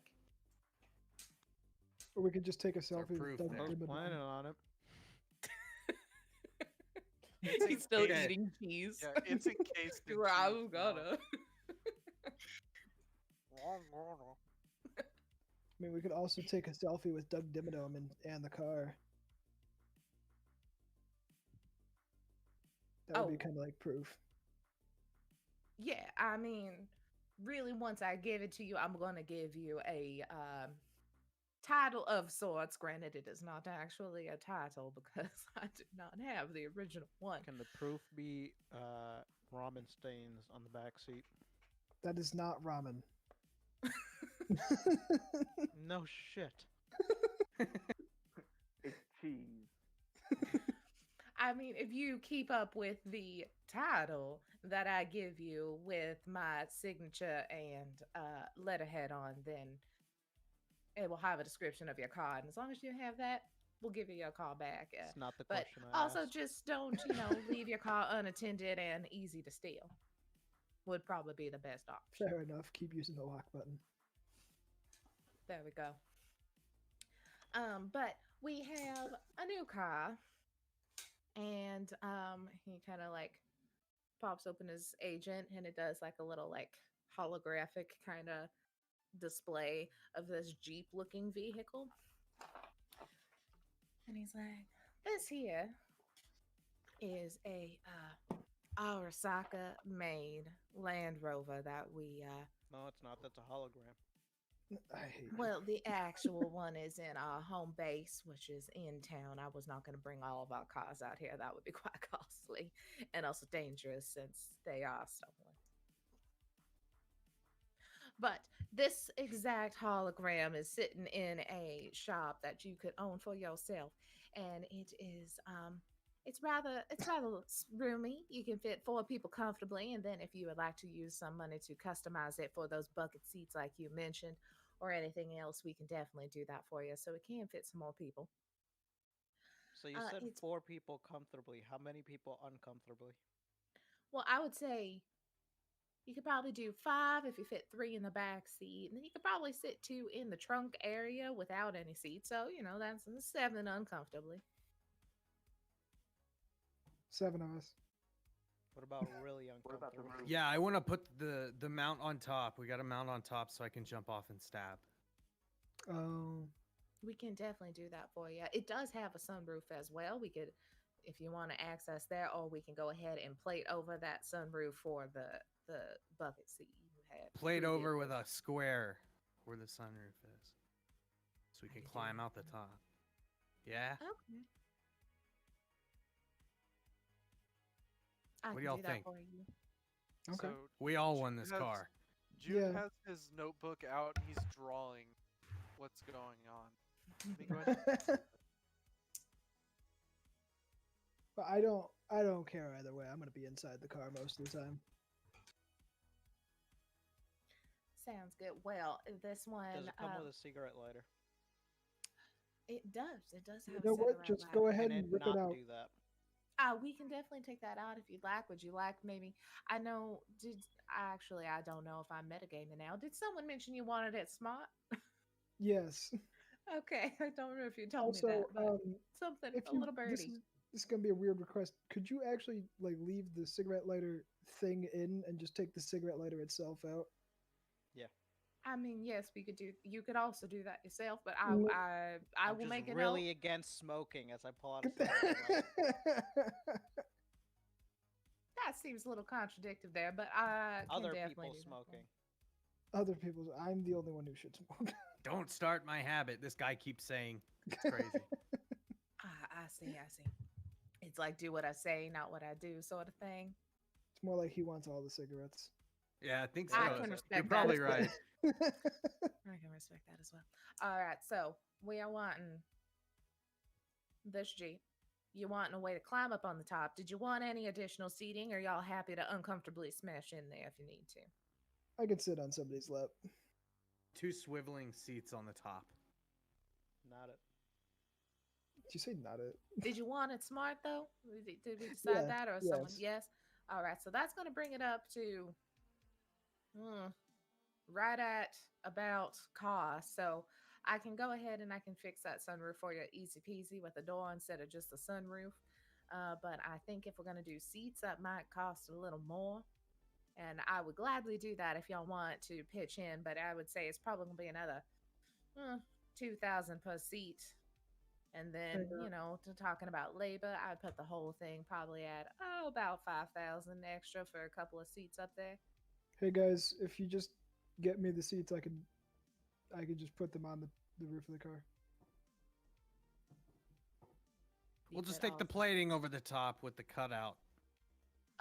Or we could just take a our selfie with proof Doug there. I was Dimmadome. planning on it. It's in He's still case- eating cheese. Yeah, it's encased in I'm cheese now. gonna. I mean, we could also take a selfie with Doug Dimmadome and the car. That would be Oh. kind of like proof. Yeah, I mean, really, once I give it to you, I'm gonna give you a title of sorts. Granted, it is not actually a title because I do not have the original one. Can the proof be ramen stains on the back seat? That is not ramen. No shit. It's cheese. I mean, if you keep up with the title that I give you with my signature and letterhead on, then it will have a description of your car. And as long as you have that, we'll give you your car back. It's not the But question I also, asked. just don't, leave your car unattended and easy to steal. Would probably be the best option. Fair enough. Keep using the lock button. There we go. But we have a new car, and he kind of like pops open his agent, and it does like a little like holographic kind of display of this Jeep-looking vehicle, and he's like, "This here is a Arasaka made Land Rover that we No, it's not. That's a hologram. I hate well, the actual one is in our home base, which is in town. I was not going to bring all of our cars out here. That would be quite costly and also dangerous since they are stolen. But this exact hologram is sitting in a shop that you could own for yourself, and it is it's rather roomy. You can fit 4 people comfortably, and then if you would like to use some money to customize it for those bucket seats like you mentioned, or anything else, we can definitely do that for you. So it can fit some more people. So you said it's- 4 people comfortably. How many people uncomfortably? Well, I would say you could probably do 5 if you fit 3 in the back seat, and then you could probably sit 2 in the trunk area without any seats. So that's 7 uncomfortably. 7 of us. What about really What about the uncomfortable? roof? Yeah, I want to put the mount on top. We got a mount on top so I can jump off and stab. Oh, We can definitely do that for you. It does have a sunroof as well. We could, if you want to access there, or we can go ahead and plate over that sunroof for the bucket seat you had. Plate over with previously. a square where the sunroof is, so we I can could do climb that out the too. top. Yeah. Okay. I What do can y'all do that think? for you. okay. So We all won Jude this has- car. Jude Yeah. has his notebook out and he's drawing what's going on. Let me go ahead. But I don't care either way. I'm gonna be inside the car most of the time. Sounds good. Well, this one, Does it come with a cigarette lighter? it does. It does have You a know what? cigarette Just lighter. go ahead Can and it rip not it out. do that? We can definitely take that out if you'd like. Would you like maybe? I know. I don't know if I'm metagaming now. Did someone mention you wanted it smart? Yes. Okay, I don't know if you told me Also, that, but something if a you little birdie. this is gonna be a weird request. Could you actually like leave the cigarette lighter thing in and just take the cigarette lighter itself out? I mean, yes, we could do. You could also do that yourself, but No. I I'm will just make a really note. against smoking as I pull out a cigarette lighter. That seems a little contradictive there, but I can Other definitely people do that for smoking. you. Other people's. I'm the only one who should smoke. Don't start my habit. This guy keeps saying it's crazy. I see. I see. It's like do what I say, not what I do, sort of thing. It's more like he wants all the cigarettes. Yeah, I think so. I Yeah, can You're respect You're that probably as well. right. I can respect that as well. All right, so we are wanting this Jeep. You wanting a way to climb up on the top. Did you want any additional seating, or y'all happy to uncomfortably smash in there if you need to? I could sit on somebody's lap. 2 swiveling seats on the top. Not it. Did you say not it? Did you want it smart though? Did we decide Yeah, that, or someone? yes. Yes. All right, so that's going to bring it up to right at about cost. So I can go ahead and I can fix that sunroof for you easy peasy with a door instead of just a sunroof. But I think if we're going to do seats, that might cost a little more. And I would gladly do that if y'all want to pitch in. But I would say it's probably going to be another 2,000 per seat. And then, talking about labor, I'd put the whole thing probably at about 5,000 extra for a couple of seats up there. Hey guys, if you just get me the seats, I could just put them on the roof of the car. We'll You just could take the also- plating over the top with the cutout.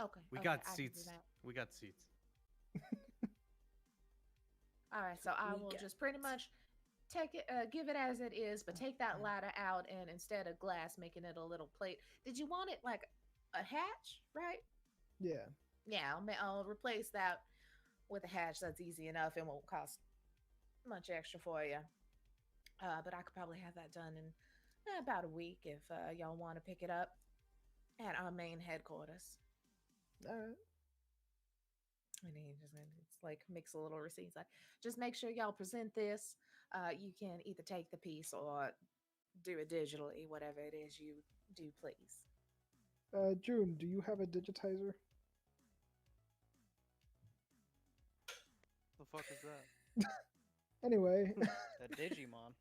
Okay. We okay, got I can do seats. that. We got seats. All right, so I We will got just pretty much take it, give it as it is, but take that ladder out and instead of glass, making it a little plate. Did you want it like a hatch, right? Yeah. Yeah, I'll replace that with a hatch. That's easy enough. It won't cost much extra for you. But I could probably have that done in about a week if y'all want to pick it up at our main headquarters. All right. And he it's like mix a little receipts. Like, just make sure y'all present this. You can either take the piece or do it digitally, whatever it is you do, please. June, do you have a digitizer? The fuck is that? Anyway, The Digimon.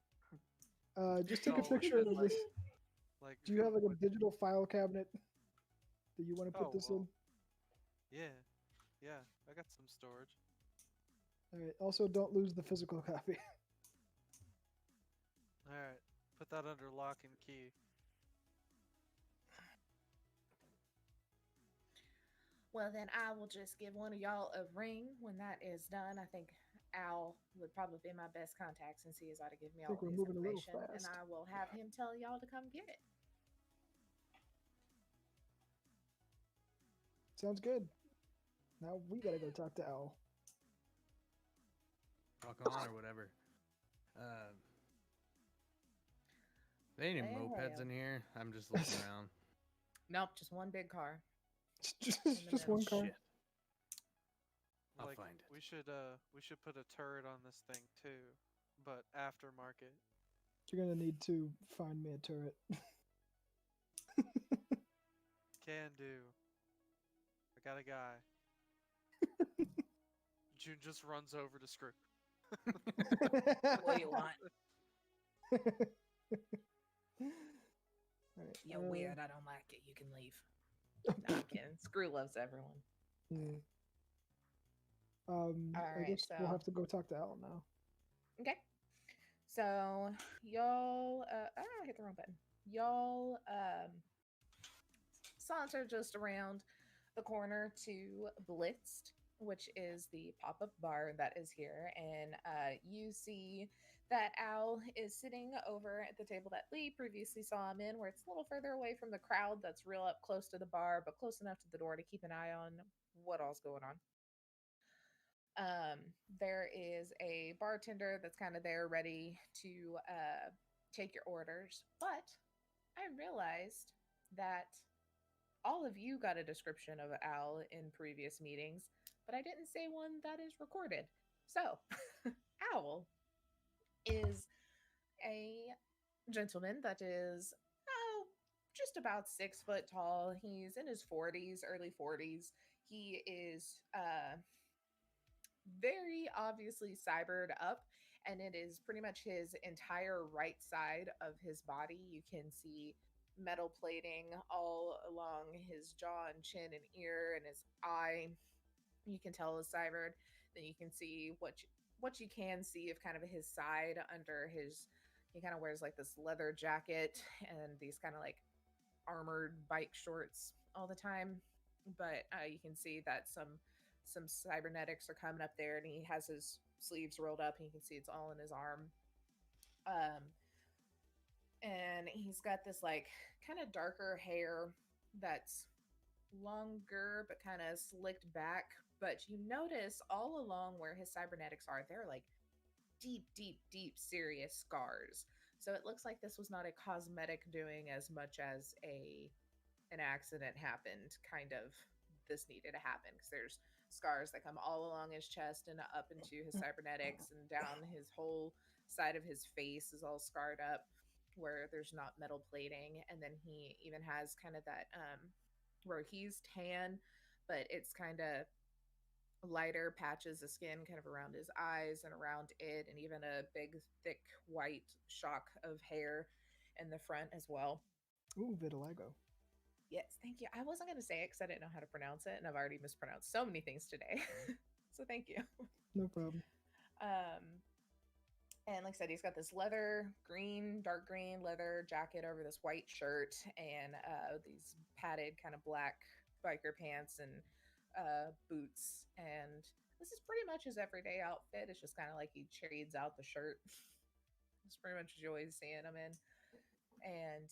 just take a No, picture of like- this. Like, Do you have like a what- digital file cabinet that you want to put Oh, this well. in? Yeah, I got some storage. All right. Also, don't lose the physical copy. All right, put that under lock and key. Well, then I will just give one of y'all a ring when that is done. I think Al would probably be my best contact since he is ought to give me I all think we're his moving a little information, and fast. I will have him tell y'all to come get it. Sounds good. Now we gotta go talk to Al. Rock on or whatever. There ain't any Well. mopeds in here. I'm just looking around. Nope, just one big car. just the just one middle. car. Shit. I'll Like, find it. we should put a turret on this thing too, but aftermarket. You're gonna need to find me a turret. can do. I got a guy. June just runs over to Screw. What do you want? Alright, You're weird. I don't like it. You can leave. No, I'm kidding. Screw loves everyone. I Alright, guess we'll so- have to go talk to Al now. Okay. So y'all I hit the wrong button. Y'all saunter just around the corner to Blitzed, which is the pop-up bar that is here, and you see that Al is sitting over at the table that Lee previously saw him in, where it's a little further away from the crowd that's real up close to the bar, but close enough to the door to keep an eye on what all's going on. There is a bartender that's kind of there ready to take your orders, but I realized that all of you got a description of Al in previous meetings, but I didn't say one that is recorded. So, Owl is a gentleman that is just about 6 foot tall. He's in his 40s, early 40s. He is very obviously cybered up, and it is pretty much his entire right side of his body. You can see metal plating all along his jaw and chin and ear, and his eye you can tell is cybered. Then you can see what you can see of kind of his side under his. He kind of wears like this leather jacket and these kind of like armored bike shorts all the time, but you can see that some cybernetics are coming up there, and he has his sleeves rolled up, and you can see it's all in his arm. And he's got this like kind of darker hair that's longer but kind of slicked back, but you notice all along where his cybernetics are, they're like deep serious scars. So it looks like this was not a cosmetic doing as much as an accident happened. Kind of this needed to happen because there's scars that come all along his chest and up into his cybernetics, and down his whole side of his face is all scarred up where there's not metal plating. And then he even has kind of that where he's tan, but it's kind of lighter patches of skin kind of around his eyes and around it, and even a big thick white shock of hair in the front as well. Ooh, vitiligo. Yes, thank you. I wasn't going to say it because I didn't know how to pronounce it, and I've already mispronounced so many things today. So thank you. No problem. And like I said, he's got this dark green leather jacket over this white shirt, and these padded kind of black biker pants and boots. And this is pretty much his everyday outfit. It's just kind of like he trades out the shirt. It's pretty much what you always seeing him in. And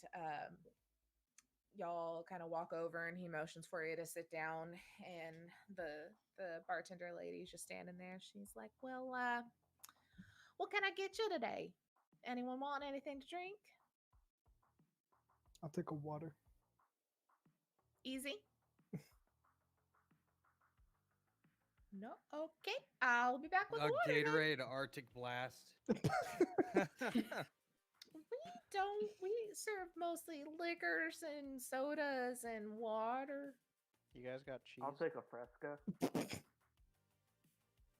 y'all kind of walk over, and he motions for you to sit down, and the bartender lady's just standing there. She's like, well, what can I get you today? Anyone want anything to drink? I'll take a water. Easy. No, okay. I'll be back with A water. Gatorade Arctic Blast. We serve mostly liquors and sodas and water. You guys got cheese? I'll take a Fresca.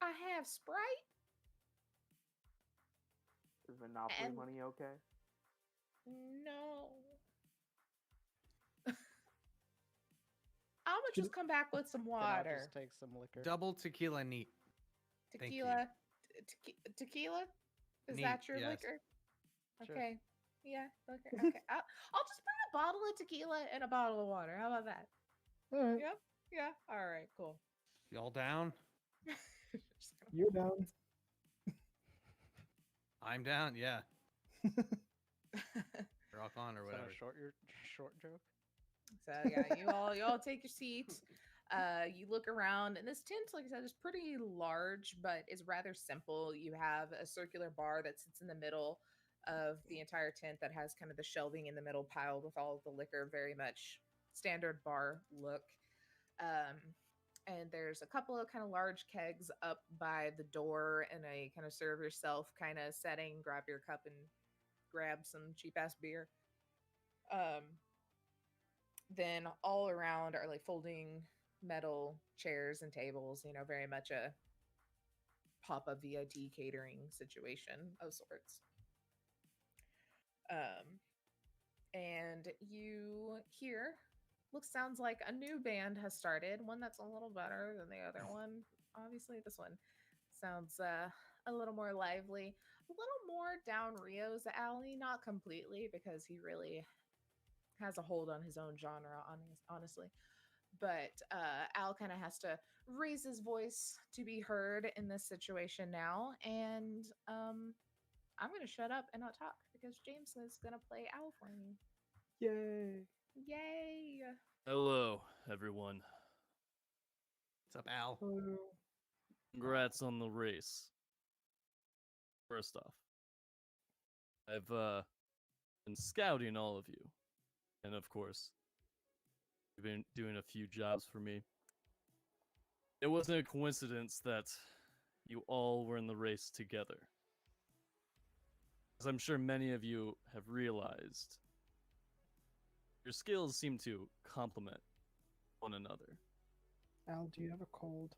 I have Sprite. Is Monopoly And- money okay? No. I'm gonna just come back with some Then I'll water. just take some liquor. Double tequila neat. Thank you. Tequila? Is Neat, that your yes. liquor? Sure. Okay. Yeah, liquor. Okay. I'll just bring a bottle of tequila and a bottle of water. How about that? All right, Yep. Yeah. All right. Cool. Y'all down? Just gonna- you're down. I'm down. Yeah. Rock on or Is that whatever. a short joke? So yeah, you all take your seats. You look around, and this tent, like I said, is pretty large, but is rather simple. You have a circular bar that sits in the middle of the entire tent that has kind of the shelving in the middle piled with all of the liquor, very much standard bar look. And there's a couple of kind of large kegs up by the door in a kind of serve yourself kind of setting. Grab your cup and grab some cheap ass beer. then all around are like folding metal chairs and tables, very much a pop-up VIT catering situation of sorts. And you hear, sounds like a new band has started, one that's a little better than the other one. Obviously, this one sounds a little more lively, a little more down Rio's alley, not completely, because he really has a hold on his own genre, honestly. But Al kind of has to raise his voice to be heard in this situation now. And I'm going to shut up and not talk because James is going to play Al for me. Yay! Yay! Hello, everyone. What's up, Al? Hello. Congrats on the race. First off, I've been scouting all of you. And of course, you've been doing a few jobs for me. It wasn't a coincidence that you all were in the race together. As I'm sure many of you have realized, your skills seem to complement one another. Al, do you have a cold?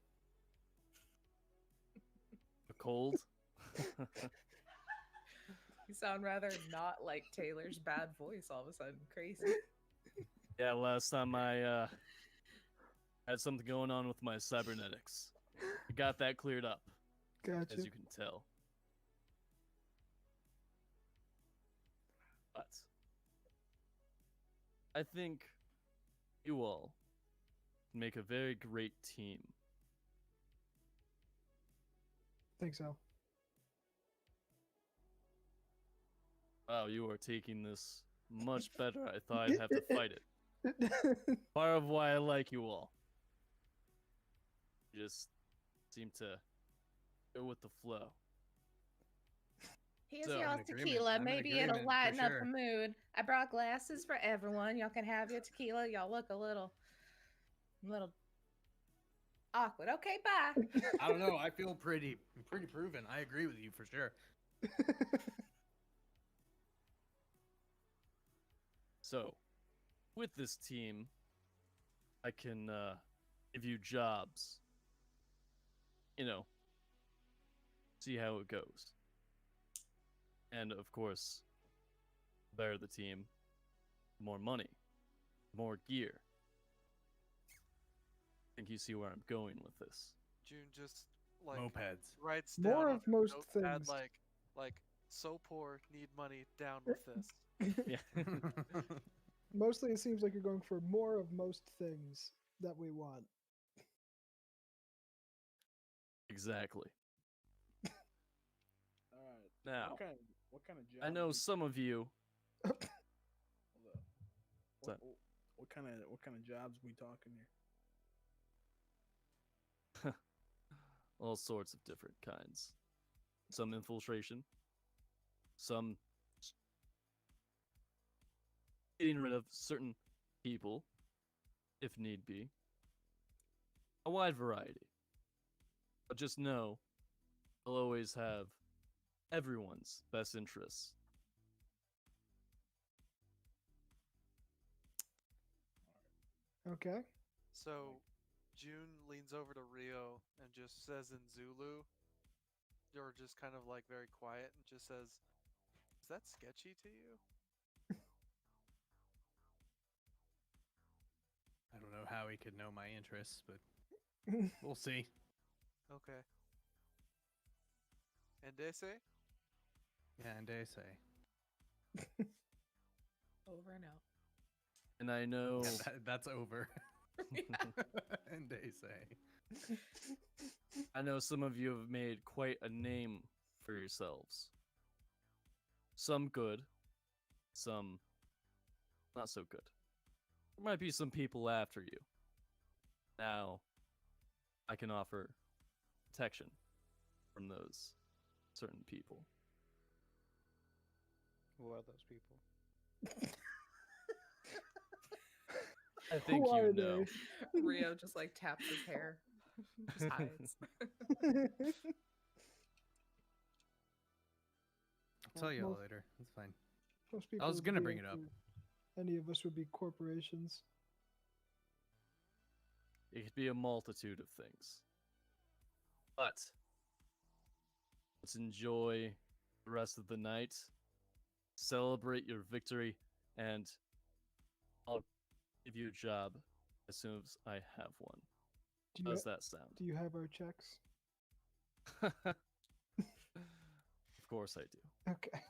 A cold? You sound rather not like Taylor's bad voice all of a sudden. Crazy. Yeah, last time I had something going on with my cybernetics. I got that cleared up, Gotcha. as you can tell. But I think you all make a very great team. Thanks, Al. Wow, you are taking this much better. I thought I'd have to fight it. Part of why I like you all. You just seem to go with the flow. Here's So, y'all's I'm in agreement. tequila. I'm in Maybe agreement, it'll for lighten up sure. the mood. I brought glasses for everyone. Y'all can have your tequila. Y'all look a little awkward. Okay, bye. I don't know. I feel pretty proven. I agree with you for sure. So, with this team, I can give you jobs. See how it goes. And of course, the better the team, the more money, more gear. I think you see where I'm going with this. June just like Mopeds. writes More down of on most her notepad, things. like so poor, need money, down with this. Yeah. Mostly, it seems like you're going for more of most things that we want. Exactly. All right. Now, What kind of job? I know some of you. Hold up. What's What kind of jobs we talking here? All sorts of different kinds. Some infiltration. Some getting rid of certain people, if need be. A wide variety. But just know, I'll always have everyone's best interests. Okay. So June leans over to Rio and just says in Zulu, or just kind of like very quiet, and just says, "Is that sketchy to you?" I don't know how he could know my interests, but we'll see. Okay. And they say, Yeah, and they say. Over and out. And I know. Yeah, that's over. And they say. I know some of you have made quite a name for yourselves. Some good, some not so good. There might be some people after you. Now, I can offer protection from those certain people. Who are those people? I think Who are you know. Rio just like taps his hair. Just hides. I'll tell you all Most- later. That's fine. Most people was would gonna be bring it up. after Any of us would be corporations. It could be a multitude of things. But let's enjoy the rest of the night, celebrate your victory, and I'll give you a job as soon as I have one. How does that sound? Do you have our checks? Of course I do. Okay.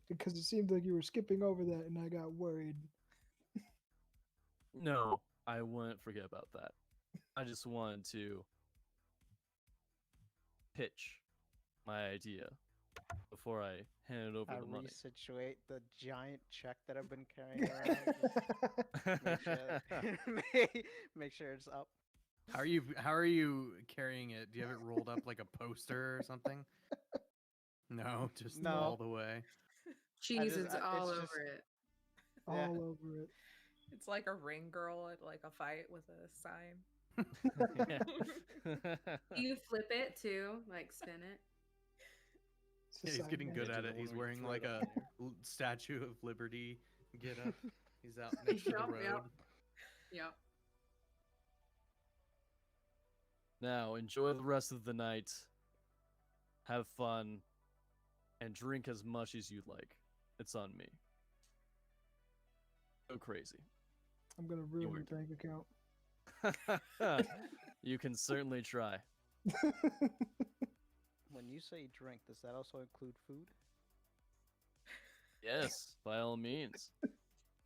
Because it seemed like you were skipping over that, and I got worried. No, I wouldn't forget about that. I just wanted to pitch my idea before I hand it over the money. Resituate the giant check that I've been carrying around. Make sure it's up. How are you carrying it? Do you have it rolled up like a poster or something? No, just No. all the way. Cheese is all it's over just- it. All Yeah. over it. It's like a ring girl at like a fight with a sign. You flip it too, like spin it. It's Yeah, a he's sign getting man. good Yeah, at do it. the He's one where you wearing throw like it a up in Statue of Liberty get up. He's out next to the Yup, road. yup. Yep. Now, enjoy the rest of the night. Have fun. And drink as much as you'd like. It's on me. Go crazy. I'm gonna ruin were- your bank account. You can certainly try. When you say drink, does that also include food? Yes, by all means.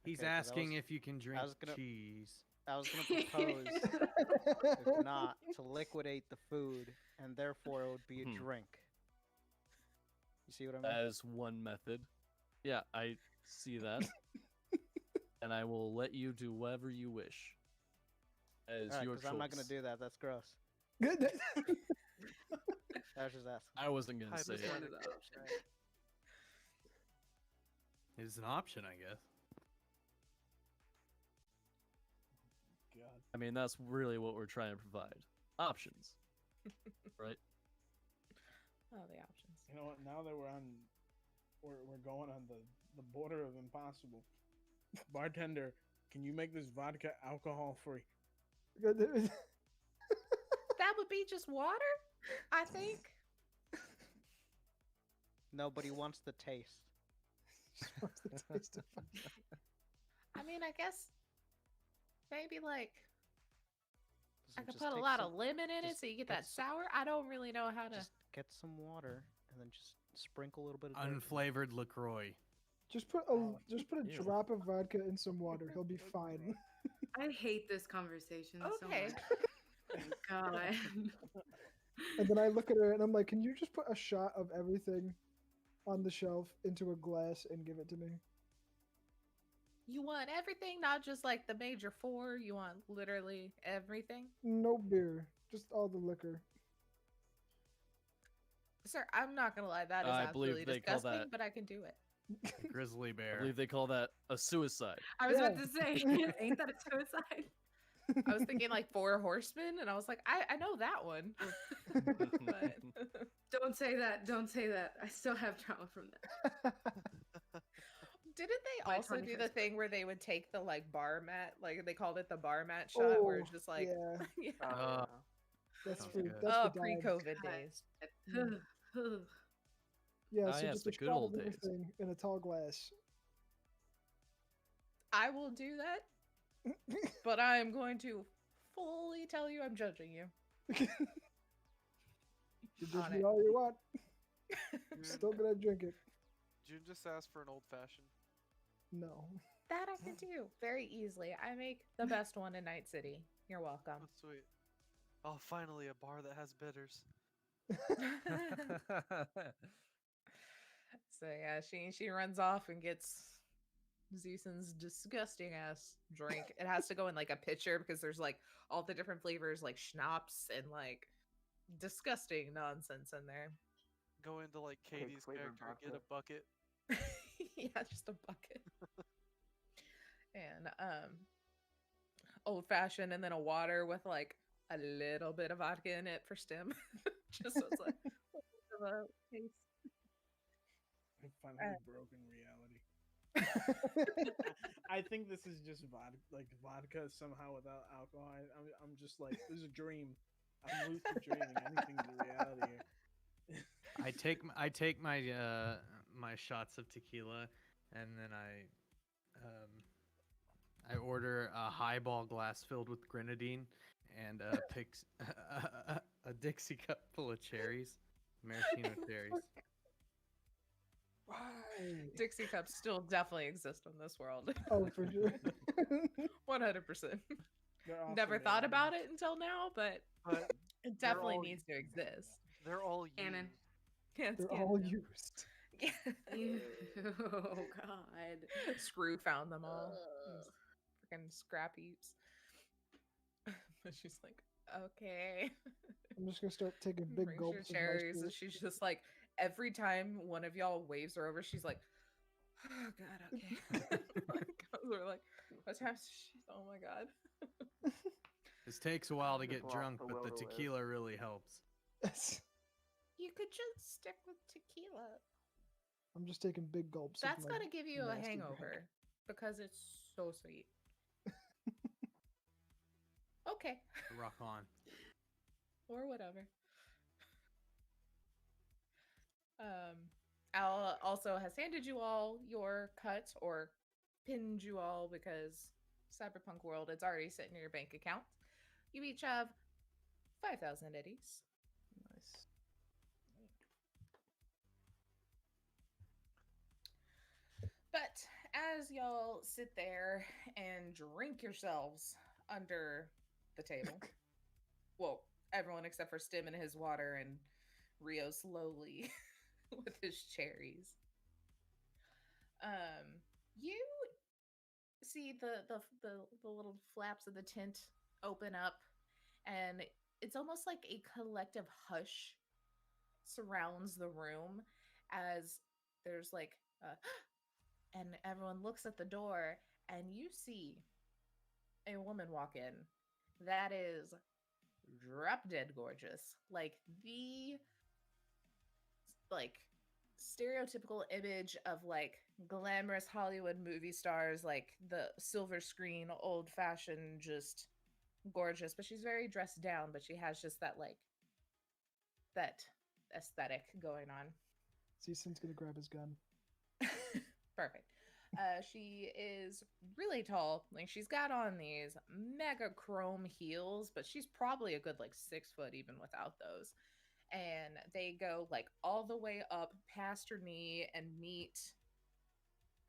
He's Okay, 'cause I asking was- if you can drink was gonna- cheese. I was going to propose, if not, to liquidate the food, and therefore it would be a Hmm. drink. You see what I mean? That is one method. Yeah, I see that. And I will let you do whatever you wish. As your choice. I'm not going to do that. That's gross. Good. I was just asking. I wasn't going to Hide say this it. one. One of the options. It's an option, I guess. God. I mean, that's really what we're trying to provide. Options. Right? Oh, the options. You know what? Now that we're going on the border of impossible. Bartender, can you make this vodka alcohol free? That would be just water, I think. Nobody wants the taste. What's the taste of I mean, I guess maybe like I So could just put a take lot some- of lemon in it just so you get get that sour. I don't really know how to. Just get some water and then just sprinkle a little bit of Unflavored LaCroix. Just put Oh, a ew. drop of vodka in some water. He'll be fine. I hate this conversation so Okay. much. God. And then I look at her and I'm like, "Can you just put a shot of everything on the shelf into a glass and give it to me?" You want everything, not just like the major four. You want literally everything. No beer, just all the liquor. Sir, I'm not gonna lie, that is I believe absolutely they call disgusting, that- but I can do it. Grizzly I bear. believe they call that a suicide. I was about Yeah. to say, ain't that a suicide? I was thinking like Four Horsemen, and I was like, I know that one. But Don't say that. Don't say that. I still have trauma from that. didn't they My also do 21st the thing where they would take the like bar mat, like they called it the bar mat shot, where it's just like, yeah, yeah. Uh, that's Sounds for good. that's Oh, for dives. pre-COVID God. days. Yeah, Ah, so yes, just the a good shot old of days. everything in a tall glass. I will do that, but I am going to fully tell you I'm judging you. You On just be it. all you want. June, Still gonna drink it. June just asked for an old fashioned. No. That I can do very easily. I make the best one in Night City. You're Oh, welcome. sweet. Oh, finally a bar that has bitters. So yeah, she runs off and gets Zeuson's disgusting ass drink. It has to go in like a pitcher because there's like all the different flavors, like schnapps and like disgusting nonsense in there. Go into like Cake Katie's flavored character, get a vodka. bucket. Yeah, just a bucket. And old fashioned and then a water with like a little bit of vodka in it for stim. Just so it's like a little bit of a taste. I finally broken reality. I think this is just vodka somehow without alcohol. I'm just like, this is a dream. I'm lucid dreaming. Anything's a reality here. I take my my shots of tequila, and then I order a highball glass filled with grenadine, and a Dixie cup full of cherries, maraschino cherries. Why? Dixie cups still definitely exist in this world. Oh, for sure. 100%. They're also Never made thought out of- about it until now, but But it they're definitely all- needs to exist. they're all Canon. used. Yeah, it's They're canon all now. used. Yeah. Oh God. Screw found them all. Freaking scrap heaps. But she's like, okay. I'm just gonna start taking big Brings gulps her of my cherries, and spirit. she's just like, every time one of y'all waves her over, she's like, oh God, okay. We're like, what time? She's, oh my God. This takes a while to Just get lost drunk, the but will the to live. tequila really helps. You could just stick with tequila. I'm just taking big gulps. That's of my gonna give you a nasty drink. hangover because it's so sweet. Okay. Rock on. Or whatever. Al also has handed you all your cut or pinned you all because Cyberpunk World, it's already sitting in your bank account. You each have 5,000 eddies. Nice. But as y'all sit there and drink yourselves under the table, well, everyone except for Stim and his water and Rio slowly with his cherries. You see the little flaps of the tent open up, and it's almost like a collective hush surrounds the room as there's like and everyone looks at the door, and you see a woman walk in that is drop dead gorgeous, like the stereotypical image of like glamorous Hollywood movie stars, like the silver screen, old fashioned, just gorgeous. But she's very dressed down, but she has just that like that aesthetic going on. Season's gonna grab his gun. Perfect. She is really tall. Like she's got on these mega chrome heels, but she's probably a good like 6 foot even without those. And they go like all the way up past her knee and meet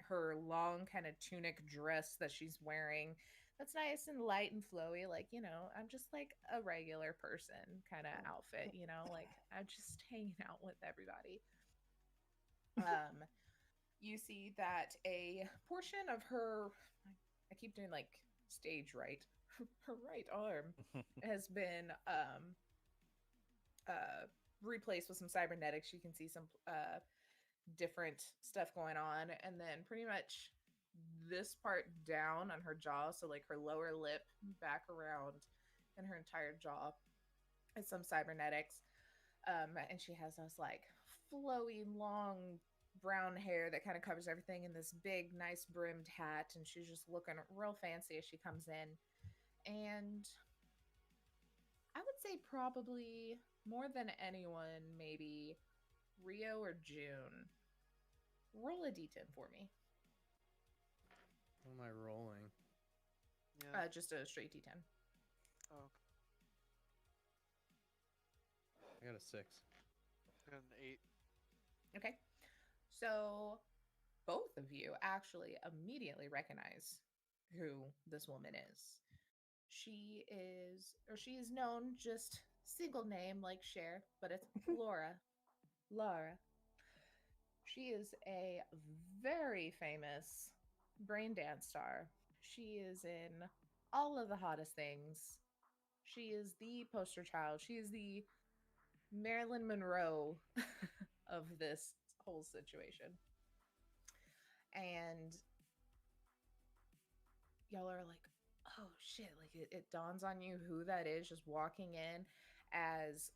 her long kind of tunic dress that she's wearing. That's nice and light and flowy. Like, you know, I'm just like a regular person kind of outfit, you know, like I'm just hanging out with everybody. You see that a portion of her, I keep doing like stage right, her right arm has been replaced with some cybernetics. You can see some different stuff going on, and then pretty much this part down on her jaw, so like her lower lip back around and her entire jaw is some cybernetics. And she has this like flowy long brown hair that kind of covers everything in this big nice brimmed hat, and she's just looking real fancy as she comes in. And I would say probably more than anyone, maybe Rio or June. Roll a d10 for me. What am I rolling? Yeah. Just a straight d10. Oh, I got a 6. I got an 8. Okay. So both of you actually immediately recognize who this woman is. She is known just single name like Cher, but it's Laura. Laura. She is a very famous Braindance Star. She is in all of the hottest things. She is the poster child. She is the Marilyn Monroe of this whole situation. And y'all are like, oh shit, like it dawns on you who that is just walking in as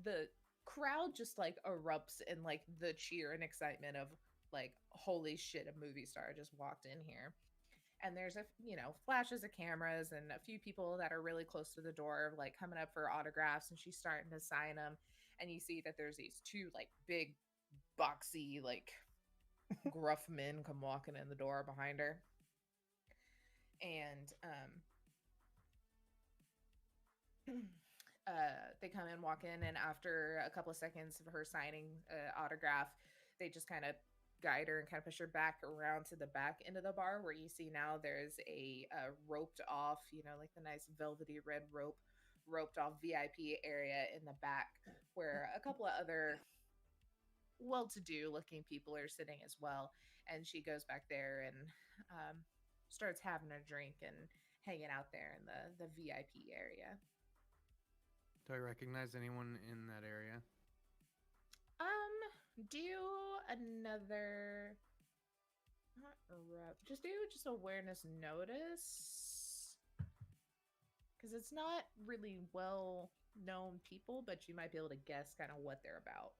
the crowd just like erupts in like the cheer and excitement of like, holy shit, a movie star just walked in here. And there's flashes of cameras and a few people that are really close to the door, like coming up for autographs, and she's starting to sign them. And you see that there's these two like big, boxy, like gruff men come walking in the door behind her. And they come in, walk in, and after a couple of seconds of her signing autograph, they just kind of guide her and kind of push her back around to the back end of the bar, where you see now there's a roped off, like the nice velvety red roped off VIP area in the back, where a couple of other well-to-do looking people are sitting as well. And she goes back there and starts having a drink and hanging out there in the VIP area. Do I recognize anyone in that area? Do another just awareness notice, because it's not really well known people, but you might be able to guess kind of what they're about.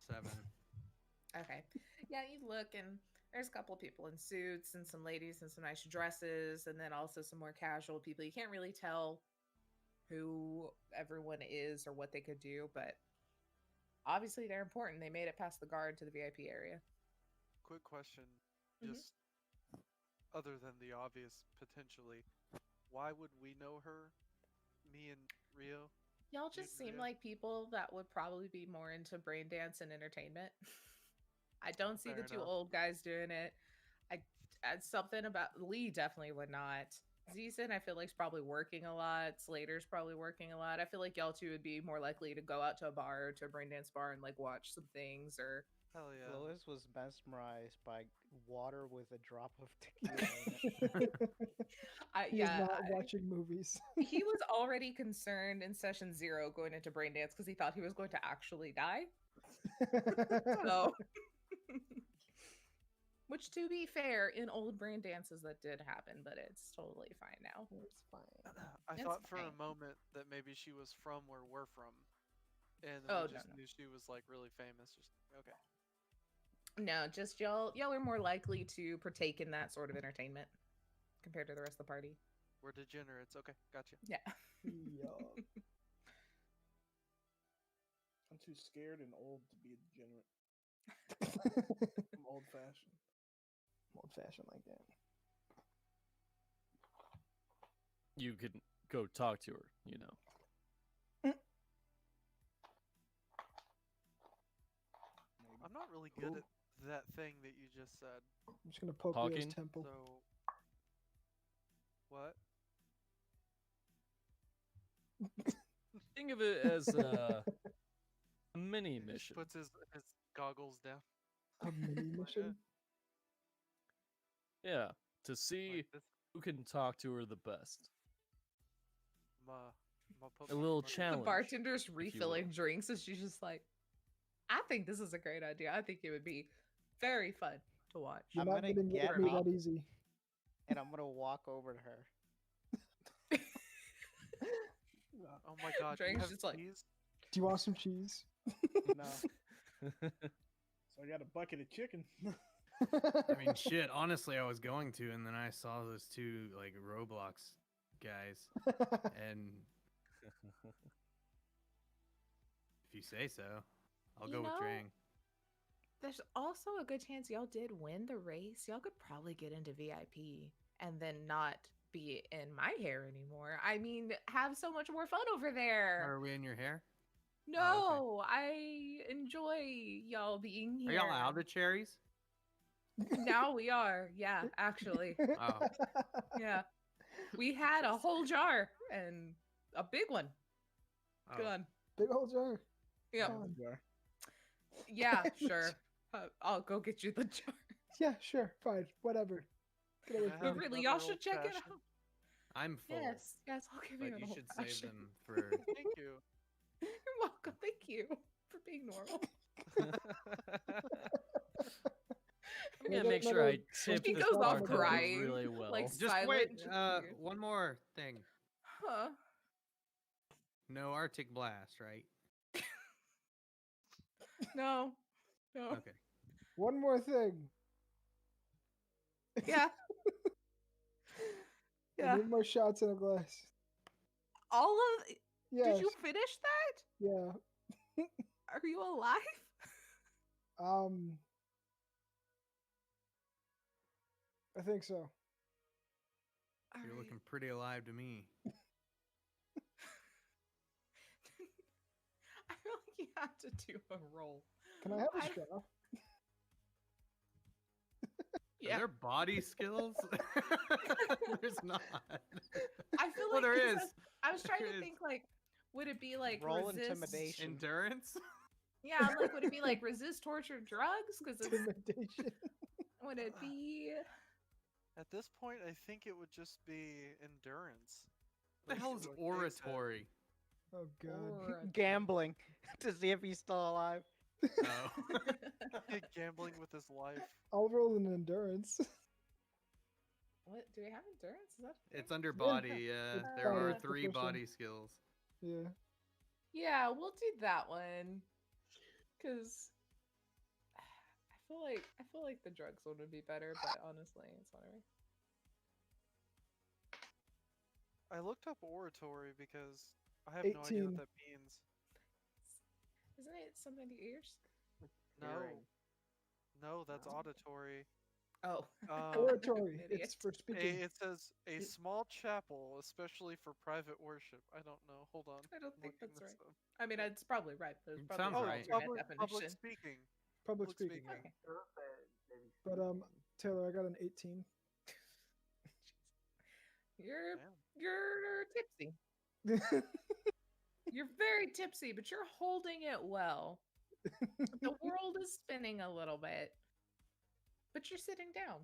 7. Okay. Yeah, you look and there's a couple of people in suits and some ladies in some nice dresses, and then also some more casual people. You can't really tell who everyone is or what they could do, but obviously they're important. They made it past the guard to the VIP area. Quick question, just other than the obvious, potentially, why would we know her? Me and Rio? Y'all just seem like people that would probably be more into brain dance and entertainment. I don't see the two old guys doing it. Something about Lee definitely would not. Zeeson, I feel like, is probably working a lot. Slater's probably working a lot. I feel like y'all two would be more likely to go out to a bar or to a Braindance bar and like watch some things. Or hell yeah. Lois was mesmerized by water with a drop of tequila in it. He's not watching movies. He was already concerned in session 0 going into Braindance because he thought he was going to actually die. So, which, to be fair, in old brain dances that did happen, but it's totally fine now. It's fine. I thought for a moment that maybe she was from where we're from, and we just knew she was like really famous. Just okay. No, just y'all are more likely to partake in that sort of entertainment compared to the rest of the party. We're degenerates. Okay, gotcha. Yeah. I'm too scared and old to be a degenerate. I'm old-fashioned. Old-fashioned like that. You could go talk to her, I'm not really good at that thing that you just said. I'm just gonna poke Rio's temple. So, what? Think of it as a mini mission. Puts his goggles down. A mini mission? Yeah, to see who can talk to her the best. A little challenge. The bartender's refilling drinks, and she's just like, I think this is a great idea. I think it would be very fun to watch. You're not gonna get me that easy. And I'm gonna walk over to her. Oh my god! Drake's just like, do you want some cheese? No. So I got a bucket of chicken. I mean, shit. Honestly, I was going to, and then I saw those two like Roblox guys, and if you say so, I'll go with Drang. There's also a good chance y'all did win the race. Y'all could probably get into VIP and then not be in my hair anymore. I mean, have so much more fun over there. Are we in your hair? No, oh, okay. I enjoy y'all being here. Are y'all out of cherries? Now we are. Yeah, actually. Oh. Yeah. We had a whole jar and a big one. Oh. Good on. Big old jar. Yeah. Yeah, sure. I'll go get you the jar. Yeah, sure. Fine. Whatever. But really, y'all should check it out. I'm full. Yes, I'll give you an you old should fashioned. save them for... Thank you. You're welcome. Thank you for being normal. I'm gonna make sure I tip He this goes off bartender crying, really well. like Just wait. One more thing. Huh? No Arctic Blast, right? No. No. Okay. One more thing. Yeah. I Yeah. need more shots in a glass. All of. Yes. Did you finish that? Yeah. Are you alive? I think so. You're looking pretty alive to me. I feel like you have to do a roll. Can I have a straw? Yeah. Are there body skills? There's not. I feel Well, like there because is. I was trying There to is. think like, would it be like Roll resist? intimidation. Endurance? Yeah, I'm like, would it be like resist torture drugs? Because Intimidation. would it be? At this point, I think it would just be endurance. What the hell is Like Jake said. oratory? Oh god. Gambling to see if he's still alive. Oh. Gambling with his life. I'll roll an endurance. What do we have endurance? Is that? a It's thing? under body. It's There are body 3 proficiency. body skills. Yeah. Yeah, we'll do that one. Cause I feel like the drugs one would be better, but honestly, it's whatever. I looked up oratory because I have no idea 18. what that means. Isn't it something to ears? No. Hearing. No, that's Oh. auditory. Oh. Oratory. Idiot. It's for speaking. It says a small chapel, especially for private worship. I don't know. Hold on. I don't I'm think looking that's this right. up. I mean, it's probably right. There's It probably sounds an Oh, right. alternate public definition. speaking. Public public speaking. speaking. Okay. It'll say maybe But speaking. Taylor, I got an 18. You're Damn. you're tipsy. You're very tipsy, but you're holding it well. The world is spinning a little bit, but you're sitting down.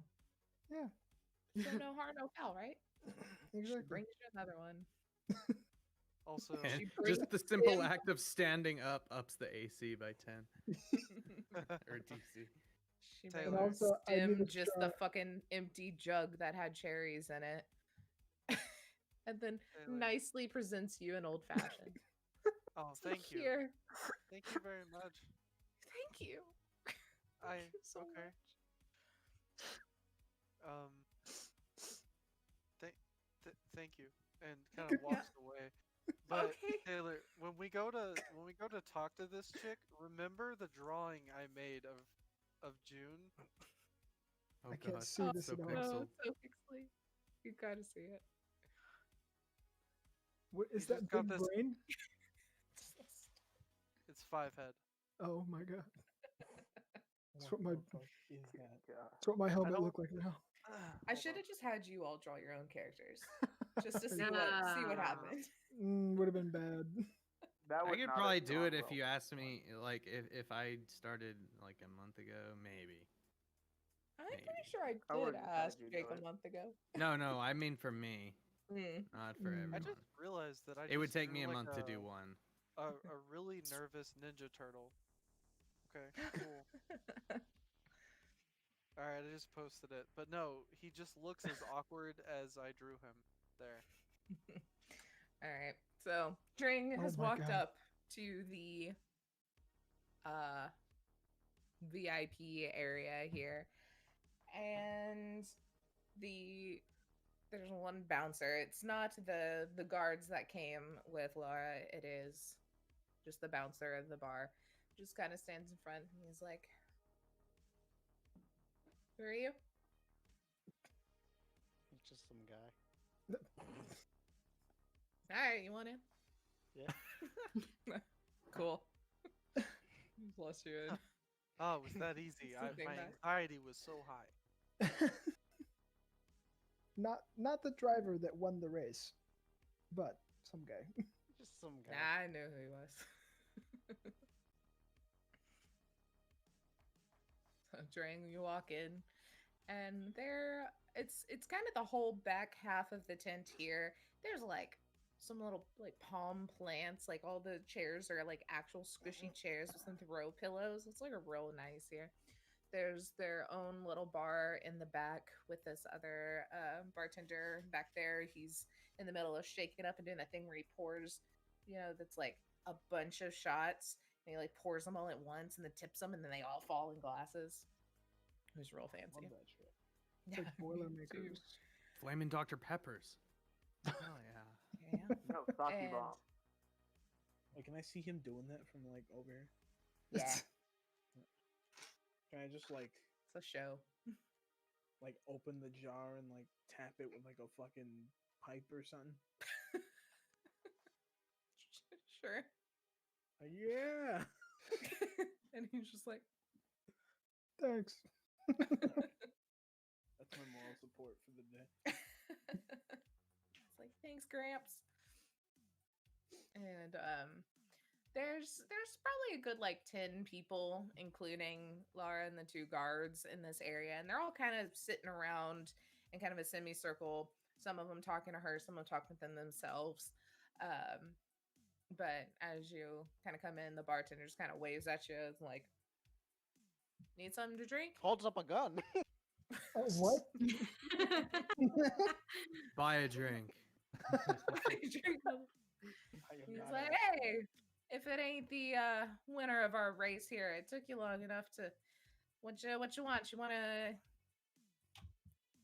Yeah. So no harm, no foul, right? She Exactly. brings you another one. Also, And She brings just the simple him- act of standing up ups the AC by 10 or DC. She Taylor. And brings also, I need Stim a just the straw. fucking empty jug that had cherries in it, and then Taylor. nicely presents you an old fashioned. oh, thank you. Here, Thank you very much. thank you. I Thank you so okay. much. Thank you, and kind of walks away. But Okay. Taylor, when we go to talk to this chick, remember the drawing I made of June? Oh I can't god. see this so at all. No, pixel. it's so pixely. You gotta see it. What is You that just got big this- brain? It's 5 head. Oh my god. That's what my the fuck is that? God. that's what my helmet don't- look like now. I should have just had you all draw your own characters, just to see what Nah. happened. Would have been bad. That I would could not probably have do gone it if well. you asked me, like, if I started like a month ago, maybe. I'm Maybe. pretty sure I I did wouldn't have ask had you do Jake a it. month ago. No, I mean for me, Mm. not for Mm. everyone. I just realized that It would just take drew me a like month to do one. a really nervous Ninja Turtle. Okay, cool. All right, I just posted it. But no, he just looks as awkward as I drew him. There. All right. So Dring Oh has my walked God. up to the VIP area here, and there's one bouncer. It's not the guards that came with Laura. It is just the bouncer of the bar. Just kind of stands in front and he's like, "Who are you?" Just some guy. All right, you want in? Yeah. Cool. Bless you. In. Oh, it was that easy. Something My that- anxiety was so high. Not the driver that won the race, but some guy. Just some guy. Nah, I knew who he was. So Drang, you walk in, and it's kind of the whole back half of the tent here. There's like some little like palm plants, like all the chairs are like actual squishy chairs with some throw pillows. It's like a real nice here. There's their own little bar in the back with this other bartender back there. He's in the middle of shaking up and doing that thing where he pours, that's like a bunch of shots he like pours them all at once and then tips them, and then they all fall in glasses. It was real Love fancy. that shit. It's Yeah, like me Boilermakers. Flaming Dr. Peppers. Hell yeah. too. Yeah. No, sake And- bomb. Like, can I see him doing that from like over here? Yeah. Can I just like It's a show. open the jar and like tap it with like a fucking pipe or something? Sure. Yeah. And he's just like, Thanks. That's my moral support for the day. it's like, thanks, Gramps. And there's probably a good like 10 people, including Laura and the 2 guards in this area, and they're all kind of sitting around in kind of a semicircle. Some of them talking to her, some of them talking to themselves. But as you kind of come in, the bartender just kind of waves at you, like, need something to drink? Holds up a gun. What? Buy a drink. He's like, hey, if it ain't the winner of our race here, it took you long enough to. What you want? You want to?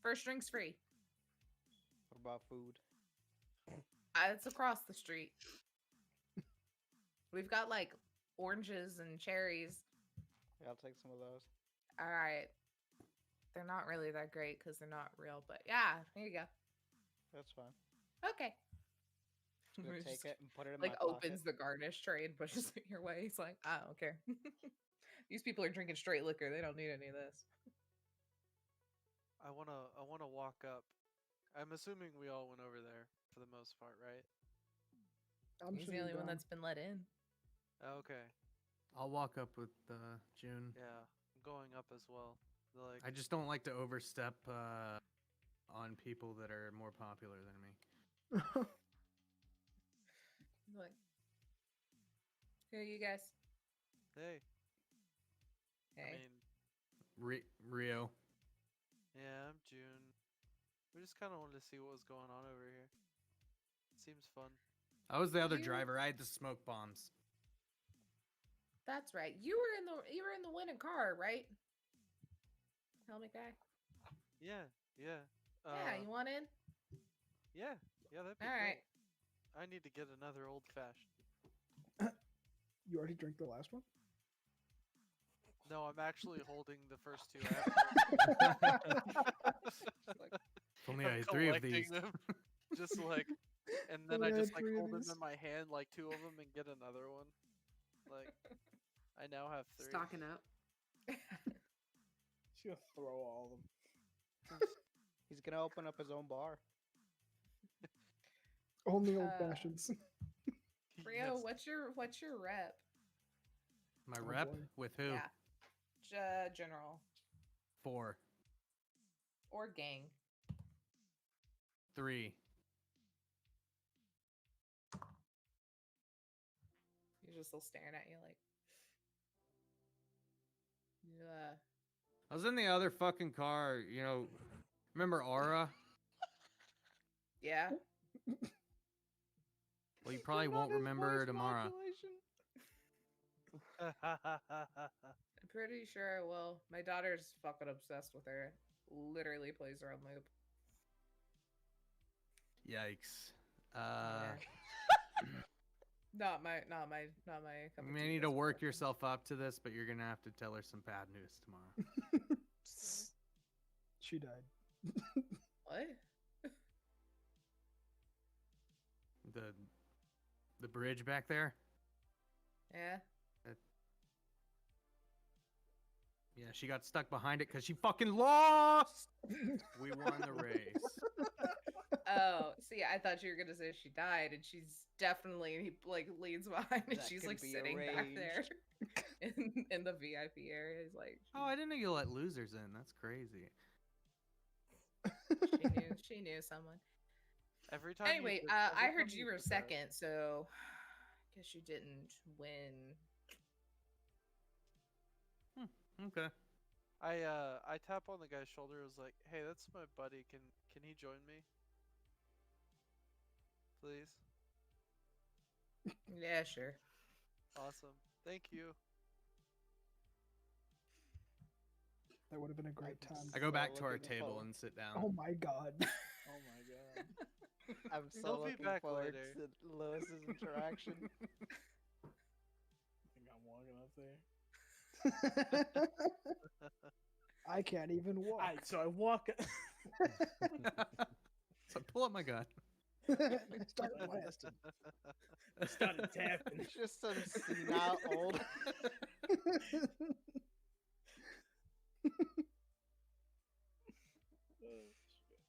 First drink's free. What about food? It's across the street. We've got like oranges and cherries. Yeah, I'll take some of those. All right. They're not really that great because they're not real, but yeah, here you go. That's fine. Okay. Just gonna Just, take it and put it in like my opens pocket. the garnish tray and pushes it your way. He's like, I don't care. These people are drinking straight liquor. They don't need any of this. I wanna walk up. I'm assuming we all went over there for the most part, right? I'm He's the only one down. that's been let in. Okay. I'll walk up with June. Yeah, I'm going up as well. Like, I just don't like to overstep on people that are more popular than me. He's like, who are you guys? hey. I Hey. mean, Rio. yeah, I'm June. We just kind of wanted to see what was going on over here. Seems fun. I was the other You- driver. I had the smoke bombs. That's right. You were in the winning car, right? Helmet guy. Yeah, yeah. Yeah, you want in? Yeah, that'd be All great. right. I need to get another old fashioned. You already drank the last one? No, I'm actually holding the first 2 If only I I'm had 3 of collecting these. them, just like, and then Only I had just like 3 of hold them these. in my hand, like 2 of them, and get another one. Like, I now have 3. Stocking up. She's gonna throw all of them. He's gonna open up his own bar. Only old Uh, fashions. Rio, Yes. what's your rep? My Oh, rep boy. with who? Yeah. General 4, or gang. 3. He's just still staring at you like, yeah. I was in the other fucking car. You know, remember Aura? Yeah. Well, you probably won't remember her tomorrow. I'm pretty sure I will. My daughter's fucking obsessed with her. Literally plays her on loop. Yikes. Yeah. Not my cup You of may tea, need to that's work for sure. yourself up to this, but you're gonna have to tell her some bad news tomorrow. She died. What? The bridge back there. Yeah. Yeah, she got stuck behind it because she fucking lost. We won the race. Oh, see, I thought you were gonna say she died, and she's definitely like leans behind, and That she's can like be sitting back there arranged. in the VIP area. He's like, Oh, I didn't know you let losers in. That's crazy. she knew someone. Every time. Anyway, you I every heard time you were did that- second, so I guess you didn't win. Okay. I tap on the guy's shoulder. Was like, hey, that's my buddy. Can he join me? Please. Yeah, sure. Awesome. Thank you. That would have been a great time. I go back to our looking table forward. and sit down. Oh my god. Oh my god. I'm He'll so be looking back forward later. to Lewis's interaction. I think I'm walking up there. I can't even walk. Alright, so I walk. So pull up my gun. Start blasting. I started tapping. It's just some senile old. Oh, shit.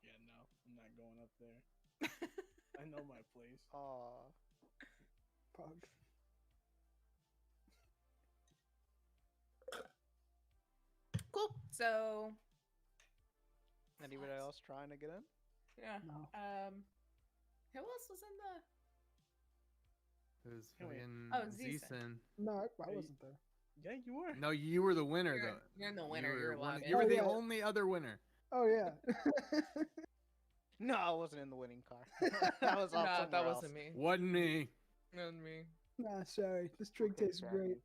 Yeah, no, I'm not going up there. I know my place. Aw. Pug. Cool. So Anybody else trying to get in? yeah. No. Who else was in the? It was Oh, wait. fucking Oh, Zeeson. Zeeson. No, I Hey. wasn't there. Yeah, you were. No, you were the winner You're, though. you're the winner. You're one- allowed you were in. Oh, the yeah. only other winner. Oh yeah. No, I wasn't in the winning car. That was off No, somewhere that else. wasn't me. Wasn't me. Wasn't me. Nah, sorry. This drink Okay, tastes great.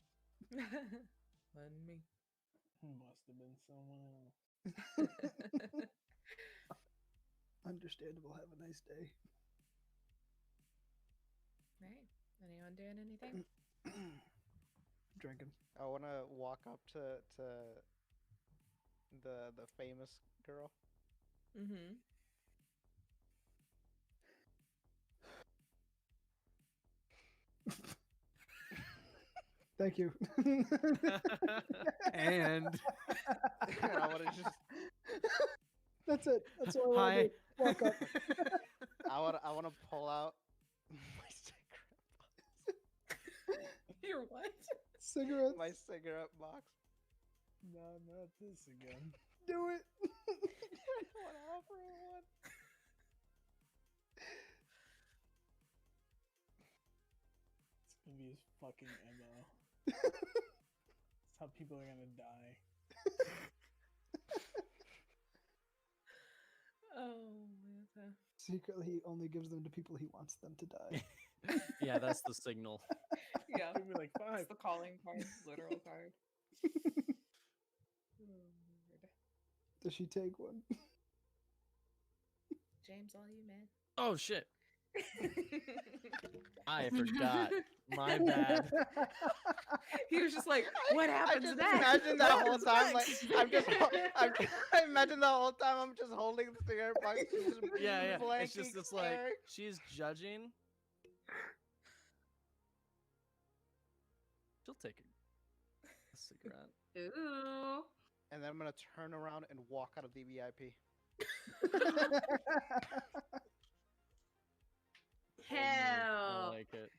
Wasn't me. Must have been someone else. Understandable. Have a nice day. Hey, anyone doing anything? Drinking. I want to walk up to the famous girl. Mm-hmm. Thank you. And I want to just That's it. That's all I want hi. to do. Walk up. I want to pull out my You're what? Cigarettes. my cigarette box. No, not this again. Do it. I want to offer her one. It's gonna be his fucking MO. It's how people are gonna die. Oh, man. Secretly, he only gives them to people he wants them to die. Yeah, that's the signal. Yeah. Give me like It's 5. the calling card, literal card. Oh, Lord. Does she take one? James, all you, man. Oh shit! I forgot. My bad. He was just like, "What I happens just next? imagine What that whole happens time, like next?" I imagine the whole time I'm just holding the cigarette box, just Yeah, yeah. It's blanking just it's like staring. she's judging. She'll take a cigarette. Ooh. And then I'm gonna turn around and walk out of the VIP. I Hell. like it.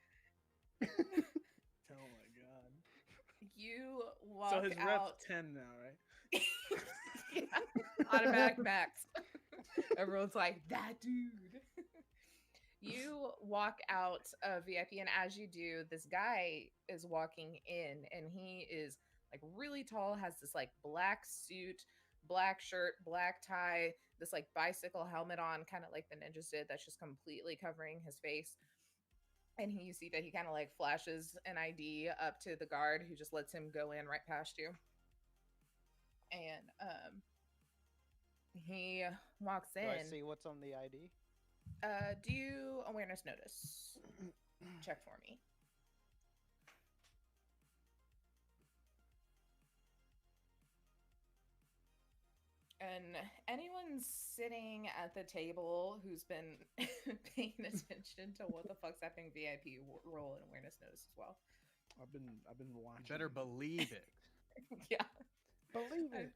Oh my god. You walk So his out. rep's 10 now, right? Yeah. Automatic max. Everyone's like, that dude. You walk out of VIP, and as you do, this guy is walking in, and he is like really tall, has this like black suit, black shirt, black tie, this like bicycle helmet on, kind of like the ninjas did, that's just completely covering his face. And you see that he kind of like flashes an ID up to the guard who just lets him go in right past you. And he walks in. Do I see what's on the ID? Do awareness notice. Check for me. And anyone sitting at the table who's been paying attention to what the fuck's happening, VIP roll and awareness notice as well. I've been watching. You better believe it. Yeah, Believe I, it.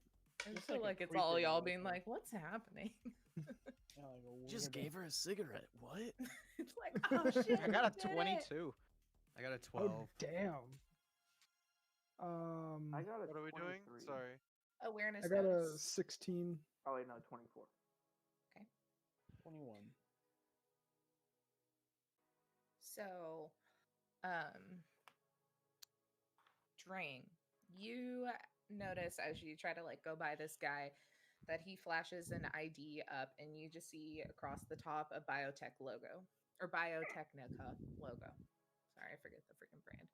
I Just feel like a like it's all creeper y'all roll, being like- like, "What's happening?" Yeah, like a Just weirdo. gave her a cigarette. What? It's like, "Oh shit!" I got you a did it." 22. I got a 12. Oh damn. I got a What are we doing? 23. Sorry. Awareness I got a notice. 16. Oh wait, no, 24. 21. So, Drain, you notice as you try to like go by this guy that he flashes an ID up, and you just see across the top a biotech logo or Biotechnica logo. Sorry, I forget the freaking brand.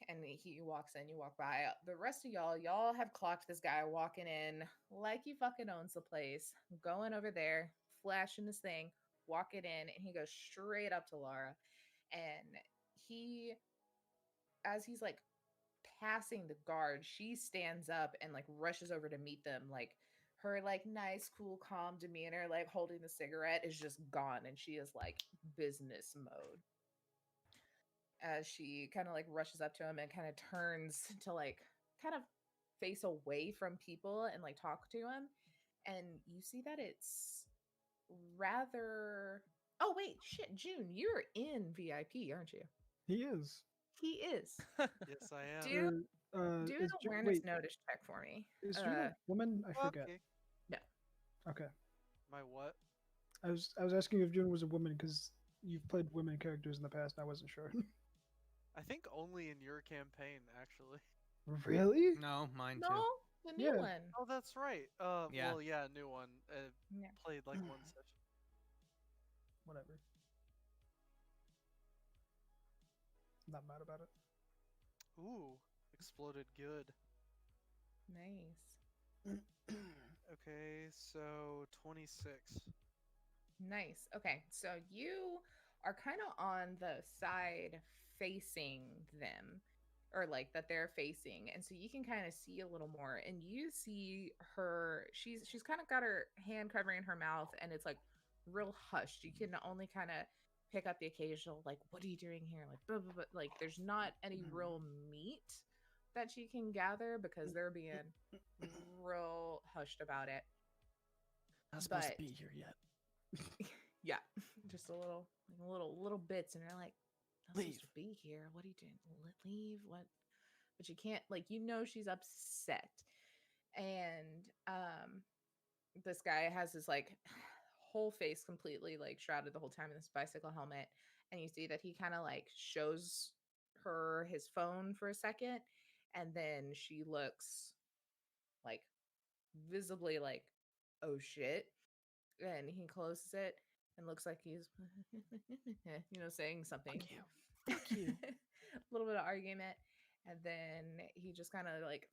And he walks in, you walk by. The rest of y'all have clocked this guy walking in like he fucking owns the place, going over there, flashing this thing, walking in, and he goes straight up to Laura. And he, as he's like passing the guard, she stands up and like rushes over to meet them. Like her like nice, cool, calm demeanor, like holding the cigarette is just gone, and she is like business mode. As she kind of like rushes up to him and kind of turns to like kind of face away from people and like talk to him, and you see that it's rather, oh wait, shit, June, you're in VIP, aren't you? He is. He is. Yes, I am. Do do an Is awareness wait, notice check for me. is June a woman? I forget. Okay. No. Okay. My what? I was asking if June was a woman because you've played women characters in the past, and I wasn't sure. I think only in your campaign, actually. Really? No, mine No, too. the new Yeah. one. Oh, that's right. Yeah. Well, yeah, new one. Yeah. Played like one session. Whatever. Not mad about it. Ooh, exploded good. Nice. Okay, so 26. Nice. Okay, so you are kind of on the side facing them, or like that they're facing, and so you can kind of see a little more, and you see her. She's kind of got her hand covering her mouth, and it's like real hushed. You can only kind of pick up the occasional like, "What are you doing here?" Like, blah, blah, blah. Like, there's not any real meat that she can gather because they're being real hushed about it. Not supposed But to be here yet. yeah, just a little bits, and you're like, "Not supposed Leave. to be here. What are you doing? Leave? What?" But you can't. Like, she's upset, and this guy has his like whole face completely like shrouded the whole time in this bicycle helmet, and you see that he kind of like shows her his phone for a second, and then she looks like visibly like, "Oh shit," and he closes it and looks like he's saying something. Fuck you. Fuck you. A little bit of argument, and then he just kind of like,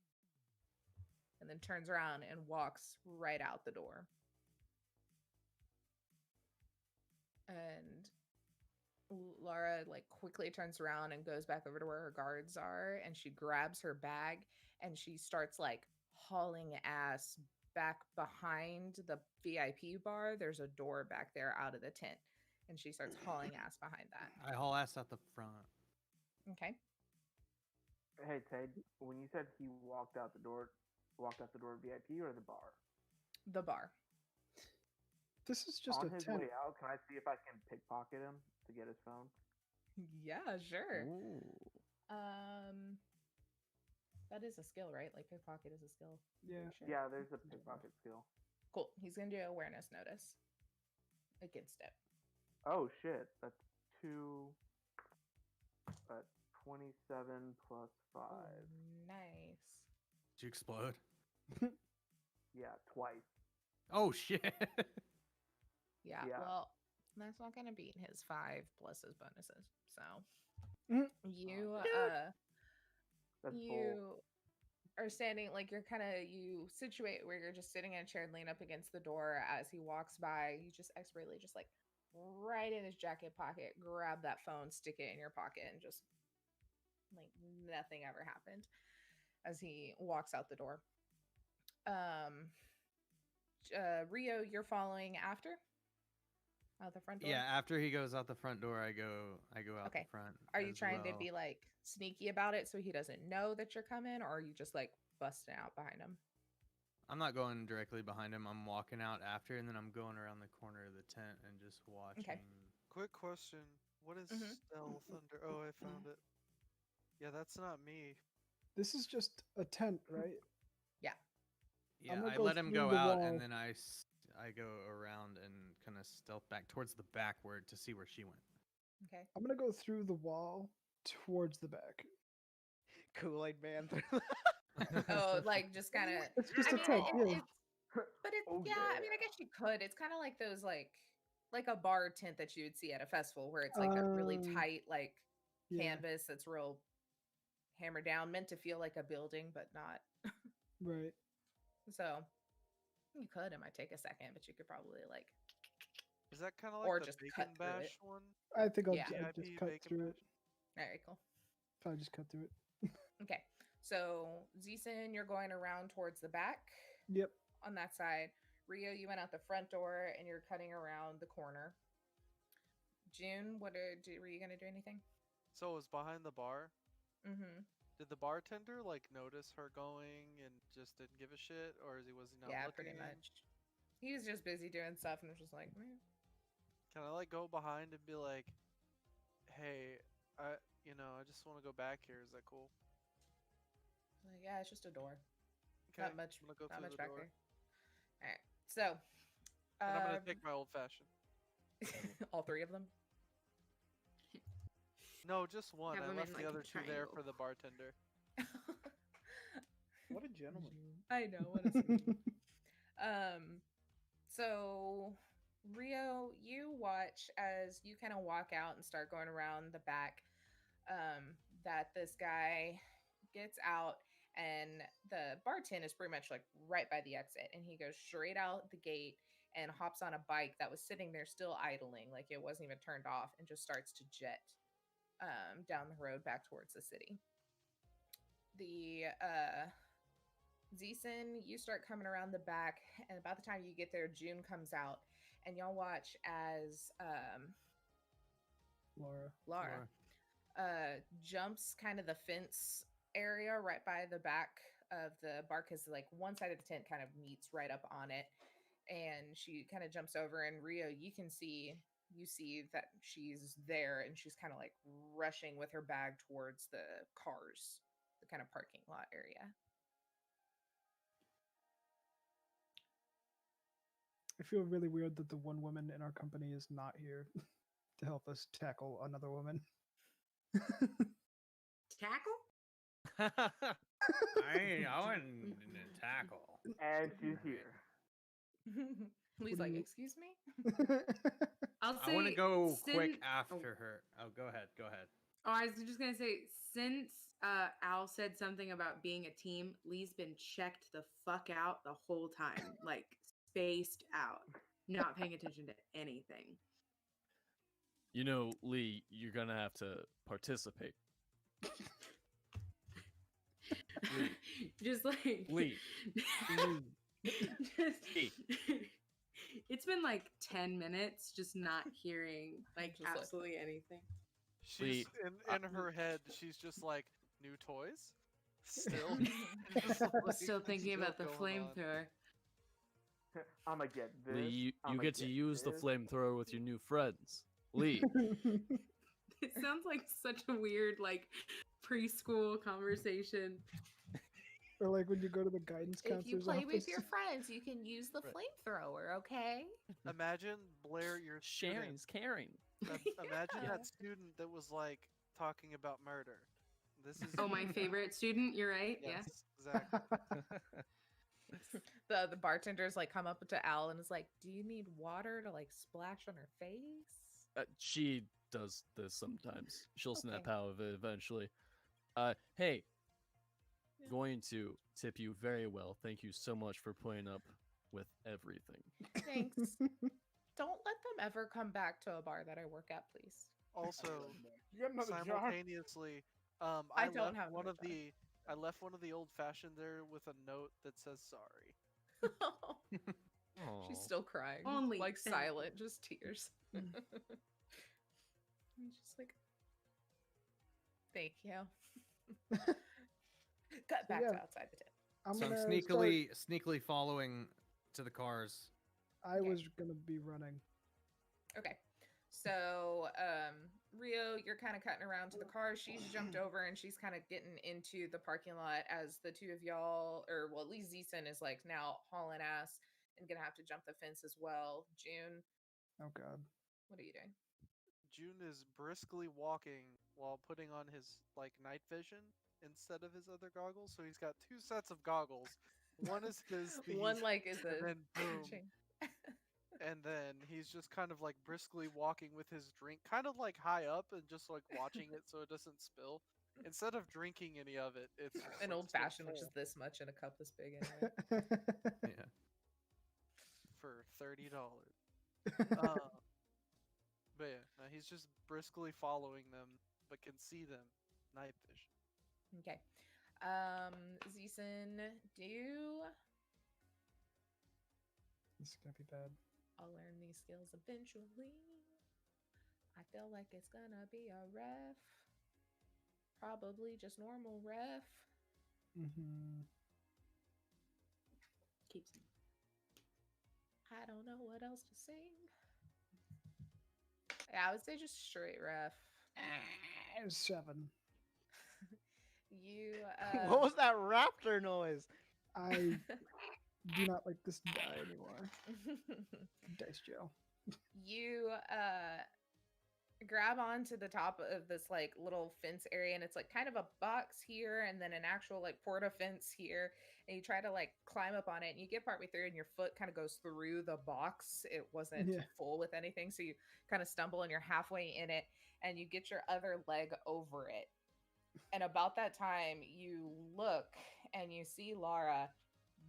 and then turns around and walks right out the door. And Laura like quickly turns around and goes back over to where her guards are, and she grabs her bag and she starts like hauling ass back behind the VIP bar. There's a door back there out of the tent, and she starts hauling ass behind that. I haul ass at the front. Okay. Hey Ted, when you said he walked out the door of VIP or the bar? The bar. This is just On a his tent. way out, can I see if I can pickpocket him to get his phone? Yeah, sure. Ooh. That is a skill, right? Like pickpocket is a skill. Yeah. Sure. Yeah, there's a pickpocket skill. Cool. He's gonna do awareness notice against it. Oh shit, that's 27 plus 5. Nice. Did you explode? Yeah, twice. Oh shit. Yeah, Yeah. well, that's not gonna beat his 5 plus his bonuses. So Mhm. you That's you bull. are standing like you situate where you're just sitting in a chair and lean up against the door as he walks by. You just expertly just like right in his jacket pocket, grab that phone, stick it in your pocket, and just like nothing ever happened as he walks out the door. Rio, you're following after out the front door. Yeah, after he goes out the front door, I go out Okay. the front. Are you as trying to well. be like sneaky about it so he doesn't know that you're coming, or are you just like busting out behind him? I'm not going directly behind him. I'm walking out after, and then I'm going around the corner of the tent and just watching. Quick question. What is Mhm. stealth under? Oh, I found it. Yeah, that's not me. This is just a tent, right? Yeah, gonna I go let him through go the out, wall. and then I go around and kind of stealth back towards the backward to see where she went. Okay. I'm gonna go through the wall towards the back. Kool-Aid man. Oh, like just kind of. It's just I a mean, tent, yeah. but it's Oh, yeah. I mean, yeah. I guess you could. It's kind of like those like like a bar tent that you would see at a festival, where it's like a really tight like Yeah. canvas that's real hammered down, meant to feel like a building, but not. Right. So you could. It might take a second, but you could probably like. Is that kind of Or like the just Bacon cut through Bash it. one? I think I'll, Yeah. I'll VIP just cut Bacon through Bash? it. Very cool. Probably just cut through it. Okay, so Zeeson, you're going around towards the back. Yep. On that side. Rio, you went out the front door and you're cutting around the corner. June, were you gonna do anything? So it was behind the bar. Mm-hmm. Did the bartender like notice her going and just didn't give a shit, or was he not Yeah, looking? pretty much. He was just busy doing stuff and was just like, "Meh." Can I like go behind and be like, "Hey, I just want to go back here. Is that cool?" Like, yeah, it's just a door. Okay, Not much. I'm gonna go Not through much the back door. there. All right. So, And I'm gonna take my old fashioned. all three of them. No, just one. Have I them left in, the like, a other two there triangle. for the bartender. What a gentleman. I know. What a sweet. So Rio, you watch as you kind of walk out and start going around the back. That this guy gets out, and the bartender is pretty much like right by the exit, and he goes straight out the gate and hops on a bike that was sitting there still idling, like it wasn't even turned off, and just starts to jet down the road back towards the city. The Zeeson, you start coming around the back, and about the time you get there, June comes out, and y'all watch as Laura jumps kind of the fence area right by the back of the bar, because like one side of the tent kind of meets right up on it, and she kind of jumps over, and Rio, you see that she's there, and she's kind of like rushing with her bag towards the cars, the kind of parking lot area. I feel really weird that the one woman in our company is not here to help us tackle another woman. Tackle? I wouldn't tackle. And she's here. Lee's What do like, you- excuse me? I'll say. I want to go quick sin- after oh. her. Oh, go ahead. Go ahead. Oh, I was just gonna say, since Al said something about being a team, Lee's been checked the fuck out the whole time, like spaced out, not paying attention to anything. You know, Lee, you're gonna have to participate. Just like Lee. just, Lee. It's been like 10 minutes just not hearing like Just like- absolutely anything. She's in her head. She's just like, new toys. Still, just, like, Still thinking about the still going on. flamethrower. I'ma get this. Lee, you I'ma get to use the this. flamethrower with your new friends. Lee. It sounds like such a weird like preschool conversation. Or like when you go to the guidance If you counselor's play office. with your friends, you can use the Right. flamethrower, okay? Imagine Blair, your student. Sharing's caring. Imagine Yeah. that student that was like talking about murder. This is Oh, my favorite student. You're right. Yes, exactly. The bartenders like come up to Al and is like, "Do you need water to like splash on her face?" She does this sometimes. She'll snap Okay. out of it eventually. Hey, going to tip you very well. Thank you so much for putting up with everything. Thanks. Don't let them ever come back to a bar that I work at, please. Also, You got another jar? simultaneously, I I don't left have one another of the I left one of the old fashioned there with a note that says sorry. She's Aw. still crying. Only like thank silent, just tears. Mm. I'm just like, thank you. Cut back yeah. to outside the tent. I'm So I'm gonna sneakily following to the cars. I Okay. was gonna be running. Okay. So, Rio, you're kind of cutting around to the car. She's jumped over and she's kind of getting into the parking lot as the two of y'all, or well, at least Zeeson is like now hauling ass and gonna have to jump the fence as well. June, Oh god. what are you doing? June is briskly walking while putting on his like night vision instead of his other goggles. So he's got two sets of goggles. One is his One like is and a then boom. chain. and then he's just kind of like briskly walking with his drink, kind of like high up and just like watching it so it doesn't spill. Instead of drinking any of it, it's just, An like, old so fashioned, which full is this much in a cup this big anyway. Yeah. for $30. But yeah, no, he's just briskly following them, but can see them. Night vision. Okay. Zeeson, do This is gonna be bad. I'll learn these skills eventually. I feel like it's gonna be a ref. Probably just normal ref. Mm-hmm. Keep singing. I don't know what else to sing. Yeah, I would say just straight ref. 7. You What was that raptor noise? I do not like this die anymore. Dice jail. you grab onto the top of this like little fence area, and it's like kind of a box here and then an actual like porta fence here, and you try to like climb up on it, and you get partway through and your foot kind of goes through the box. It wasn't full with anything, so you kind of stumble and you're halfway in it, and you get your other leg over it. And about that time you look and you see Lara.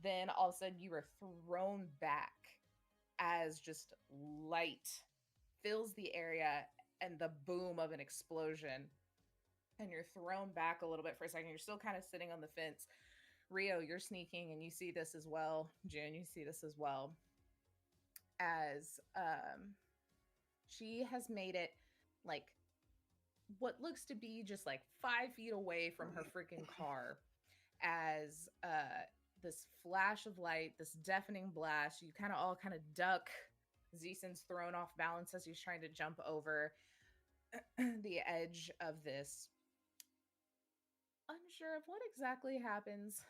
Then all of a sudden you are thrown back as just light fills the area and the boom of an explosion. And you're thrown back a little bit for a second. You're still kind of sitting on the fence. Rio, you're sneaking and you see this as well. June, you see this as well. As she has made it like what looks to be just like 5 feet away from her freaking car. As this flash of light, this deafening blast, you kind of duck. Zeeson's thrown off balance as he's trying to jump over the edge of this. Unsure of what exactly happens.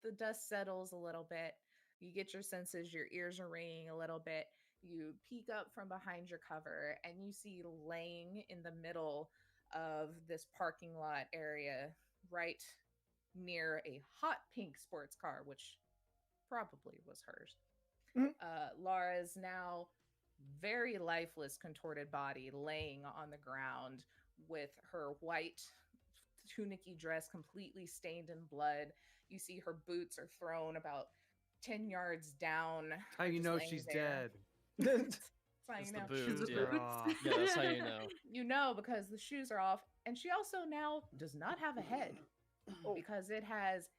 The dust settles a little bit. You get your senses, your ears are ringing a little bit. You peek up from behind your cover and you see laying in the middle of this parking lot area, right near a hot pink sports car, which probably was hers. Lara's now very lifeless, contorted body laying on the ground with her white tunicky dress completely stained in blood. You see her boots are thrown about 10 yards down. How you know she's dead? That's how It's you the know. boots, She's yeah. Oh. Yeah, that's how you know. You know because the shoes are off, and she also now does not have a head because it has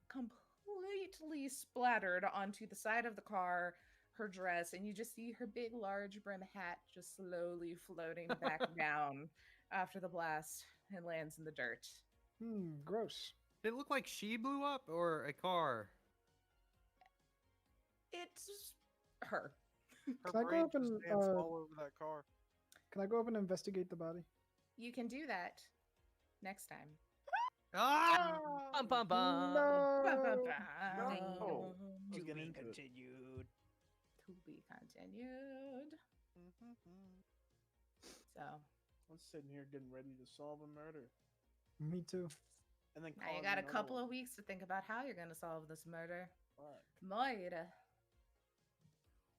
completely splattered onto the side of the car, her dress, and you just see her big large brim hat just slowly floating back down after the blast and lands in the dirt. Gross. Did it look like she blew up or a car? It's her. Her Can I go brain up just and, danced all over that car. Can I go up and investigate the body? You can do that next time. Ah! Bum, bum, bum. No. No. To get be into it. continued. To be continued. So I'm sitting here getting ready to solve a murder, Me too. and then now you got a couple of weeks to think about how you're going to solve this murder. Moira.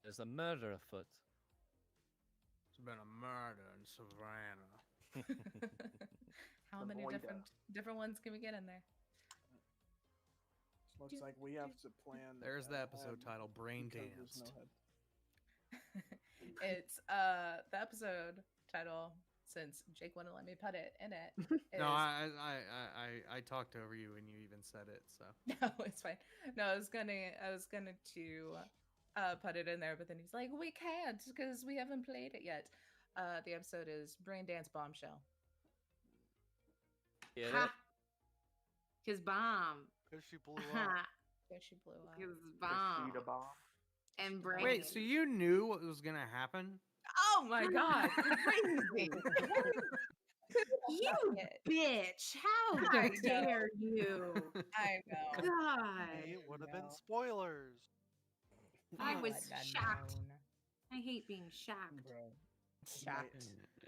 There's a murder afoot. It's been a murder in Savannah. How The many Moira. different ones can we get in there? Looks like we have to plan. There's the ahead episode title, Brain because there's Danced. no head. It's the episode title, since Jake wouldn't let me put it in it. Is, No, I talked over you and you even said it, so. no, it's fine. No, I was gonna to put it in there, but then he's like, we can't because we haven't played it yet. The episode is Braindance Bombshell. Get Ha! it? His bomb. Because she blew up. There she blew up. His The bomb. Sheeta bomb. And brain. Wait, so you knew what was gonna happen? Oh my god, crazy! You bitch! How I know. dare you? I know. God, It would have been No. spoilers. I You was would have shocked. known. I hate being shocked. Bro, Shocked.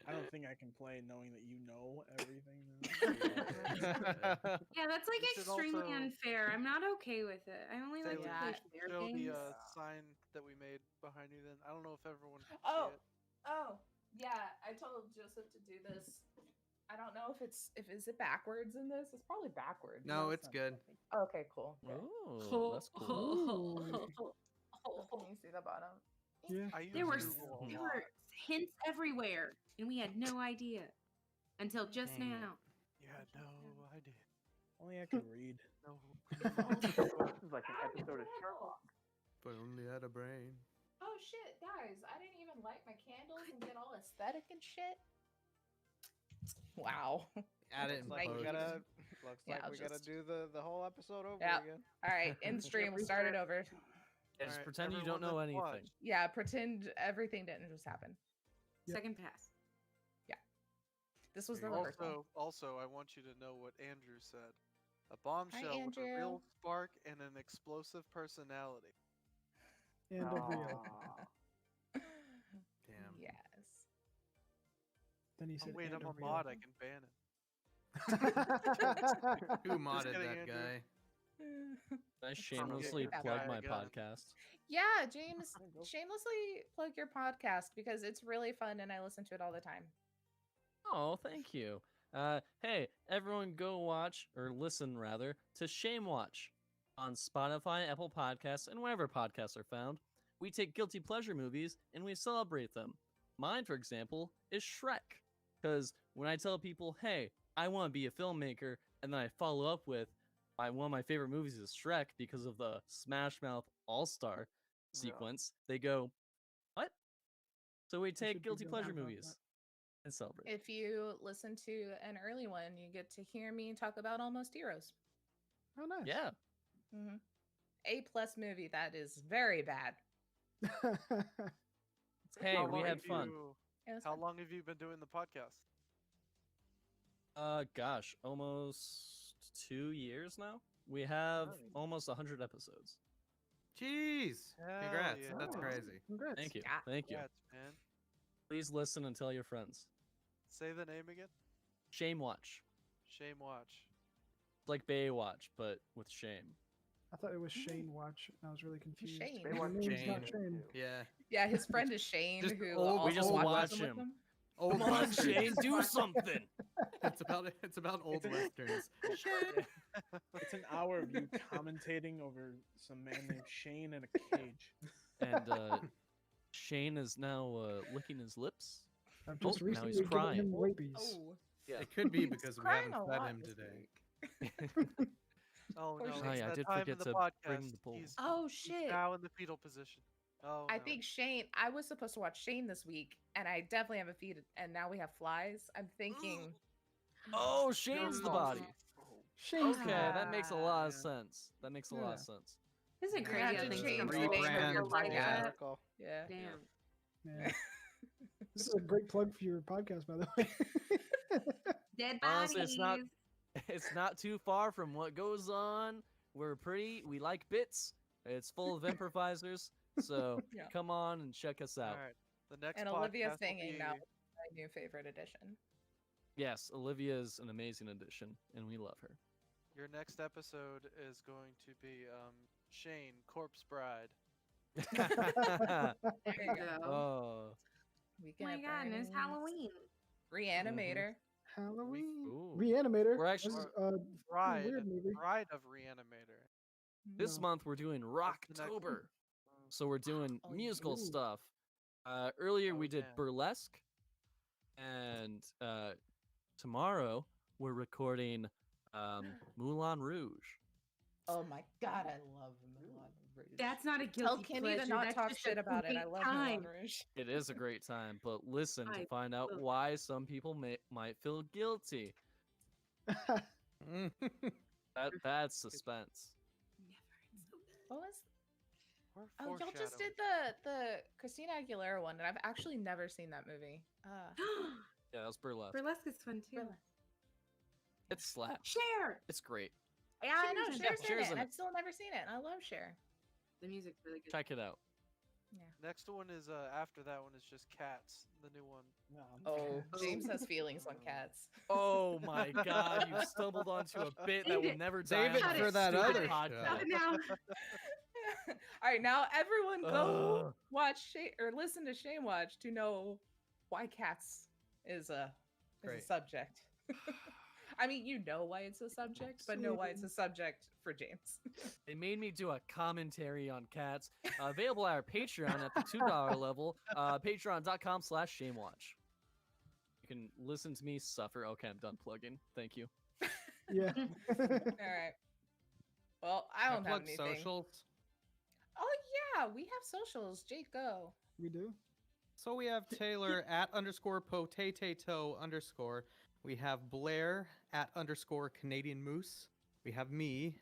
I don't think I can play knowing that you know everything. Now. Yeah, that's like You should extremely also- unfair. I'm not okay with it. I only like to Yeah. play fair Show games. the sign that we made behind you. Then I don't know if everyone can Oh, see it. oh, yeah. I told Joseph to do this. I don't know if is it backwards in this. It's probably backwards. No, it's not good. backwards. Okay, cool. Good. Oh, that's cool. Can you see the bottom? Yeah. I use There were Google a there lot. were hints everywhere, and we had no idea until just Dang it. now. You had no idea. Only I can read. No. This is like an episode of Sherlock. But only had a brain. Oh shit, guys! I didn't even light my candles and get all aesthetic and shit. Wow. Add it in Looks like we post. gotta. Looks Yeah, like I'll we gotta just- do the whole episode over Yep. again. All right, end stream. We'll start it over. Yeah, just Alright, pretend you don't everyone know that's anything. watched, Yeah, pretend everything didn't just happen. Yep. Second pass. This was the Also, rehearsal. also, I want you to know what Andrew said. A bombshell with a Andrew. real spark and an explosive personality. And a Rio. Aw. Damn. Yes. Then he Oh, said, wait, and I'm a Rio. mod. I can ban it. Who modded kidding, that Andrew. guy? Can I shamelessly that plug guy my again. podcast? Yeah, James, shamelessly plug your podcast because it's really fun and I listen to it all the time. Oh, thank you. Hey, everyone go watch, or listen rather, to Shame Watch on Spotify, Apple Podcasts, and wherever podcasts are found. We take guilty pleasure movies and we celebrate them. Mine, for example, is Shrek. Because when I tell people, hey, I want to be a filmmaker, and then I follow up with, one of my favorite movies is Shrek because of the Smash Mouth All-Star sequence, they go, what? So we should take be guilty going pleasure about movies that. and celebrate. If you listen to an early one, you get to hear me talk about Almost Heroes. Oh, nice. Yeah. Mm-hmm. A+ movie that is very bad. Hey, How we long had have fun. It was How fun. long have you been doing the podcast? Gosh, almost 2 years now. We have Nice. almost 100 episodes. Jeez. Hell Congrats. yeah. That's Oh. crazy. Congrats. Thank you. Yeah. Thank you. Congrats, man. Please listen and tell your friends. Say the name again. Shame Watch. Shame Watch. It's like Baywatch, but with shame. I thought it was Shane Watch, and I was really confused. Shane. They Your want name's not Shane. Shane. Yeah. Yeah, his friend is Shane, Just who old- also we just watches watch them with him. them. Old Come on, Westerns. Shane, do something. It's about old westerns. It's an hour of you commentating over some man named Shane in a cage. And Shane is now licking his lips. I've Oh, just now recently he's given crying. him rabies. Oh, It could be because we crying haven't a fed lot him this today. week. Oh Oh, no! shit. It's yeah, I that did time forget in the to podcast. bring the poll. Oh He's shit! now in the fetal position. Oh. I no. think Shane. I was supposed to watch Shane this week, and I definitely have a feed, and now we have flies. I'm thinking. Oh, Shane's the Oh. body. Shane's Okay, the that makes a lot of Yeah. sense. That makes a lot of Yeah. sense. Isn't Yeah, crazy I how have to things change come the full name of Rebrand, your circle like podcast. that. Circle. Yeah. Damn. Yeah. This is a great plug for your podcast, by the way. Dead bodies. Honestly, it's not too far from what goes on. We like bits. It's full of improvisers. So Yeah. come on and check us All out. right. The next And Olivia podcast will singing be- now. My new favorite edition. Yes, Olivia is an amazing addition, and we love her. Your next episode is going to be Shane, Corpse Bride. There you go. Oh. Oh Weekend my at god, and it's Bernie's. Halloween. Reanimator. Halloween. Ooh. Reanimator. We're This actually- is a Bride. weird movie. Bride of Reanimator. This No. month we're doing What's the next one? Rocktober. So we're doing Oh, musical ooh. stuff. Earlier Oh, we did yeah. burlesque, and tomorrow we're recording Moulin Rouge. Oh my god, I love Moulin Rouge. That's not a Tell guilty Kenny pleasure. to not That's talk just a shit about it. I great love time. Moulin Rouge. It is a great time, but listen to I find out love it. why some people might feel guilty. That's suspense. What was? Or Oh, y'all just foreshadowing. did the Christina Aguilera one, and I've actually never seen that movie. Yeah, that was burlesque. Burlesque is fun too. Burlesque. It slaps. Share. It's great. Yeah, I know. Cher's in Cher's it. in Cher's it. in I've it. still never seen it. And I love Cher. The music's really good. Check it out. Next one is after that one is just Cats, the new one. No, Oh, James has feelings on cats. Oh my god, you stumbled onto a bit that will never die Save it on for this that stupid other podcast. show. Now, All right, now everyone go Ugh. watch or listen to Shame Watch to know why cats is a Great. subject. I mean, you know why it's a subject, but know why it's a subject for James. They made me do a commentary on cats. Available at our Patreon at the $2 level. Patreon.com/ShameWatch. You can listen to me suffer. Okay, I'm done plugging. Thank you. Yeah. All right. Well, I don't have plug anything. socials. Oh yeah, we have socials. Jake, go. We do. So we have Taylor at _potato_. We have Blair at _Canadian Moose. We have me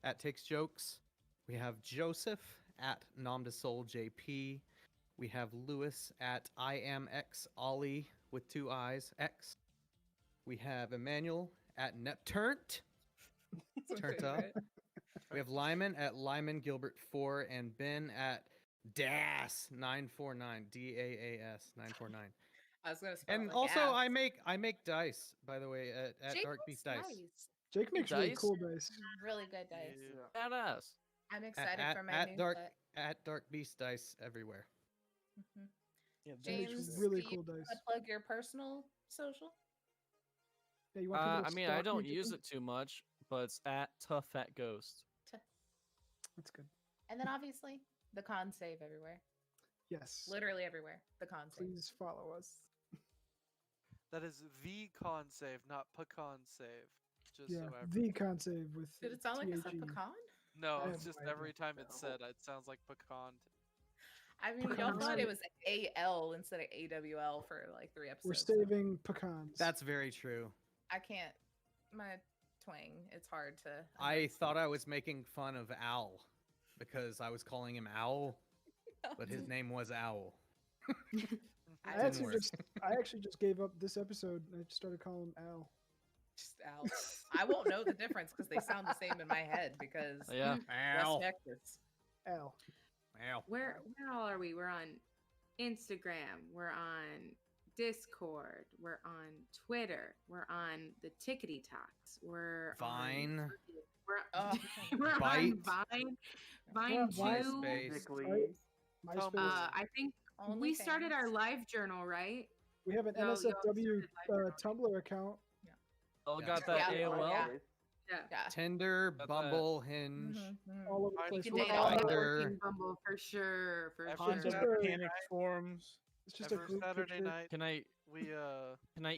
at Takes Jokes. We have Joseph at NomDeSoulJP. We have Lewis at IamXOllie with 2 I's X. We have Emmanuel at Nepturnt. Turnt up. We have Lyman at LymanGilbert4 and Ben at DAS949. DAAS 949. I was gonna spell And like also, ass. I make dice, by the way, at Jake Dark makes Beast Dice. Jake makes really dice? cool dice. Really good dice. Yeah. Badass. I'm excited At, for my at new Dark set. at Dark Beast Dice everywhere. Mhm. Yeah, He makes James, really do you cool dice. wanna plug your personal social? Yeah, you want people to I mean, stalk I you, don't use Jake? it too much, but it's at Tough Fat Ghost. That's good. And then obviously the con save everywhere. Yes. Literally everywhere. The con save. Please follow us. That is the con save, not pecan save. Just Yeah, so ever. the con save with. Did it sound like it said THE. pecan? No, I it's have just no idea. every time it's said, it sounds like pecan. I mean, y'all thought it was AL instead of AWL for like 3 episodes. We're so saving pecans. That's very true. I can't. My twang. It's hard to. I thought I was making fun of Owl because I was calling him Owl, but his name was Owl. I didn't actually work. just gave up this episode. I just started calling him Al. Just Al. I won't know the difference because they sound the same in my head because Yeah. Owl. West Texas. Al. Owl. Where all are we? We're on Instagram. We're on Discord. We're on Twitter. We're on the Tickety Talks. We're Vine. On, we're Oh. we're Byte. on Vine. Vine Yeah, Vine. 2. MySpace. Basically, MySpace. I think we started our OnlyFans. live journal, right? We have an No, y'all NSFW started Tumblr account. Oh, Yeah. got that Yeah. AOL? Yeah. Yeah. Yeah. Tinder, Got that. Bumble, Hinge. Mhm. All over the You place. can We're date all all on the there. Tinder. Networking Bumble for sure. For Every sure. just Honda a- Panic forums. It's just a Every group Saturday picture. night, Can I we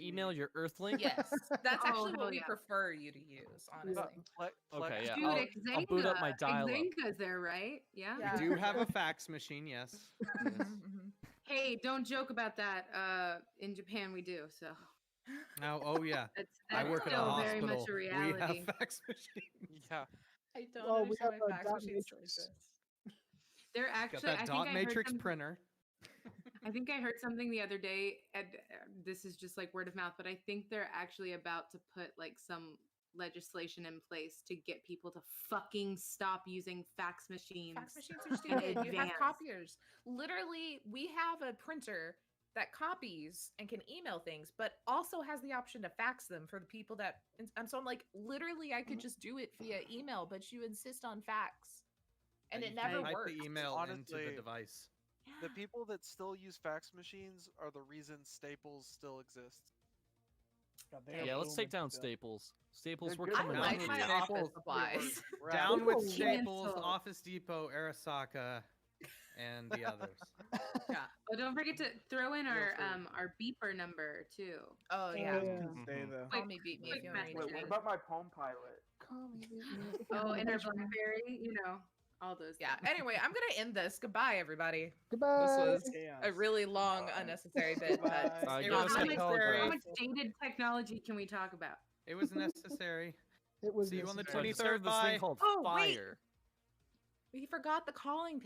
email your Earth link? Yes, that's Oh, actually hell what we yeah. prefer you to use, honestly. Okay, yeah. Dude, I'll boot up my dial-up. Xenga's there, right? Yeah. Yeah. We do have a fax machine, yes. Yes. Mhm. Hey, don't joke about that. In Japan, we do. So Now, oh yeah, that's I work at a still very hospital. much a We reality. have fax machines. Yeah. I don't Well, we understand have why a fax dot machines still matrix. exist. They're Got actually. that I dot think matrix I heard printer. I think I heard something the other day, and this is just like word of mouth, but I think they're actually about to put like some legislation in place to get people to fucking stop using fax machines. Fax machines are stupid. You have advance. copiers. Literally, we have a printer that copies and can email things, but also has the option to fax them for the people that. And so I'm like, literally, I could just do it via email, but you insist on fax, and Yeah, it you can never type works. the email into Honestly, the device. The people that still use fax machines are the reason Staples still exists. God, they Yeah, are Yeah, let's take booming down still. Staples. Staples, They're we're good. I coming Down like with my Staples. office supplies. We're Down out. with Ooh. Staples, Cancel. Office Depot, Arasaka, and the others. But don't forget to throw in Feel our free. our beeper number too. Oh Oh, yeah. yeah. Stay Mhm. though. Call me, beat me if quick you want to message. reach wait, me. what about my Palm Pilot? Call me, beat me if you Oh, wanna and our reach me. BlackBerry, you know, all those. Yeah. things. Anyway, I'm gonna end this. Goodbye, everybody. Goodbye. This was Chaos. a really long, unnecessary bit, but Bye. it Give was us a How much, telegraph. how much dated technology can we talk about? It was necessary. It was See you on the necessary. I discovered 23rd. this Bye. thing called Oh, wait. fire. we forgot the calling